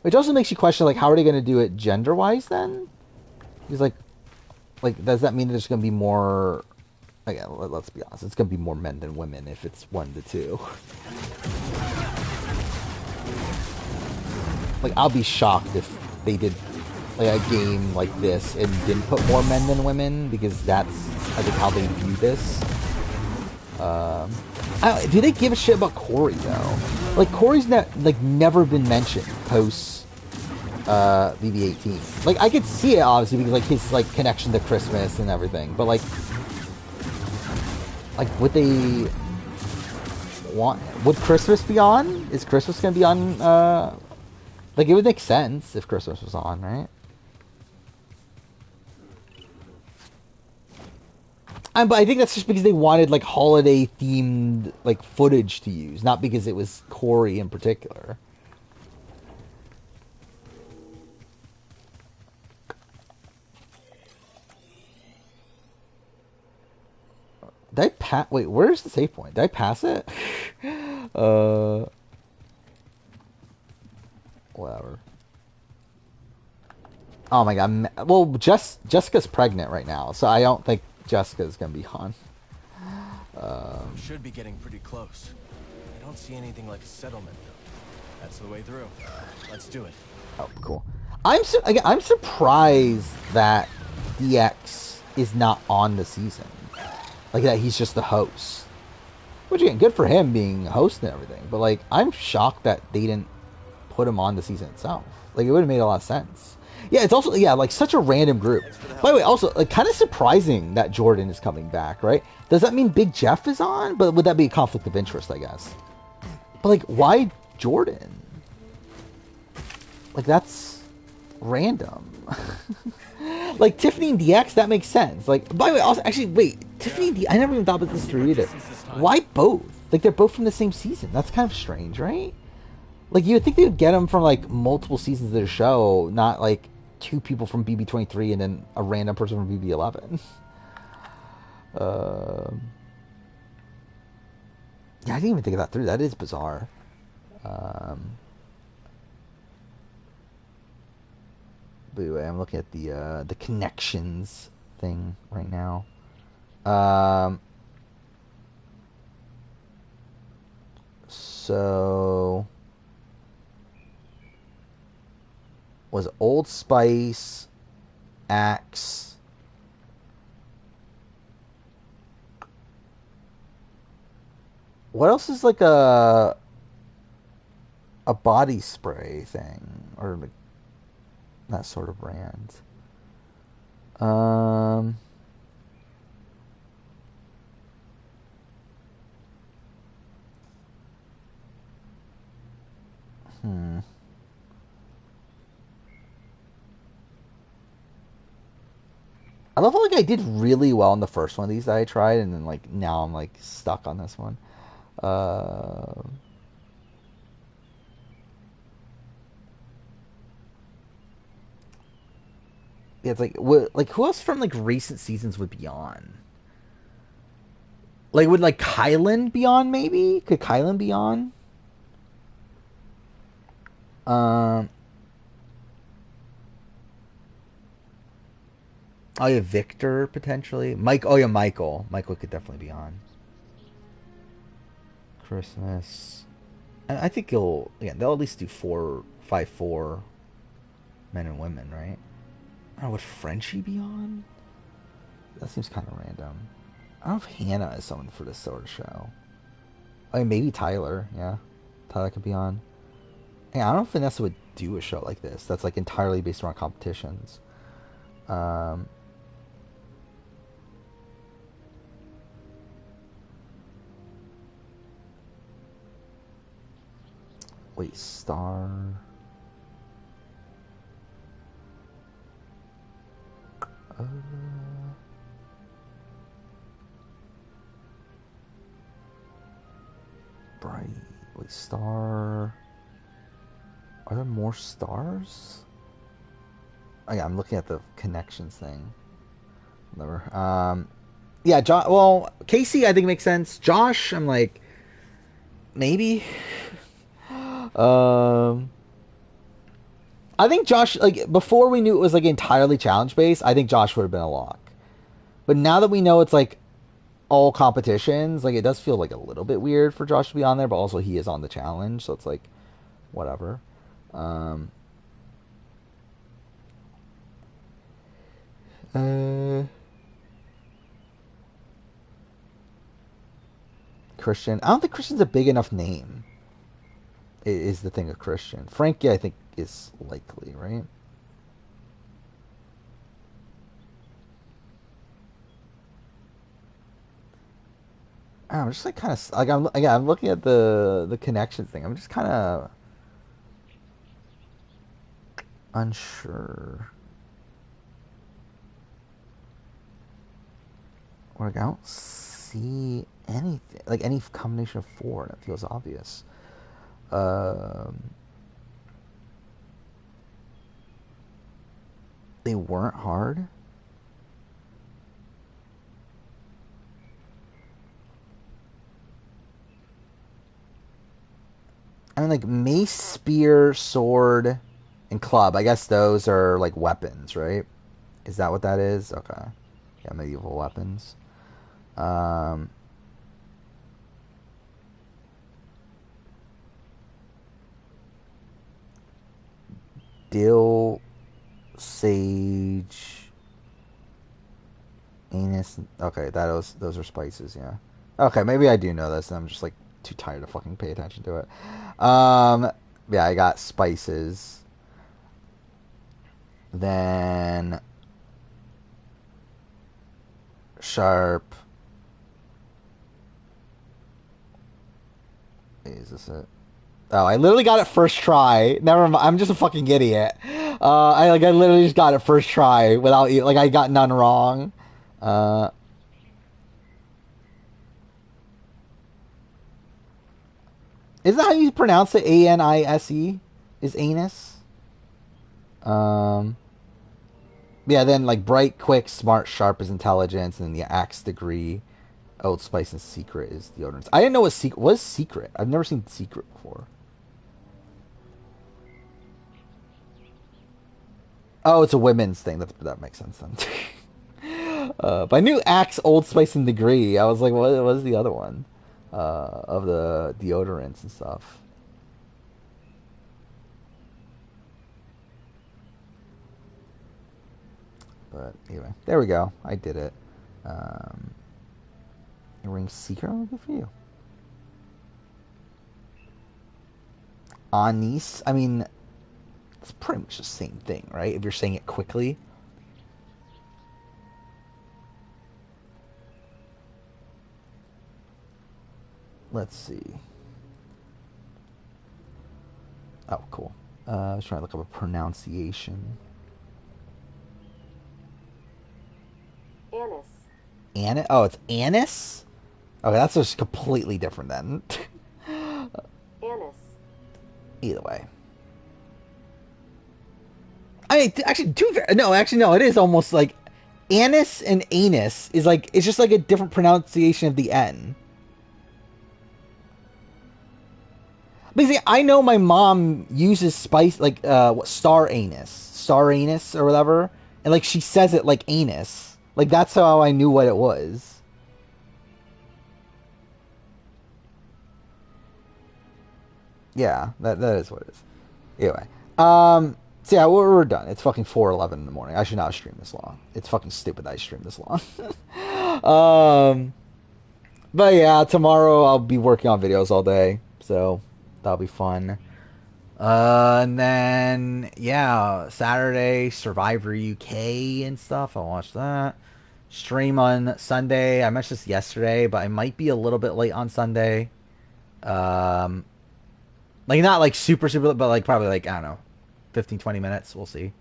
which also makes you question like how are they going to do it gender wise then? Because like does that mean there's going to be more? Again, let's be honest, it's going to be more men than women if it's 1 to 2. Like I'll be shocked if they did like a game like this and didn't put more men than women, because that's I think how they view this. Do they give a shit about Corey though? Like Corey's never been mentioned post BB-18. Like I could see it obviously because like his like connection to Christmas and everything, but like would they would Christmas be on? Is Christmas gonna be on? Like it would make sense if Christmas was on, right? But I think that's just because they wanted like holiday themed like footage to use, not because it was Corey in particular. Did I pass? Wait, where's the save point? Did I pass it? Whatever. Oh my god. Well, Jessica's pregnant right now, so I don't think Jessica's gonna be on. Should be getting pretty close. I don't see anything like a settlement though. That's the way through. Let's do it. Oh, cool. I'm surprised that DX is not on the season. Like that he's just the host. Which again, good for him being a host and everything. But like, I'm shocked that they didn't put him on the season itself. Like it would have made a lot of sense. Yeah, it's also like such a random group. By the way, also like kind of surprising that Jordan is coming back, right? Does that mean Big Jeff is on? But would that be a conflict of interest, I guess? But like, why Jordan? Like that's random. Like Tiffany and DX, that makes sense. Like, by the way, also actually wait, Tiffany and DX, I never even thought about this through either. Why both? Like they're both from the same season. That's kind of strange, right? Like you would think they would get them from like multiple seasons of their show, not like 2 people from BB-23 and then a random person from BB-11. Yeah, I didn't even think of that through. That is bizarre. But anyway, I'm looking at the connections thing right now. So was Old Spice, Axe, what else is like a body spray thing or like that sort of brand? I love how like I did really well in the first one of these that I tried, and then like now I'm like stuck on this one. Yeah, it's like who else from like recent seasons would be on? Like would like Kylan be on maybe? Could Kylan be on? Oh yeah, Victor potentially. Mike. Oh yeah, Michael. Michael could definitely be on. Christmas. I think they'll at least do 4-5-4 men and women, right? I don't know, would Frenchie be on? that seems kind of random. I don't know if Hannah is someone for this sort of show. I mean, maybe Tyler. Yeah, Tyler could be on. Hey, I don't know if Vanessa would do a show like this. That's like entirely based around competitions. Wait, Star. Bright. Wait, Star. Are there more stars? Oh, yeah, I'm looking at the connections thing. Whatever. Yeah, well, Casey, I think makes sense. Josh, I'm like, maybe. I think Josh, like, before we knew it was like entirely challenge based, I think Josh would have been a lock. But now that we know it's like all competitions, like, it does feel like a little bit weird for Josh to be on there, but also he is on the challenge, so it's like, whatever. Christian. I don't think Christian's a big enough name. Is the thing with Christian. Frankie, I think, is likely, right? I'm just like kind of like I'm looking at the connections thing. I'm just kind of unsure. Like, I don't see anything like any combination of four, and it feels obvious. They weren't hard. I mean, like, mace, spear, sword, and club. I guess those are like weapons, right? Is that what that is? Okay. Yeah, medieval weapons. Dill, sage, anise. Okay, those are spices. Yeah. Okay, maybe I do know this, and I'm just like too tired to fucking pay attention to it. Yeah, I got spices. Then sharp. Is this it? Oh, I literally got it first try. Never mind. I'm just a fucking idiot. I literally just got it first try without like I got none wrong. Is that how you pronounce it? Anise? Is anus? Yeah. Then like bright, quick, smart, sharp is intelligence, and then the axe degree. Old Spice and Secret is deodorants. I didn't know what secret was. Secret. I've never seen Secret before. Oh, it's a women's thing. That makes sense then. But I knew Axe, Old Spice, and Degree. I was like, what is the other one? Of the deodorants and stuff. But anyway, there we go. I did it. Ring Secret. Oh, good for you. Anise. I mean, it's pretty much the same thing, right? If you're saying it quickly. Let's see. Oh, cool. I was trying to look up a pronunciation. Anise. Anise? Oh, it's anise? Okay, that's just completely different then. Anise. Either way. I mean, actually, no, it is almost like anise and anus is like, it's just like a different pronunciation of the N. Basically, I know my mom uses spice, like, star anise or whatever, and like she says it like anus. Like, that's how I knew what it was. Yeah, that is what it is. Anyway, So yeah, we're done. It's fucking 4:11 in the morning. I should not stream this long. It's fucking stupid that I stream this long. But yeah, tomorrow I'll be working on videos all day, so that'll be fun. And then yeah, Saturday Survivor UK and stuff. I'll watch that. Stream on Sunday. I mentioned this yesterday, but I might be a little bit late on Sunday. Like not like super, but like probably like, I don't know, 15, 20 minutes. We'll see.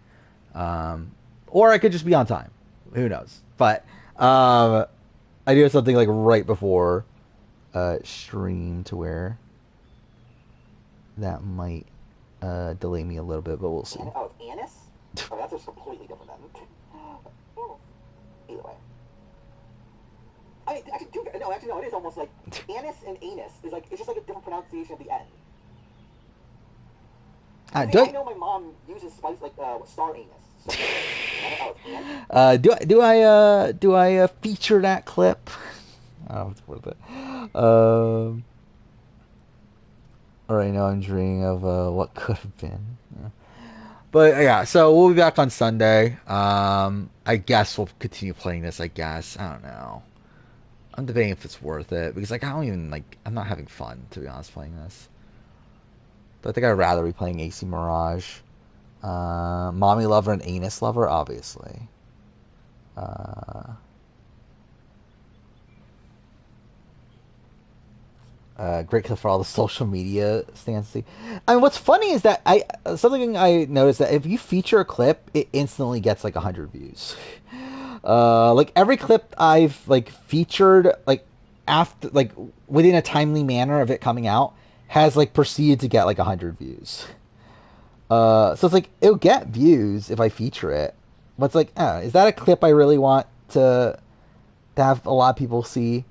Or I could just be on time. Who knows? But I do have something like right before stream to where that might delay me a little bit, but we'll see. Oh, it's Anise? Oh, that's just completely different then. Either way. I mean, actually, no, it is almost like Anise and Anus. It's just like a different pronunciation of the end. I know my mom uses spice like star anise. So, do I feature that clip? I don't know if it's worth it. Right now I'm dreaming of what could have been. Yeah. But yeah, so we'll be back on Sunday. I guess we'll continue playing this. I guess I don't know. I'm debating if it's worth it because like I don't even like. I'm not having fun, to be honest, playing this. But I think I'd rather be playing AC Mirage. Mommy Lover and Anus Lover, obviously. Great clip for all the social media stands. I mean, what's funny is that something I noticed that if you feature a clip, it instantly gets like 100 views. Like every clip I've like featured, like after like within a timely manner of it coming out, has like proceeded to get like 100 views. So it's like it'll get views if I feature it, but it's like, is that a clip I really want to have a lot of people see?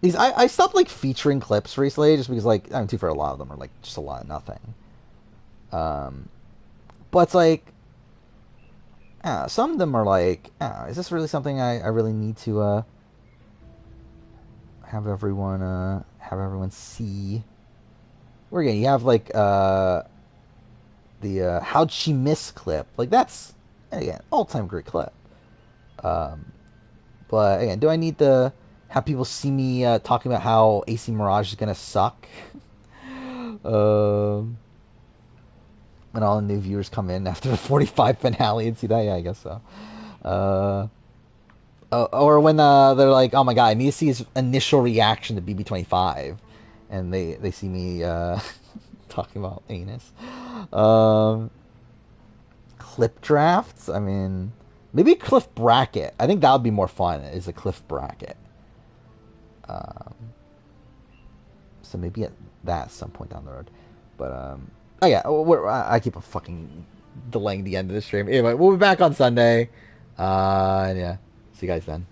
These I stopped like featuring clips recently just because like I mean, too, for a lot of them are like just a lot of nothing. But it's like, some of them are like, is this really something I really need to have everyone see? Where again, you have like the how'd she miss clip, like that's again all-time great clip. But again, do I need to have people see me talking about how AC Mirage is gonna suck? When all the new viewers come in after the 45 finale and see that, yeah, I guess so. Or when they're like, oh my god, I need to see his initial reaction to BB25, and they see me talking about anus. Clip drafts, I mean, maybe a cliff bracket. I think that would be more fun, is a cliff bracket. So maybe at that some point down the road. But oh yeah, I keep fucking delaying the end of the stream. Anyway, we'll be back on Sunday. And yeah, see you guys then.